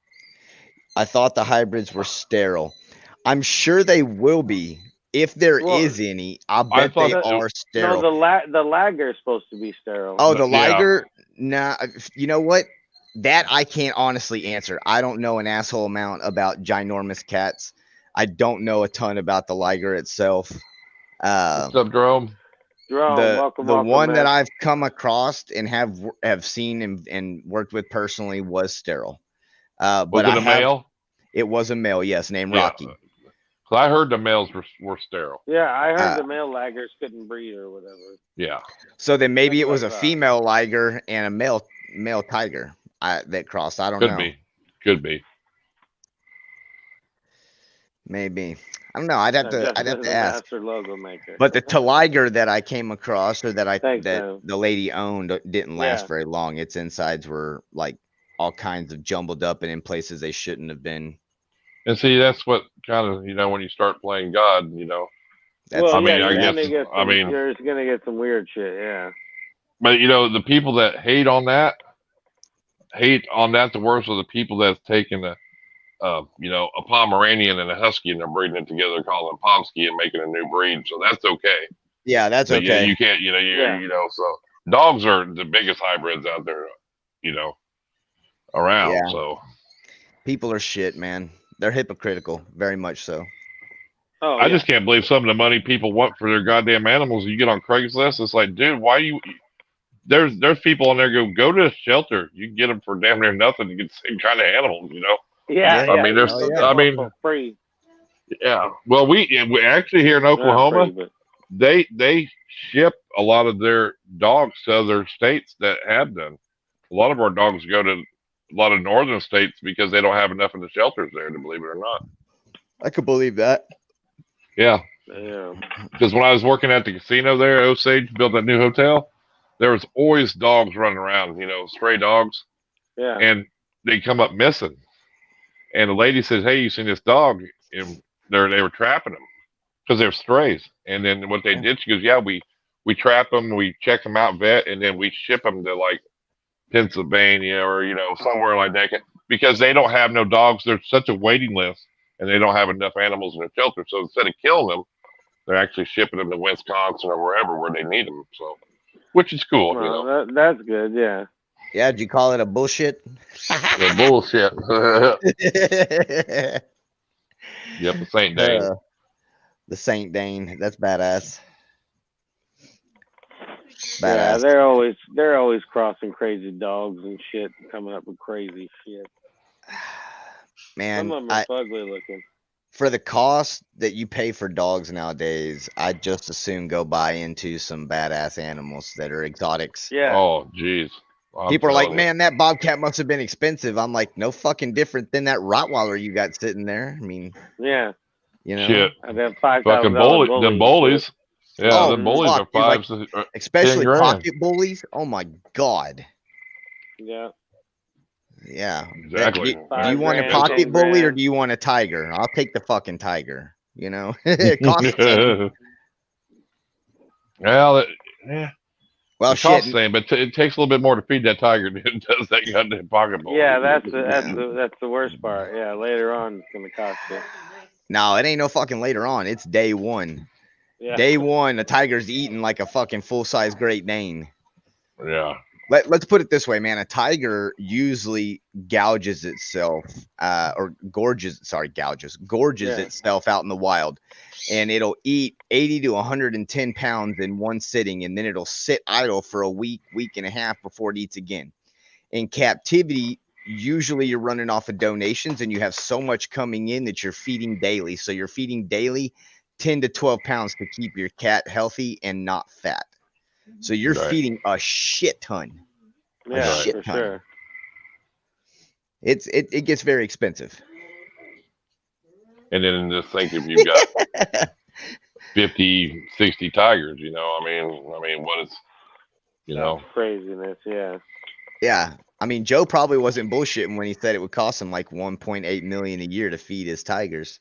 I thought the hybrids were sterile. I'm sure they will be. If there is any, I bet they are sterile. No, the Lager is supposed to be sterile. Oh, the Liger? Nah, you know what? That I can't honestly answer. I don't know an asshole amount about ginormous cats. I don't know a ton about the Liger itself. What's up, Jerome? Jerome, welcome, the one man. that I've come across and have seen and worked with personally was sterile. But was it a male? It was a male, yes, named Rocky. So I heard the males were sterile. Yeah, I heard the male Lagers couldn't breed or whatever. Yeah. So then maybe it was a female Liger and a male tiger that crossed. I don't know. Could be. Maybe. I don't know. I'd have to ask. Master logo maker. But the Liger that I came across, or that the lady owned, didn't last very long. Its insides were like all kinds of jumbled up and in places they shouldn't have been. And see, that's what kind of, when you start playing God, That's, I guess, you're just gonna get some weird shit, yeah. But the people that hate on that the worst are the people that's taken a Pomeranian and a Husky and they're breeding it together, calling it Pomsky and making a new breed. So that's okay. Yeah, that's okay. You can't, so dogs are the biggest hybrids out there, around. Yeah. So people are shit, man. They're hypocritical, very much so. Oh, I just can't believe some of the money people want for their goddamn animals. You get on Craigslist, it's like, dude, why you? There's people on there go to a shelter. You can get them for damn near nothing to get the same kind of animals, Yeah. I mean, there's, for free. Yeah. Well, we actually here in Oklahoma, they ship a lot of their dogs to other states that have them. A lot of our dogs go to a lot of northern states because they don't have enough in the shelters there, to believe it or not. I could believe that. Yeah. Yeah. Because when I was working at the casino there, Osage built that new hotel, there was always dogs running around, stray dogs. Yeah. And they come up missing. And the lady says, "Hey, you seen this dog?" And they were trapping them because they're strays. And then what they did, she goes, "Yeah, we trap them, we check them out, vet, and then we ship them to like Pennsylvania or somewhere like that because they don't have no dogs. There's such a waiting list, and they don't have enough animals in their shelter. So instead of killing them, they're actually shipping them to Wisconsin or wherever where they need them. So, which is cool. Well, that's good. Yeah. Yeah. Did you call it a bullshit? The bullshit. Yep, the Saint Dane. The Saint Dane. That's badass. Yeah, they're always crossing crazy dogs and shit, coming up with crazy shit. Man, some of them are ugly looking. For the cost that you pay for dogs nowadays, I'd just as soon go buy into some badass animals that are exotics. Yeah. Oh, jeez. People are like, man, that Bobcat must have been expensive. I'm like, no fucking different than that Rottweiler you got sitting there. I mean, yeah. Shit. And then $5,000 fucking them bullies. Yeah, the bullies are $5,000, like, especially pocket bullies. Oh my god. Yeah. Yeah. Exactly. Do you want a pocket bully or do you want a tiger? I'll take the fucking tiger. It costs well, yeah. Well, it costs the same, but it takes a little bit more to feed that tiger than it does that goddamn pocket bully. Yeah, that's the worst part. Yeah, later on it's gonna cost you. No, it ain't no fucking later on. It's day one. Yeah. Day one, the tiger's eating like a fucking full-size Great Dane. Yeah. Let's put it this way, man. A tiger usually gouges itself, gorges itself out in the wild, and it'll eat 80 to 110 pounds in one sitting, and then it'll sit idle for a week and a half before it eats again. In captivity, usually you're running off of donations, and you have so much coming in that you're feeding daily. So you're feeding daily 10 to 12 pounds to keep your cat healthy and not fat. So you're feeding a shit ton. Yeah, for sure. It gets very expensive. And then just think if you've got 50, 60 tigers, I mean, what is, Craziness, yeah. Yeah. I mean, Joe probably wasn't bullshitting when he said it would cost him like 1.8 million a year to feed his tigers.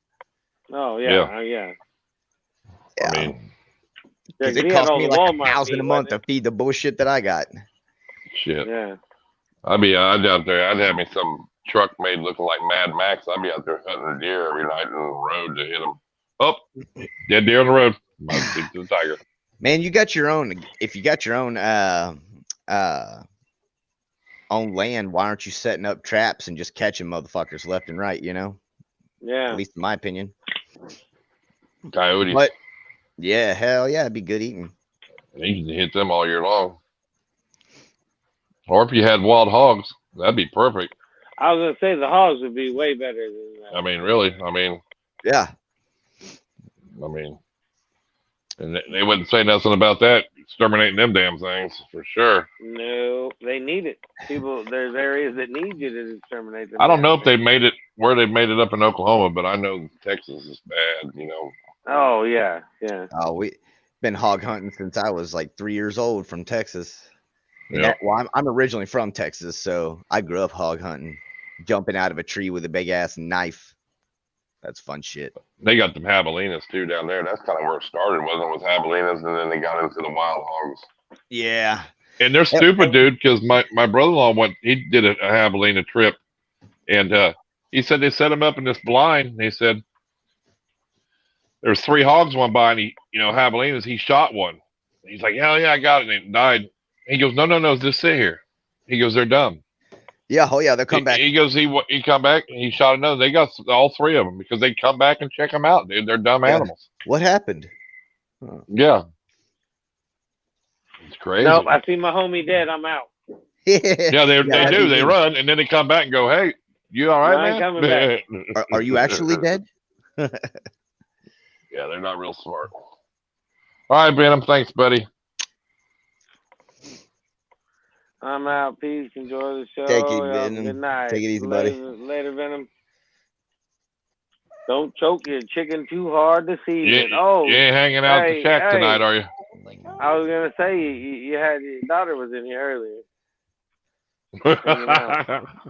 Oh yeah, yeah. Yeah. I mean, because it cost me like $1,000 a month to feed the bullshit that I got. Shit. Yeah. I'd out there. I'd have me some truck made looking like Mad Max. I'd be out there hunting a deer every night on the road to hit them. Oh, dead deer on the road. Might speak to the tiger. Man, you got your own. If you got your own on land, why aren't you setting up traps and just catching motherfuckers left and right? You know. Yeah. At least in my opinion. Coyotes. But yeah, hell yeah, it'd be good eating. You can hit them all year long. Or if you had wild hogs, that'd be perfect. I was gonna say the hogs would be way better than that. I mean, really. I mean. Yeah. I mean, and they wouldn't say nothing about that. Exterminating them damn things for sure. No, they need it. There's areas that need you to exterminate them. I don't know if they made it where they made it up in Oklahoma, but I know Texas is bad. You know. Oh yeah, yeah. Oh, we been hog hunting since I was like 3 years old from Texas. Yep. Well, I'm originally from Texas, so I grew up hog hunting, jumping out of a tree with a big ass knife. That's fun shit. They got them javelinas too down there. That's kind of where it started, wasn't it, with javelinas, and then they got into the wild hogs. Yeah. And they're stupid, dude, because my brother-in-law he did a javelina trip, and he said they set him up in this blind, and he said there's 3 hogs went by, and javelinas, he shot one. He's like, hell yeah, I got it, and it died. He goes, no, just sit here. He goes, they're dumb. Yeah, oh yeah, they'll come back. He goes, he come back and he shot another. They got all 3 of them because they come back and check them out, dude. They're dumb animals. What happened? Huh. Yeah, it's crazy. Nope, I see my homie dead. I'm out. Yeah, they do. They run and then they come back and go, "Hey, you all right, man?" Coming back. Are you actually dead? Yeah, they're not real smart. All right, Venom. Thanks, buddy. I'm out. Peace. Enjoy the show. Take it, Venom. Good night. Take it easy, buddy. Later, Venom. Don't choke your chicken too hard this evening. You ain't hanging out at the shack tonight, are you? I was gonna say you had your daughter was in here earlier.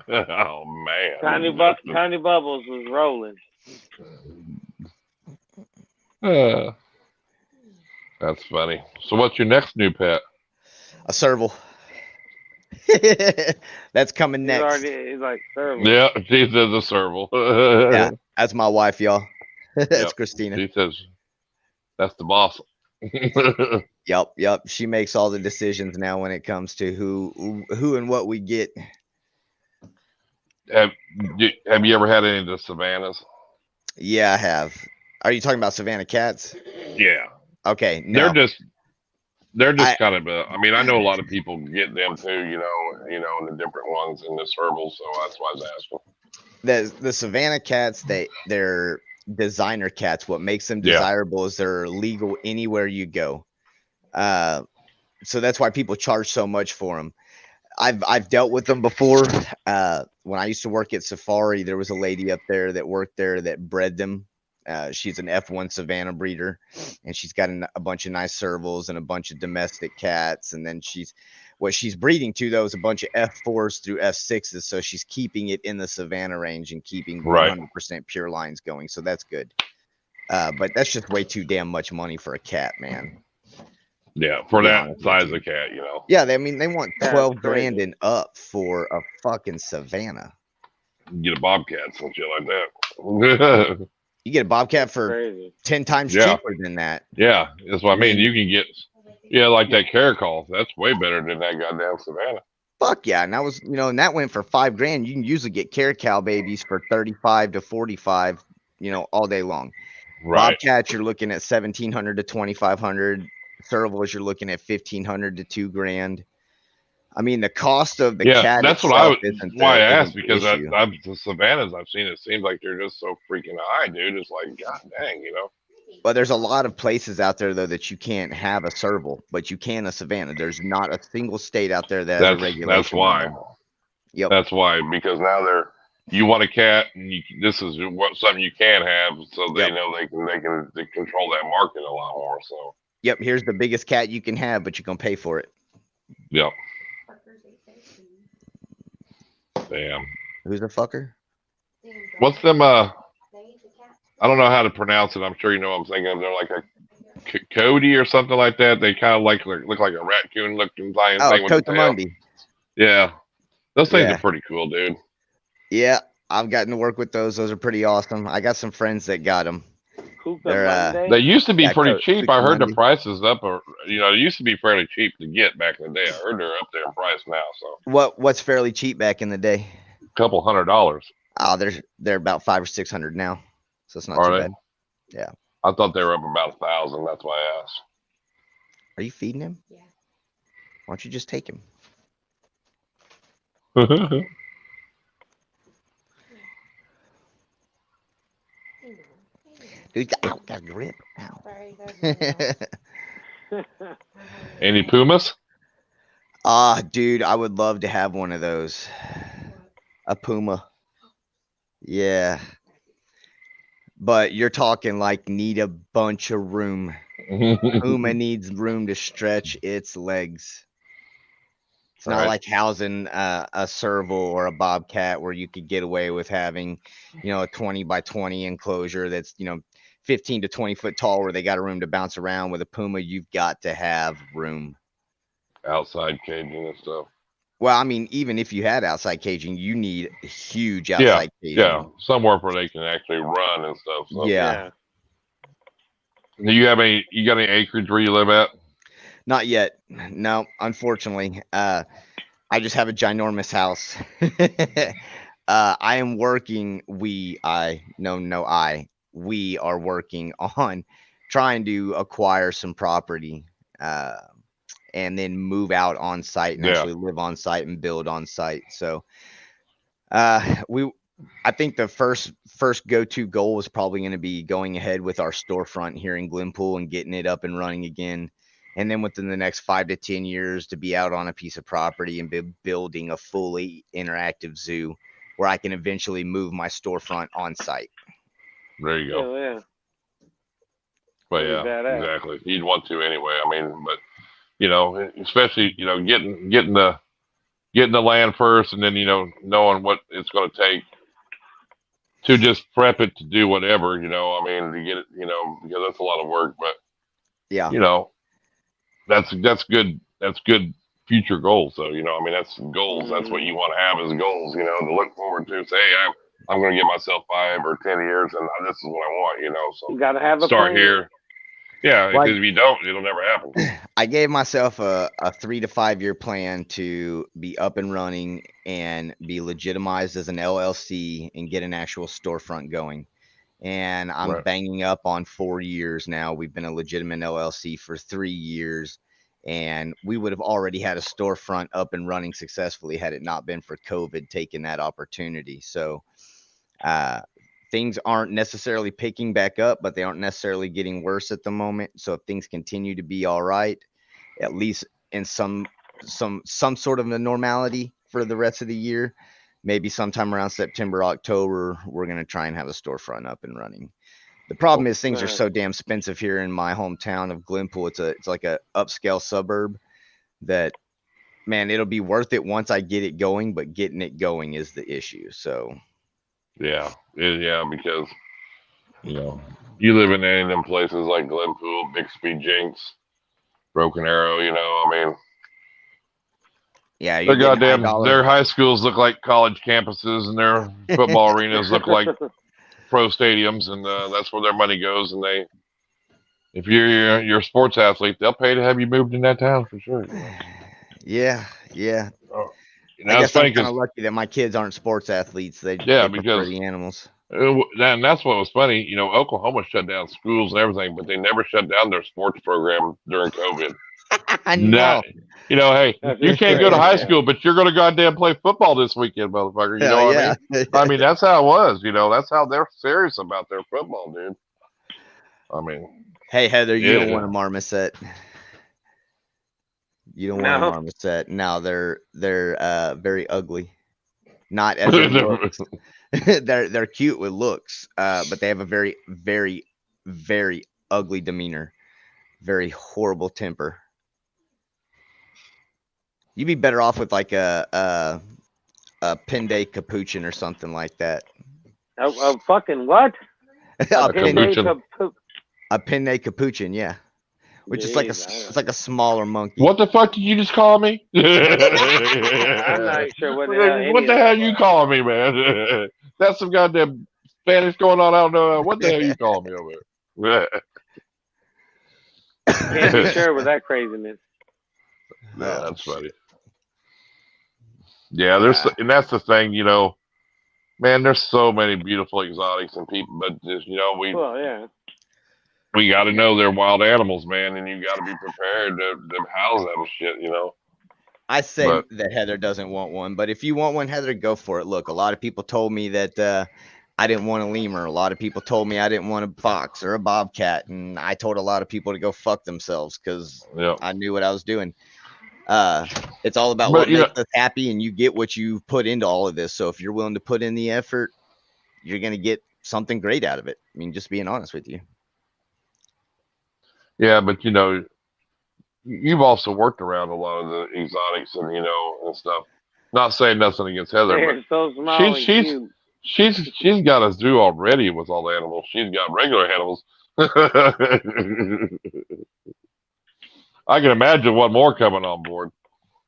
Oh man. Tiny Bubbles was rolling. That's funny. So what's your next new pet? A serval. That's coming next. He's like serval. Yeah, she says a serval. Yeah, that's my wife, y'all. That's Christina. She says that's the boss. Yep. She makes all the decisions now when it comes to who and what we get. Have you ever had any of the Savannahs? Yeah, I have. Are you talking about Savannah cats? Yeah. Okay. No. They're just kind of I mean, I know a lot of people get them too, and the different ones in the servals, so that's why I was asking. The Savannah cats, they're designer cats. What makes them desirable is they're legal anywhere you go. So that's why people charge so much for them. I've dealt with them before. When I used to work at Safari, there was a lady up there that worked there that bred them. She's an F1 Savannah breeder, and she's got a bunch of nice servals and a bunch of domestic cats. And then what she's breeding to, though, is a bunch of F4s through F6s. So she's keeping it in the Savannah range and keeping 100% pure lines going. So that's good. But that's just way too damn much money for a cat, man. Yeah, for that size of cat, Yeah, they want 12 grand and up for a fucking Savannah. You get a bobcat, some shit like that. You get a bobcat for 10 times cheaper than that. Yeah, that's what I mean. You can get, like that Caracol. That's way better than that goddamn Savannah. Fuck yeah. And that was, and that went for $5 grand. You can usually get Caracal babies for 35 to 45, all day long. Right. Bobcats, you're looking at 1,700 to 2,500. Servals, you're looking at 1,500 to 2 grand. I mean, the cost of the cat. That's why I asked, because the Savannahs I've seen, it seems like they're just so freaking high, dude. It's like, god dang, Well, there's a lot of places out there though that you can't have a serval, but you can a Savannah. There's not a single state out there that has a regulation. That's why. Yep. That's why, because now you want a cat, and this is something you can have, so they know they can control that market a lot more. So. Yep. Here's the biggest cat you can have, but you're gonna pay for it. Yep. Damn. Who's a fucker? What's them? I don't know how to pronounce it. I'm sure you know what I'm thinking of. They're like a Cody or something like that. They kind of look like a raccoon looking thing with the tail. Yeah, those things are pretty cool, dude. Yeah, I've gotten to work with those. Those are pretty awesome. I got some friends that got them. They used to be pretty cheap. I heard the prices up. They used to be fairly cheap to get back in the day. I heard they're up there in price now. So what's fairly cheap back in the day? A couple $100. Oh, they're about $500 or $600 now, so it's not too bad. Yeah, I thought they were up about 1,000. That's why I asked. Are you feeding him? Yeah. Why don't you just take him? Dude, got a grip. Sorry, Any pumas? Dude, I would love to have one of those. A puma. Yeah. But you're talking like need a bunch of room. Puma needs room to stretch its legs. It's not like housing a serval or a bobcat where you could get away with having, a 20 by 20 enclosure that's, 15 to 20 foot tall where they got a room to bounce around. With a puma, you've got to have room. Outside caging and stuff. Well, I mean, even if you had outside caging, you need a huge outside caging. Yeah, somewhere where they can actually run and stuff. So. Yeah. Do you got any acreage where you live at? Not yet. No, unfortunately. I just have a ginormous house. I am working. We are working on trying to acquire some property and then move out on site and actually live on site and build on site. So I think the first go-to goal was probably going to be going ahead with our storefront here in Glenpool and getting it up and running again. And then within the next 5 to 10 years to be out on a piece of property and be building a fully interactive zoo where I can eventually move my storefront on site. There you go. Yeah. But exactly. You'd want to anyway. I mean, but especially getting the land first, and then knowing what it's going to take to just prep it to do whatever. I mean, to get it. Because that's a lot of work. But that's good. That's good future goals. So I mean, that's goals. That's what you want to have as goals. To look forward to. Say, hey, I'm going to give myself 5 or 10 years, and this is what I want. So you got to have a start plan. here. Yeah, because if you don't, it'll never happen. I gave myself a 3 to 5 year plan to be up and running and be legitimized as an LLC and get an actual storefront going. And I'm banging up on 4 years now. We've been a legitimate LLC for 3 years, and we would have already had a storefront up and running successfully had it not been for COVID taking that opportunity. So things aren't necessarily picking back up, but they aren't necessarily getting worse at the moment. So if things continue to be all right, at least in some sort of a normality for the rest of the year, maybe sometime around September, October, we're going to try and have a storefront up and running. The problem is things are so damn expensive here in my hometown of Glenpool. It's like a upscale suburb that, man, it'll be worth it once I get it going, but getting it going is the issue. So because you live in any of them places like Glenpool, Bixby, Jinx, Broken Arrow. I mean, their high schools look like college campuses, and their football arenas look like pro stadiums, and that's where their money goes. And if you're a sports athlete, they'll pay to have you moved in that town for sure. Yeah. I guess I'm kind of lucky that my kids aren't sports athletes. They prefer the animals. And that's what was funny. Oklahoma shut down schools and everything, but they never shut down their sports program during COVID. I know. Hey, you can't go to high school, but you're going to goddamn play football this weekend, motherfucker. You know what I mean? I mean, that's how it was. That's how they're serious about their football, dude. I mean, hey, Heather, you don't want a marmoset. You don't want a marmoset. No, they're very ugly. Not as they look. They're cute with looks, but they have a very, very, very ugly demeanor. Very horrible temper. You'd be better off with like a Pende capuchin or something like that. A fucking what? A capuchin. A Pende capuchin, yeah. Which is like it's like a smaller monkey. What the fuck did you just call me? I'm not sure what the hell you calling me, man? That's some goddamn Spanish going on. I don't know. What the hell you calling me over there? Can't be sure with that craziness. Yeah, that's funny. Yeah, and that's the thing, you know, man, there's so many beautiful exotics and people, but just, you know, we got to know they're wild animals, man, and you got to be prepared to house that shit, you know. I say that Heather doesn't want one, but if you want one, Heather, go for it. Look, a lot of people told me that I didn't want a lemur. A lot of people told me I didn't want a fox or a bobcat, and I told a lot of people to go fuck themselves because I knew what I was doing. It's all about what makes us happy, and you get what you put into all of this. So if you're willing to put in the effort, you're going to get something great out of it. I mean, just being honest with you. Yeah, but you know, you've also worked around a lot of the exotics and, you know, and stuff. Not saying nothing against Heather, They're but so small she's got us through already with all the animals. She's got regular animals. I can imagine one more coming on board.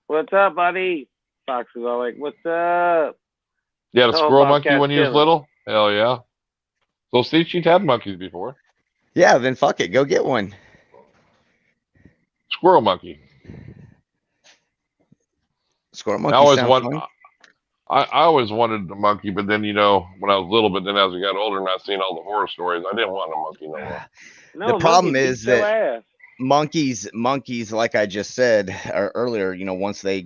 What's up, buddy? Fox is all like, "What's up?" Yeah, the squirrel monkey when you was little. Hell yeah. So see, she's had monkeys before. Yeah, then fuck it, go get one. Squirrel monkey. Squirrel monkey. I always wanted the monkey, but then, you know, when I was little, but then as we got older and I seen all the horror stories, I didn't want a monkey no more. No, the problem is that monkeys, like I just said earlier, you know, once they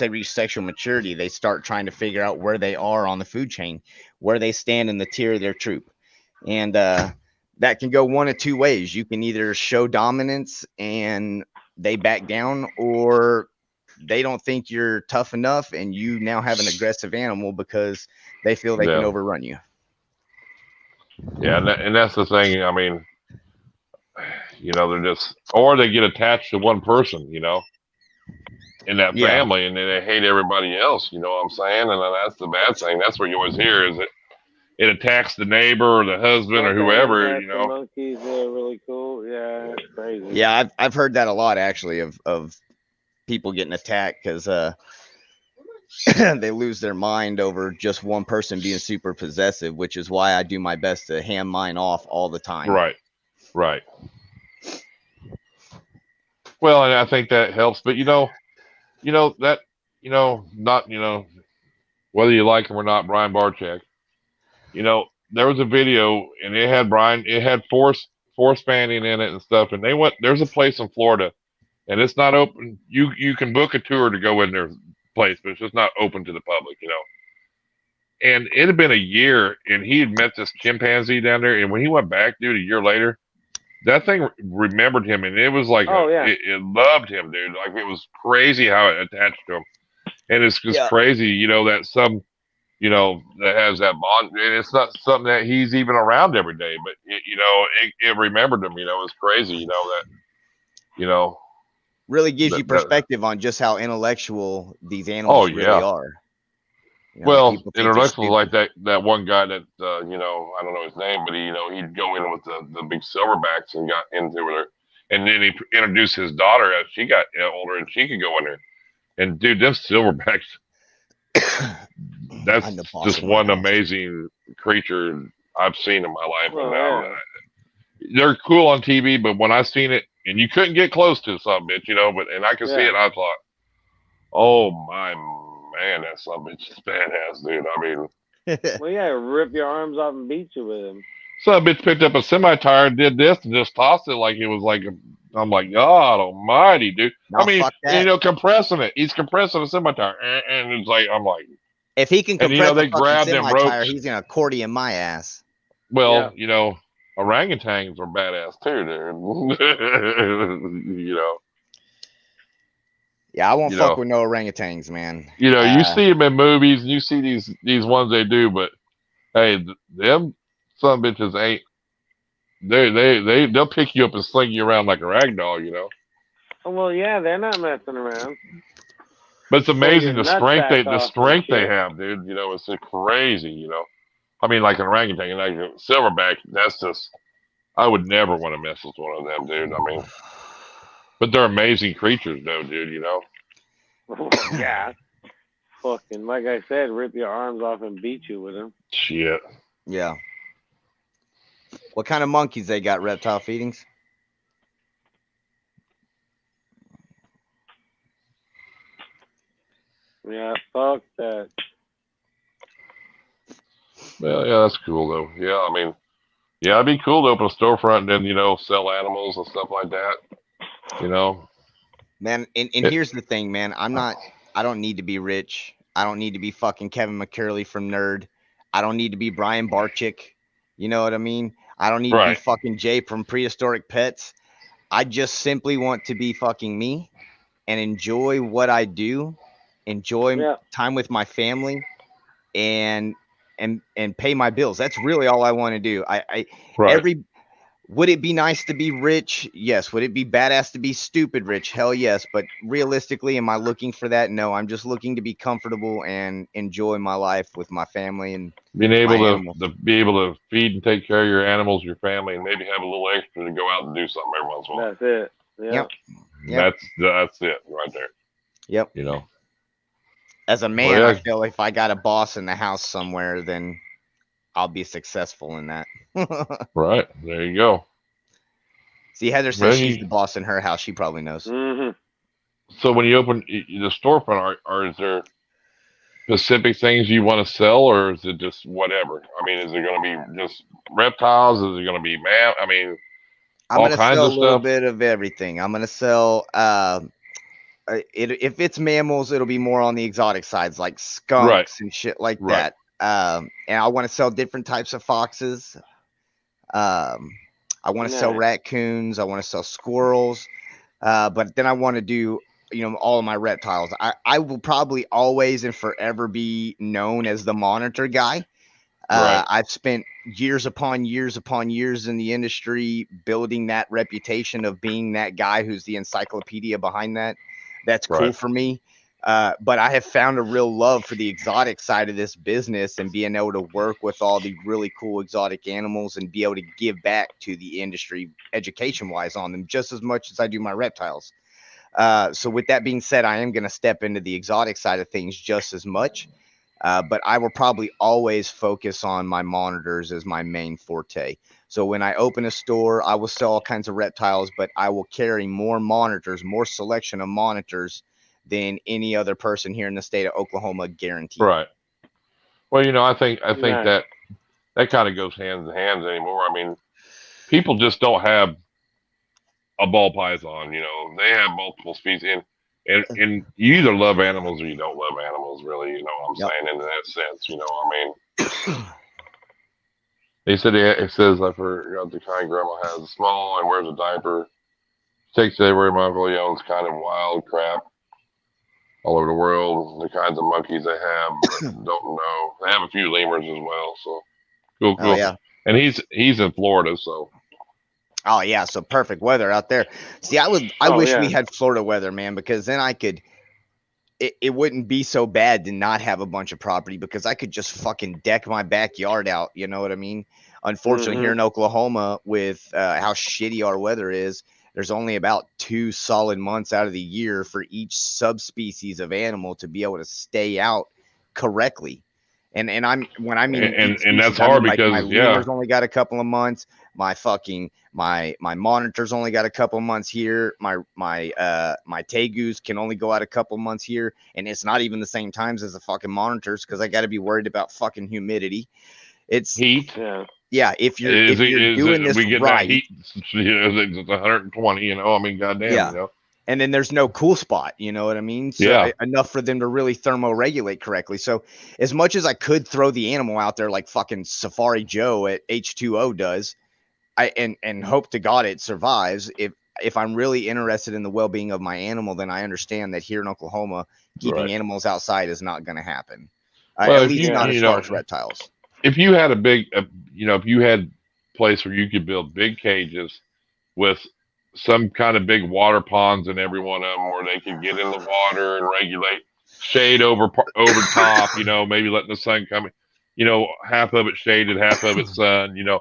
reach sexual maturity, they start trying to figure out where they are on the food chain, where they stand in the tier of their troop. And that can go one of two ways. You can either show dominance and they back down, or they don't think you're tough enough and you now have an aggressive animal because they feel they can overrun you. Yeah, and that's the thing. I mean, you know, they're just, or they get attached to one person, you know, in that family, and then they hate everybody else, you know what I'm saying? And that's the bad thing. That's what you always hear, is it attacks the neighbor or the husband or whoever, you know. The monkeys are really cool. Yeah, it's crazy. Yeah, I've heard that a lot, actually, of people getting attacked because they lose their mind over just one person being super possessive, which is why I do my best to hand mine off all the time. Right. Well, and I think that helps, but not, whether you like him or not, Brian Barczyk, you know, there was a video and it had force fanning in it and stuff. And there's a place in Florida and it's not open. You can book a tour to go in their place, but it's just not open to the public, you know. And it had been a year and he had met this chimpanzee down there. And when he went back, dude, a year later, that thing remembered him, and it was like it loved him, dude. Like, it was crazy how it attached to him, and it's just crazy, you know, that some, you know, that has that bond, and it's not something that he's even around every day, but it remembered him. You know, it's crazy, you know, that, you know, really gives you perspective on just how intellectual these animals really are. You know, well, intellectuals like that one guy that you know, I don't know his name, but he'd go in with the big silverbacks and got into her, and then he introduced his daughter as she got older and she could go in there. And dude, them silverbacks, that's just one amazing creature I've seen in my life. They're cool on TV, but when I seen it, and you couldn't get close to some bitch, you know, and I could see it, I thought, oh my man, that son bitch is badass, dude. I mean, well, yeah, rip your arms off and beat you with him. Some bitch picked up a semi-tire, did this, and just tossed it like it was like I'm like, God Almighty, dude. No, I mean, you know, compressing it. He's compressing a semi-tire, and it's like, I'm like, if he can compress they grab them ropes, he's gonna accordion my ass. Well, you know, orangutans are badass too, dude. You know. Yeah, I won't fuck with no orangutans, man. You know, you see them in movies, and you see these ones they do, but hey, them some bitches ain't. They'll pick you up and sling you around like a rag doll, you know. Oh well, yeah, they're not messing around. But it's amazing your the strength nutsack off and they shit. have, dude. You know, it's crazy. You know, I mean, like an orangutan, like a silverback. That's just, I would never want to mess with one of them, dude. I mean, but they're amazing creatures, though, dude. You know. Yeah. Fucking, like I said, rip your arms off and beat you with them. Shit. Yeah. What kind of monkeys they got? Reptile feedings? Yeah, fuck that. Well, yeah, that's cool though. Yeah, I mean, yeah, it'd be cool to open a storefront and then, you know, sell animals and stuff like that. You know. Man, and here's the thing, man. I don't need to be rich. I don't need to be fucking Kevin McCurley from Nerd. I don't need to be Brian Barczyk. You know what I mean? I don't need to be fucking Jay from Prehistoric Pets. I just simply want to be fucking me and enjoy what I do, enjoy time with my family, and pay my bills. That's really all I want to do. Would it be nice to be rich? Yes. Would it be badass to be stupid rich? Hell yes. But realistically, am I looking for that? No, I'm just looking to be comfortable and enjoy my life with my family and being able to be able to feed and take care of your animals, your family, and maybe have a little extra to go out and do something every once in a while. That's it. Yeah. Yep. That's it right there. Yep. You know. As a man, I feel if I got a boss in the house somewhere, then I'll be successful in that. Right. There you go. See, Heather says she's the boss in her house. She probably knows. Mm-hmm. So when you open the storefront, is there specific things you want to sell, or is it just whatever? I mean, is it going to be just reptiles? Is it going to be I mean, I'm going to sell a little bit of everything. I'm going to sell. If it's mammals, it'll be more on the exotic sides, like skunks and shit like that. And I want to sell different types of foxes. I want to sell raccoons. I want to sell squirrels. But then I want to do, you know, all of my reptiles. I will probably always and forever be known as the monitor guy. I've spent years upon years upon years in the industry building that reputation of being that guy who's the encyclopedia behind that. That's cool for me. But I have found a real love for the exotic side of this business and being able to work with all the really cool exotic animals and be able to give back to the industry education wise on them just as much as I do my reptiles. So with that being said, I am going to step into the exotic side of things just as much. But I will probably always focus on my monitors as my main forte. So when I open a store, I will sell all kinds of reptiles, but I will carry more monitors, more selection of monitors than any other person here in the state of Oklahoma, guaranteed. Right. Well, you know, I think that kind of goes hands in hands anymore. I mean, people just don't have a ball python. You know, they have multiple species, and you either love animals or you don't love animals. Really, you know what I'm saying in that sense. You know, I mean. He said, it says, I forgot the kind grandma has, small and wears a diaper. Takes everywhere my uncle owns kind of wild crap all over the world. The kinds of monkeys they have, don't know. They have a few lemurs as well. So cool. Oh, yeah. And he's in Florida, so. Oh yeah, so perfect weather out there. See, I wish we had Florida weather, man, because then I could. It wouldn't be so bad to not have a bunch of property because I could just fucking deck my backyard out. You know what I mean? Unfortunately, here in Oklahoma, with how shitty our weather is, there's only about 2 solid months out of the year for each subspecies of animal to be able to stay out correctly. And that's hard because my lemur's only got a couple of months. My fucking my monitor's only got a couple of months here. My tegus can only go out a couple of months here, and it's not even the same times as the fucking monitors because I got to be worried about fucking humidity. It's heat. Yeah, if you're doing this right, heat, it's 120. You know, I mean, goddamn. Yeah. You know. And then there's no cool spot, you know what I mean? So enough for them to really thermoregulate correctly. So as much as I could throw the animal out there like fucking Safari Joe at H2O does, and hope to God it survives. If I'm really interested in the well-being of my animal, then I understand that here in Oklahoma, keeping animals outside is not going to happen. Well, at least not as far as reptiles. If you had if you had a place where you could build big cages with some kind of big water ponds in every one of them where they could get in the water and regulate. shade over top, you know, maybe letting the sun come, you know, half of it shaded, half of it sun, you know.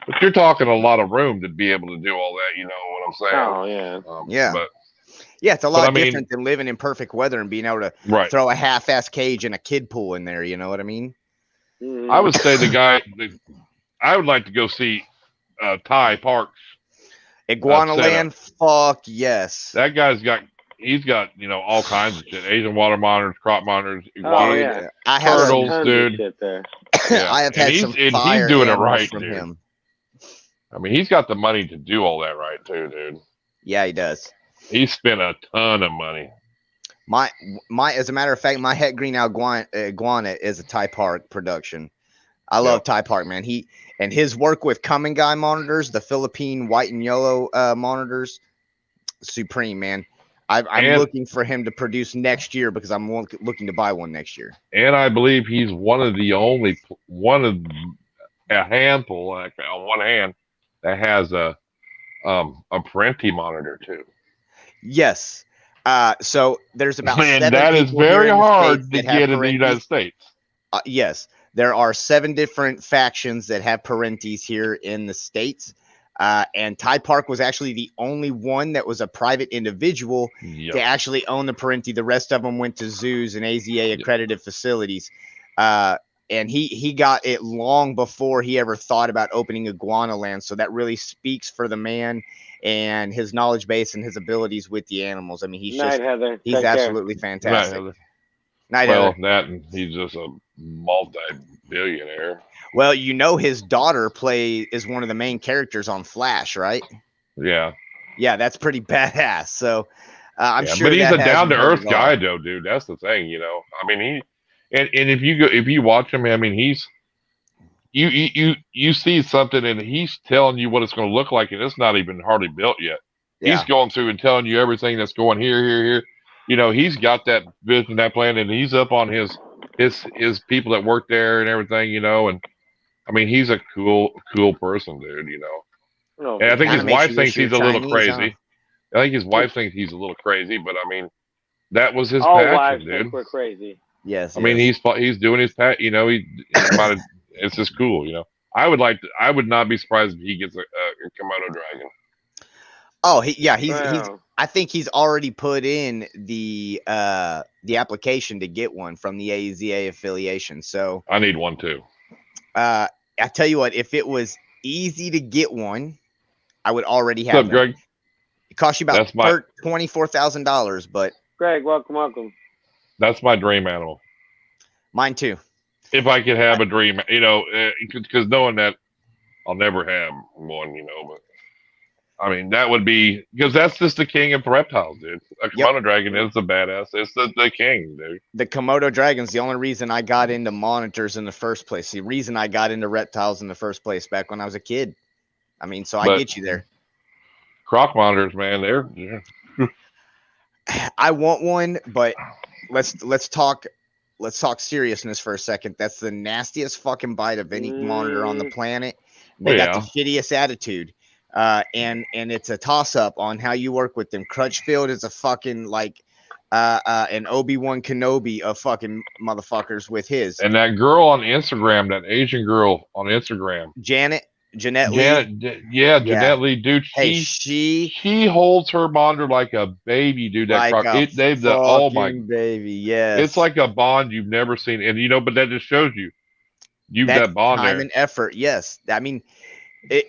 But you're talking a lot of room to be able to do all that, you know what I'm saying? Oh, yeah. Yeah. But yeah, it's a lot different than living in perfect weather and being able to throw a half-ass cage and a kid pool in there, you know what I mean? I would say I would like to go see Ty Parks. Iguanaland, fuck yes. That guy's he's got, you know, all kinds of shit. Asian water monitors, crop monitors, iguanas, turtles, dude. Yeah. I have had some fire he's doing it right from him. I mean, he's got the money to do all that right too, dude. Yeah, he does. He spent a ton of money. As a matter of fact, my het green iguana is a Ty Park production. I love Ty Park, man. His work with Come and Guy monitors, the Philippine white and yellow monitors, supreme, man. I'm looking for him to produce next year because I'm looking to buy one next year. And I believe he's one of a handful, like on one hand, that has a Parenti monitor too. Yes. So there's about and that is very hard to get in the United States. Yes. There are 7 different factions that have Parentis here in the States. And Ty Park was actually the only one that was a private individual to actually own the Parenti. The rest of them went to zoos and AZA accredited facilities. And he got it long before he ever thought about opening Iguanaland. So that really speaks for the man and his knowledge base and his abilities with the animals. I mean, he's absolutely fantastic. And he's just a multi-billionaire. Well, you know, his daughter is one of the main characters on Flash, right? Yeah. Yeah, that's pretty badass. So I'm sure. But he's a down-to-earth guy, though, dude. That's the thing, you know. I mean, and if you watch him, I mean, you see something and he's telling you what it's going to look like, and it's not even hardly built yet. Yeah. He's going through and telling you everything that's going here. You know, he's got that vision, that plan, and he's up on his people that work there and everything, you know. And I mean, he's a cool person, dude, you know. And I think his wife thinks he's a little crazy. I think his wife thinks he's a little crazy, but I mean, that was his passion, wives dude. think we're crazy. Yes. I mean, he's doing his you know, it's just cool, you know. I would not be surprised if he gets a Komodo dragon. Oh, he's I think he's already put in the application to get one from the AZA affiliation. So I need one too. I tell you what, if it was easy to get one, I would already have. What's up, Greg? It costs you about $24,000, but Greg, welcome. That's my dream animal. Mine too. If I could have a dream, you know, because knowing that I'll never have one, you know, but I mean, that would be because that's just the king of reptiles, dude. A Komodo dragon is the badass. It's the king, dude. The Komodo dragon's the only reason I got into monitors in the first place. The reason I got into reptiles in the first place back when I was a kid. I mean, so I get you there. Croc monitors, man, they're. I want one, but let's talk seriousness for a second. That's the nastiest fucking bite of any monitor on the planet. They got the shittiest attitude. And it's a toss-up on how you work with them. Crutchfield is a fucking like an Obi-Wan Kenobi of fucking motherfuckers with his. And that girl on Instagram, that Asian girl on Instagram, Jeanette Lee. Jeanette Lee, dude. She holds her monitor like a baby, dude. That like oh my baby, yes. It's like a bond you've never seen, and you know, but that just shows you've got bond time there. And effort. Yes, I mean.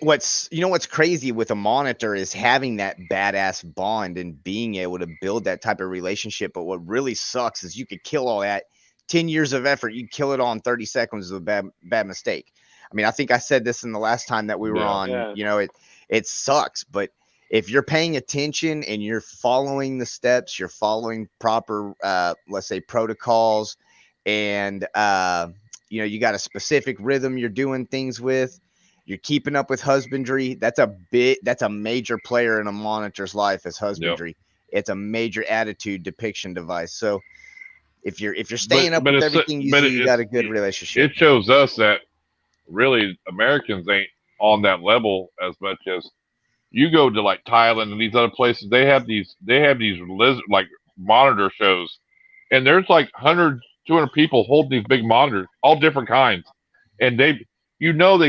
What's crazy with a monitor is having that badass bond and being able to build that type of relationship. But what really sucks is you could kill all that 10 years of effort. You kill it all in 30 seconds with a bad mistake. I mean, I think I said this in the last time that we were on, you know, it sucks, but if you're paying attention and you're following the steps, you're following proper, let's say protocols, and, you know, you got a specific rhythm you're doing things with, you're keeping up with husbandry. That's a major player in a monitor's life is husbandry. Yep. It's a major attitude depiction device. So if you're staying up with everything you do, you got a good relationship. It shows us that really Americans ain't on that level as much as you go to like Thailand and these other places. They have these like monitor shows and there's like 100, 200 people holding these big monitors, all different kinds, and they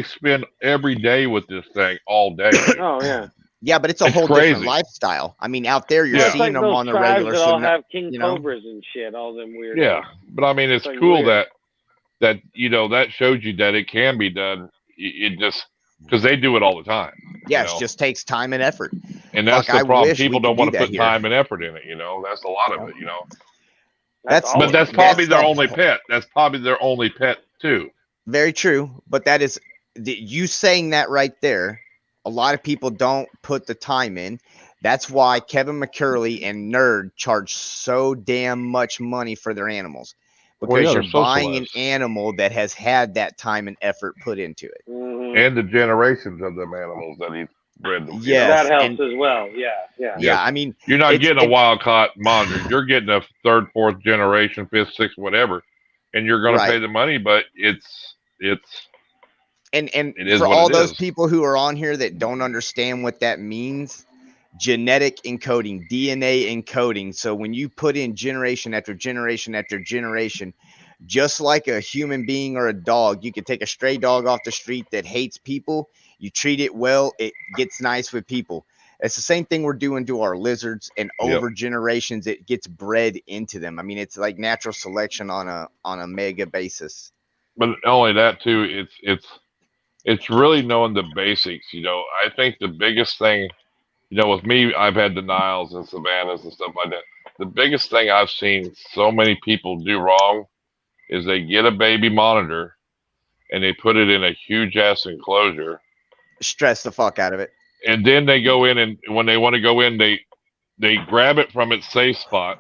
spend every day with this thing all day. Oh yeah. Yeah, but it's a whole different lifestyle. I mean, out there you're seeing them on the regular. That all have king cobras and shit, all them weird. Yeah, but I mean, it's cool that that shows you that it can be done. It just because they do it all the time. Yeah, it just takes time and effort. And that's the problem. People don't want to put time and effort in it. That's a lot of it. But that's probably their only pet. That's probably their only pet too. Very true. But that is you saying that right there. A lot of people don't put the time in. That's why Kevin McCurley and Nerd charge so damn much money for their animals. Because you're buying an animal that has had that time and effort put into it. Mm-hmm. And the generations of them animals that he's bred them. Yeah, that helps as well. Yeah. I mean, you're not getting a wild caught monitor. You're getting a third, fourth generation, fifth, sixth, whatever. And you're going to pay the money, but it's And for all those people who are on here that don't understand what that means, genetic encoding, DNA encoding. So when you put in generation after generation after generation, just like a human being or a dog, you can take a stray dog off the street that hates people. You treat it well, it gets nice with people. It's the same thing we're doing to our lizards, and over generations, it gets bred into them. I mean, it's like natural selection on a mega basis. But not only that too, it's really knowing the basics. I think the biggest thing, with me, I've had denials and savannas and stuff like that. The biggest thing I've seen so many people do wrong is they get a baby monitor and they put it in a huge ass enclosure. Stress the fuck out of it. And then they go in, and when they want to go in, they grab it from its safe spot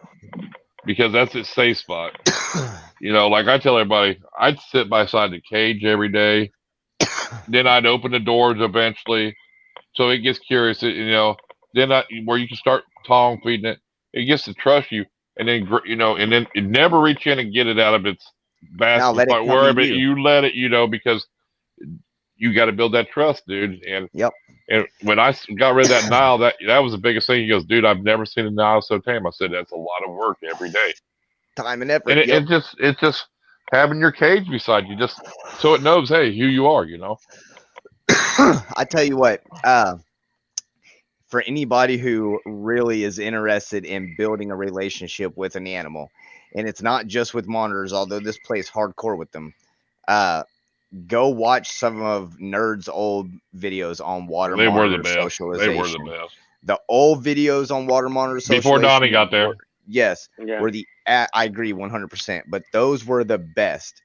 because that's its safe spot. Like I tell everybody, I'd sit beside the cage every day. Then I'd open the doors eventually, so it gets curious. Then where you can start tongue feeding it, it gets to trust you, and then and then it never reach in and get it out of its basket, but wherever you let it, because you got to build that trust, dude. And and when I got rid of that Nile, that was the biggest thing. He goes, dude, I've never seen a Nile so tame. I said, that's a lot of work every day, time and effort. And it's just having your cage beside you, just so it knows, hey, who you are. I tell you what, for anybody who really is interested in building a relationship with an animal, and it's not just with monitors, although this plays hardcore with them, go watch some of Nerd's old videos on water monitor socialization. They were the best. The old videos on water monitor socialization. Before Donnie got there. Were I agree 100%, but those were the best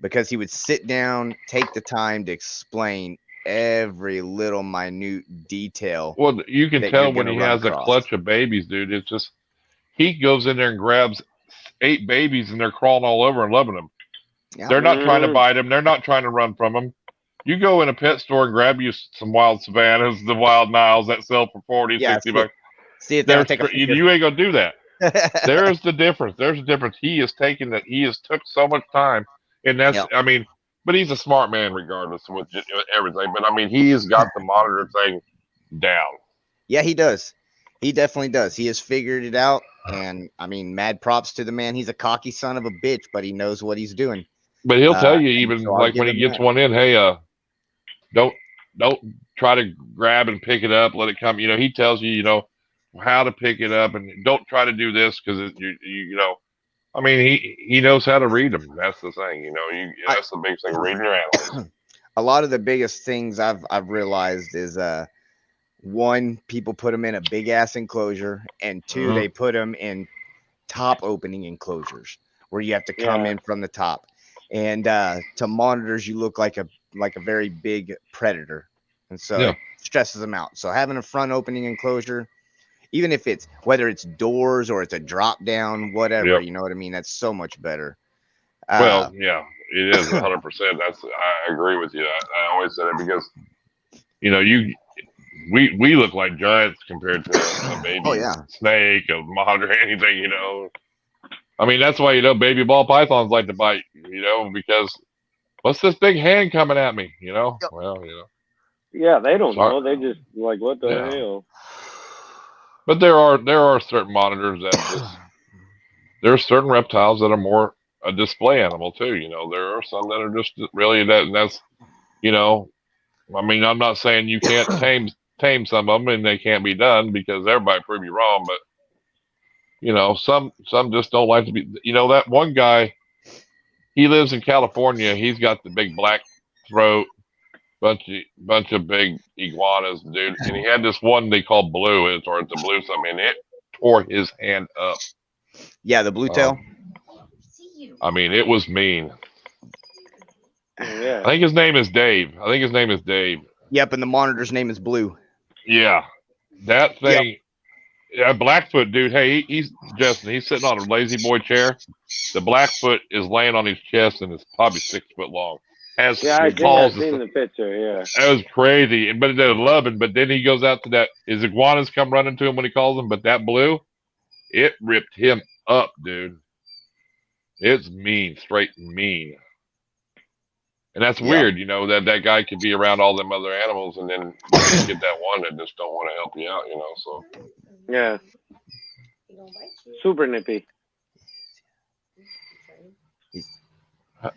because he would sit down, take the time to explain every little minute detail. Well, you can tell when he has a clutch of babies, dude. It's just he goes in there and grabs 8 babies and they're crawling all over and loving them. Yeah. They're not trying to bite them. They're not trying to run from them. You go in a pet store and grab you some wild savannas, the wild Niles that sell for 40, 60 bucks. See if you ain't gonna do that. There's the difference. There's a difference. He has taken that. He has took so much time, and that's. I mean, but he's a smart man regardless of everything. But I mean, he has got the monitor thing down. Yeah, he does. He definitely does. He has figured it out, and I mean, mad props to the man. He's a cocky son of a bitch, but he knows what he's doing. But he'll tell you even like when he gets one in, hey, don't try to grab and pick it up. Let it come. He tells you, how to pick it up, and don't try to do this because I mean, he knows how to read them. That's the thing, that's the big thing, reading your animals. A lot of the biggest things I've realized is one, people put them in a big ass enclosure, and two, they put them in top opening enclosures where you have to come in from the top. And to monitors, you look like a very big predator, and so it stresses them out. So having a front opening enclosure, even if it's whether it's doors or it's a drop down, whatever, you know what I mean, that's so much better. Well, yeah, it is 100%. I agree with you. I always said it because we look like giants compared to a baby snake, a monitor, anything. I mean, that's why baby ball pythons like to bite. Because what's this big hand coming at me? Well, Yeah, they don't know. They just like, what the hell? But there are certain monitors that just there's certain reptiles that are more a display animal too. You know, there are some that are just really that, and that's, you know, I mean, I'm not saying you can't tame some of them and they can't be done, because everybody prove you wrong, but you know, some just don't like to be. You know, that one guy, he lives in California. He's got the big black throat, bunch of big iguanas, dude. And he had this one they call Blue, or it's a blue something, and it tore his hand up. Yeah, the blue tail. I mean, it was mean. Yeah. I think his name is Dave. Yep, and the monitor's name is Blue. Yeah, that thing. Yeah, Blackfoot, dude. Hey, he's Justin. He's sitting on a lazy boy chair. The Blackfoot is laying on his chest and is probably 6 foot long. I've seen the picture. Yeah, that was crazy. But they're loving. But then he goes out to that. His iguanas come running to him when he calls them. But that Blue, it ripped him up, dude. It's mean, straight mean. And that's weird, you know, that guy could be around all them other animals, and then you get that one that just don't want to help you out, you know. So yeah, super nippy.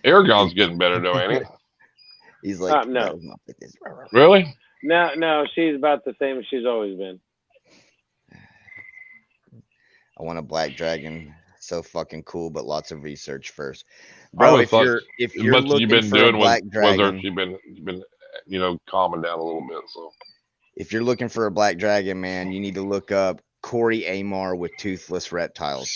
Aragon's getting better though, ain't he? He's like, no. Really? No, she's about the same as she's always been. I want a black dragon. So fucking cool, but lots of research first. Bro, if you're looking for a black dragon, you've been, you know, calming down a little bit. So if you're looking for a black dragon, man, you need to look up Corey Amar with Toothless Reptiles.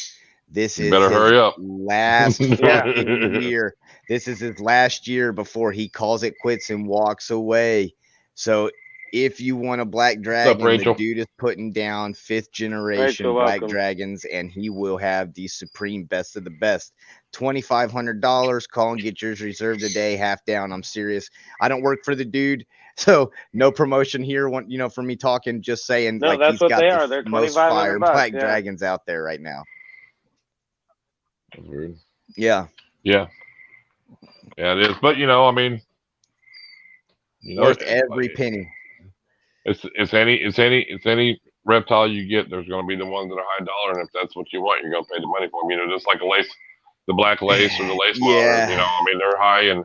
This is hurry up. Last year. This is his last year before he calls it quits and walks away. So if you want a black dragon, the dude is putting down 5th generation black dragons, and he will have the supreme best of the best. $2,500. Call and get yours reserved today. Half down. I'm serious. I don't work for the dude, so no promotion here. You know, for me talking, just saying. No, like, that's he's what got they are. They're most fire black dragons out there right now. That's weird. Yeah, it is. But you know, I mean, you know, worth every penny. It's any reptile you get, there's going to be the ones that are high dollar, and if that's what you want, you're going to pay the money for them. You know, just like a lace, the black lace or the lace monitors. You know, I mean, they're high, and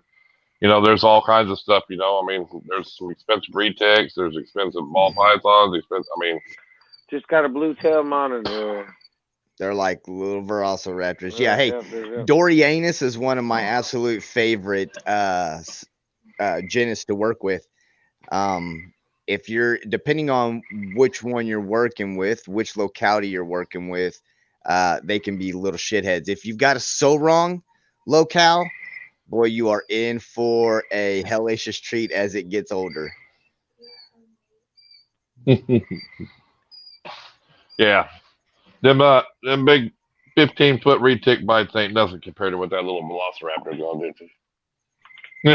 you know, there's all kinds of stuff. You know, I mean, there's some expensive retakes, there's expensive ball pythons, just got a blue tail monitor. They're like little velociraptors. Yeah, hey, Dorianus is one of my absolute favorite genus to work with. If you're, depending on which one you're working with, which locality you're working with, they can be little shitheads. If you've got a so wrong locale, boy, you are in for a hellacious treat as it gets older. Yeah, them big 15-foot retic bites ain't nothing compared to what that little velociraptor is gonna do to you.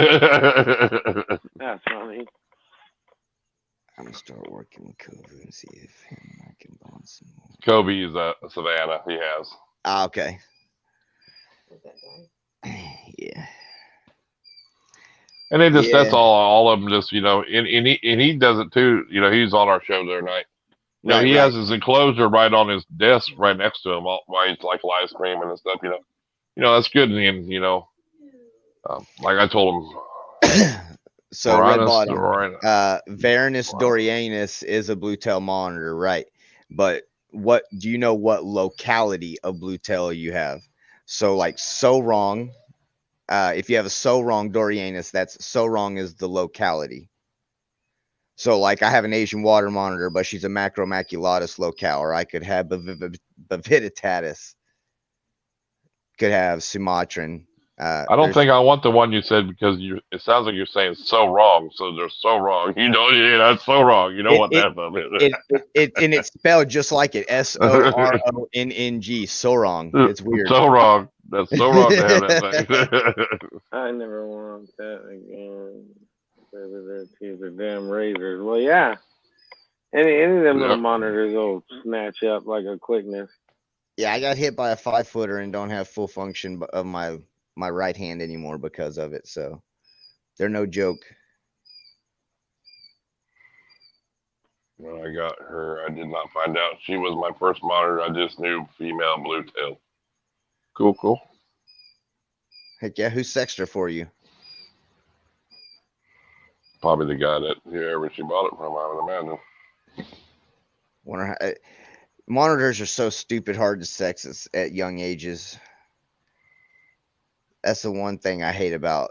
That's funny. I'm gonna start working with Kobe and see if I can bond some more. Kobe is a Savannah. He has. Ah, okay. Yeah. And they just that's all of them. Just, you know, and he does it too. You know, he's on our show the other night. You know, he has his enclosure right on his desk, right next to him, while he's like live streaming and stuff. You know that's good. And you know, like I told him. So red bottom, Varanus Dorianus is a blue tail monitor, right? But what do you know? What locality of blue tail you have? So like so wrong. If you have a so wrong Dorianus, that's so wrong is the locality. So like I have an Asian water monitor, but she's a macromaculatus locale, or I could have Bavititatis. Could have Sumatran. I don't think I want the one you said, because it sounds like you're saying so wrong. So they're so wrong. You know, that's so wrong. You don't want that. And it's spelled just like it. SORONNG. So wrong. It's weird. So wrong. That's so wrong to have that thing. I never want that again. These are damn razors. Well, yeah. Any of them little monitors will snatch up like a quickness. Yeah, I got hit by a 5-footer and don't have full function of my right hand anymore because of it. So they're no joke. When I got her, I did not find out she was my first monitor. I just knew female blue tail. Cool. Heck yeah, who sexed her for you? Probably the guy that whoever she bought it from, I would imagine. Wonder how, monitors are so stupid hard to sex at young ages. That's the one thing I hate about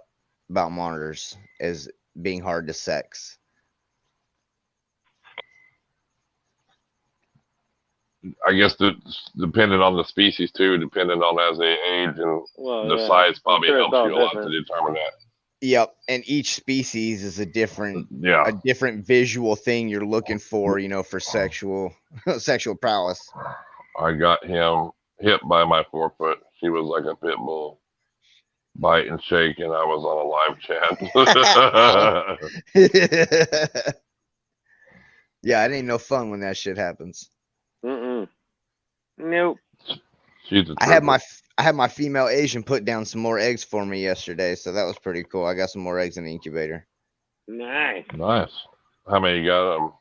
monitors is being hard to sex. I guess depending on the species too, depending on as they age and the size probably helps you a lot to determine that. Yep, and each species is a different visual thing you're looking for, you know, for sexual prowess. I got him hit by my 4-foot. She was like a pit bull, bite and shake, and I was on a live chat. Yeah, it ain't no fun when that shit happens. Nope. I had my female Asian put down some more eggs for me yesterday, so that was pretty cool. I got some more eggs in the incubator. Nice. How many you got?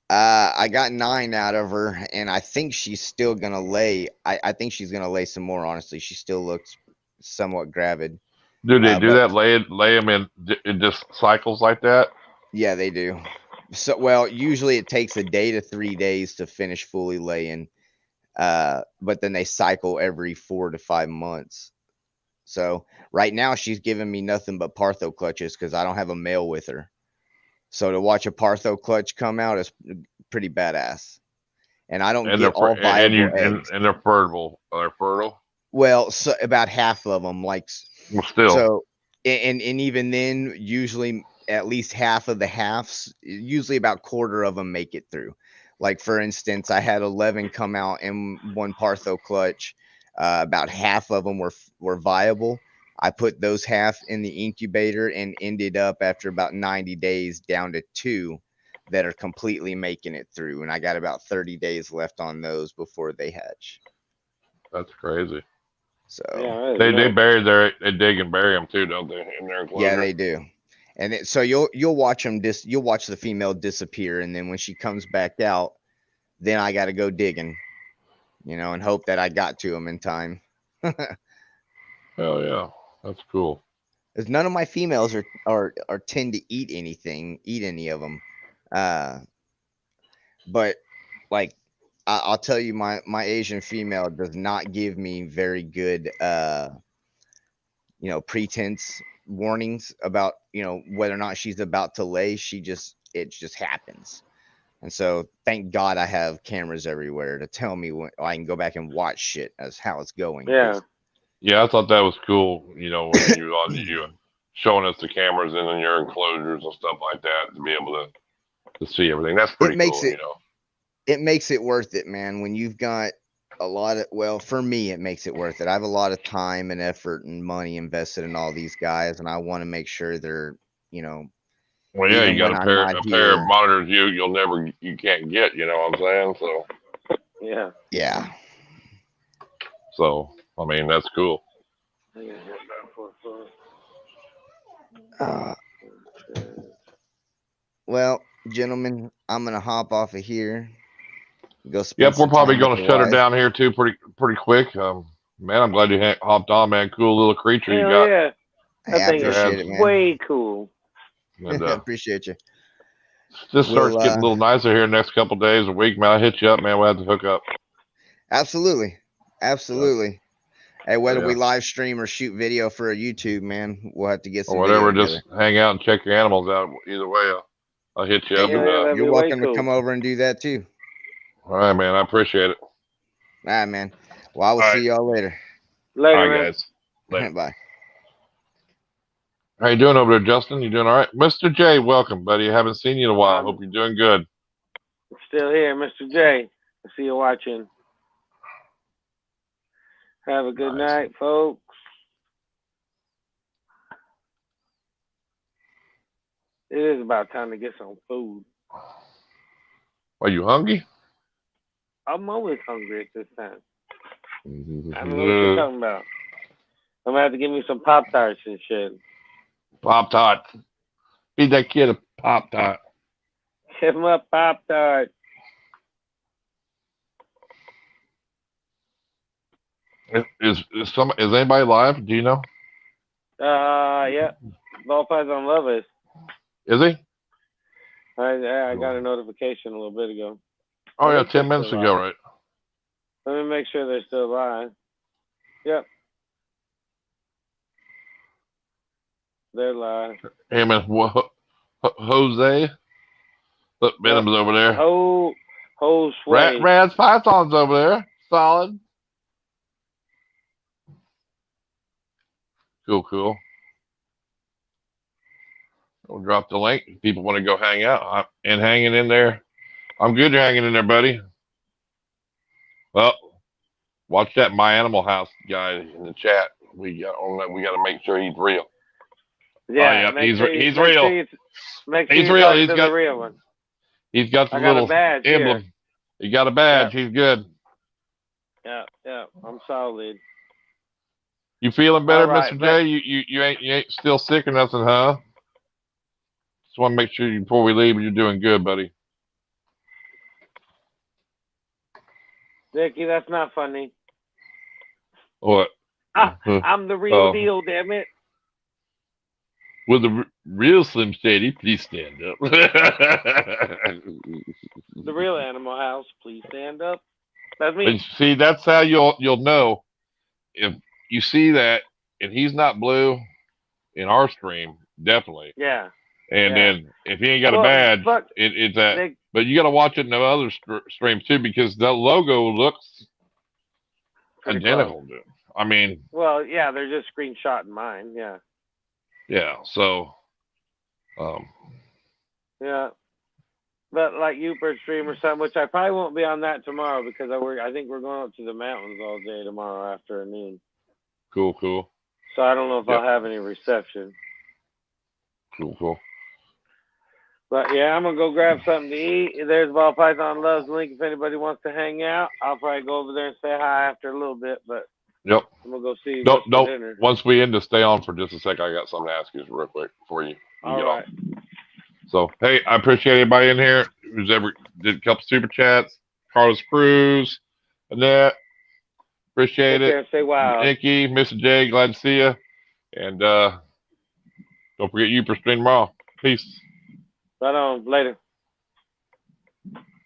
I got 9 out of her, and I think she's still gonna lay. I think she's gonna lay some more. Honestly, she still looks somewhat gravid. Do they do that? Lay them in? It just cycles like that? Yeah, they do. So, well, usually it takes a day to 3 days to finish fully laying. But then they cycle every 4 to 5 months. So right now she's giving me nothing but Partho clutches because I don't have a male with her. So to watch a Partho clutch come out is pretty badass. And I don't get all viable eggs. And they're fertile. They're fertile. Well, so about half of them, like still. So, and even then, usually at least half of the halves, usually about quarter of them make it through. Like, for instance, I had 11 come out in one Partho clutch. About half of them were viable. I put those half in the incubator and ended up after about 90 days down to 2 that are completely making it through. And I got about 30 days left on those before they hatch. That's crazy. So they bury they dig and bury them too, don't they? In their enclosure? Yeah, they do. And so you'll watch them you'll watch the female disappear, and then when she comes back out, then I got to go digging, you know, and hope that I got to them in time. Hell yeah, that's cool. Because none of my females are tend to eat any of them. But like I'll tell you, my Asian female does not give me very good pretense warnings about, you know, whether or not she's about to lay. It just happens. And so thank God I have cameras everywhere to tell me when I can go back and watch shit as how it's going. Yeah, I thought that was cool, you know, when you showing us the cameras in your enclosures and stuff like that to be able to see everything. That's pretty cool, you know. It makes it worth it, man, when you've got a lot of, well, for me, it makes it worth it. I have a lot of time and effort and money invested in all these guys, and I want to make sure they're, you know. Well, yeah, you got a pair of monitors you can't get, you know what I'm saying? So. Yeah. So, I mean, that's cool. Well, gentlemen, I'm gonna hop off of here. Yep, we're probably gonna shut her down here too, pretty quick. Man, I'm glad you hopped on, man. Cool little creature you got. Yeah, I appreciate it, man. Way cool. And, appreciate you. Just starts getting a little nicer here next couple days, a week, man. I'll hit you up, man. We'll have to hook up. Absolutely. Hey, whether we live stream or shoot video for a YouTube, man, we'll have to get some. Or whatever, just hang out and check your animals out. Either way, I'll hit you up. You're welcome to come over and do that too. All right, man. I appreciate it. All right, man. Well, I will see y'all later. All right, guys. Later. Bye. How you doing over there, Justin? You doing all right? Mr. J, welcome, buddy. I haven't seen you in a while. Hope you're doing good. Still here, Mr. J. I see you watching. Have a good night, folks. It is about time to get some food. Are you hungry? I'm always hungry at this time. I don't know what you're talking about. I'm going to have to give me some Pop-Tarts and shit. Pop-Tart. Feed that kid a Pop-Tart. Give him a Pop-Tart. Is anybody live? Do you know? Yeah. Ball Python Love is. Is he? I got a notification a little bit ago. Oh yeah, 10 minutes ago, right? Let me make sure they're still live. Yep. They're live. Hey man, Jose. Look, Venom's over there. Rad's Python's over there. Solid. Cool. We'll drop the link. If people want to go hang out and hanging in there. I'm good. You're hanging in there, buddy. Well, watch that My Animal House guy in the chat. We got to make sure he's real. Yeah, he's real. He's real. He's got the real one. He's got the little badge emblem. Here. He got a badge. Yeah. He's good. Yeah. I'm solid. You feeling better, right, Mr. J? You ain't still sick or nothing, huh? Just want to make sure before we leave, you're doing good, buddy. Dickie, that's not funny. What? I'm the real deal, damn it. Will the real Slim Shady please stand up? The real Animal House, please stand up. That's me. And see, that's how you'll know if you see that, and he's not blue in our stream, definitely. Yeah. And then if he ain't got a badge, it's that. But you got to watch it in the other streams too, because the logo looks identical to it. I mean. Well, yeah, they're just screenshotting mine. Yeah. Yeah. So. Yeah. But like you per stream or something, which I probably won't be on that tomorrow because I think we're going up to the mountains all day tomorrow afternoon. Cool. So I don't know if I'll have any reception. Cool. But yeah, I'm gonna go grab something to eat. There's Ball Python Loves link. If anybody wants to hang out, I'll probably go over there and say hi after a little bit. But yep, I'm gonna go see. Don't. Once we end, to stay on for just a second. I got something to ask you real quick before you all get right. on. So hey, I appreciate everybody in here who's ever did a couple super chats. Carlos Cruz, Annette, appreciate it. Say wow. Nikki, Mr. J, glad to see you. And don't forget you for stream tomorrow. Peace. Right on. Later.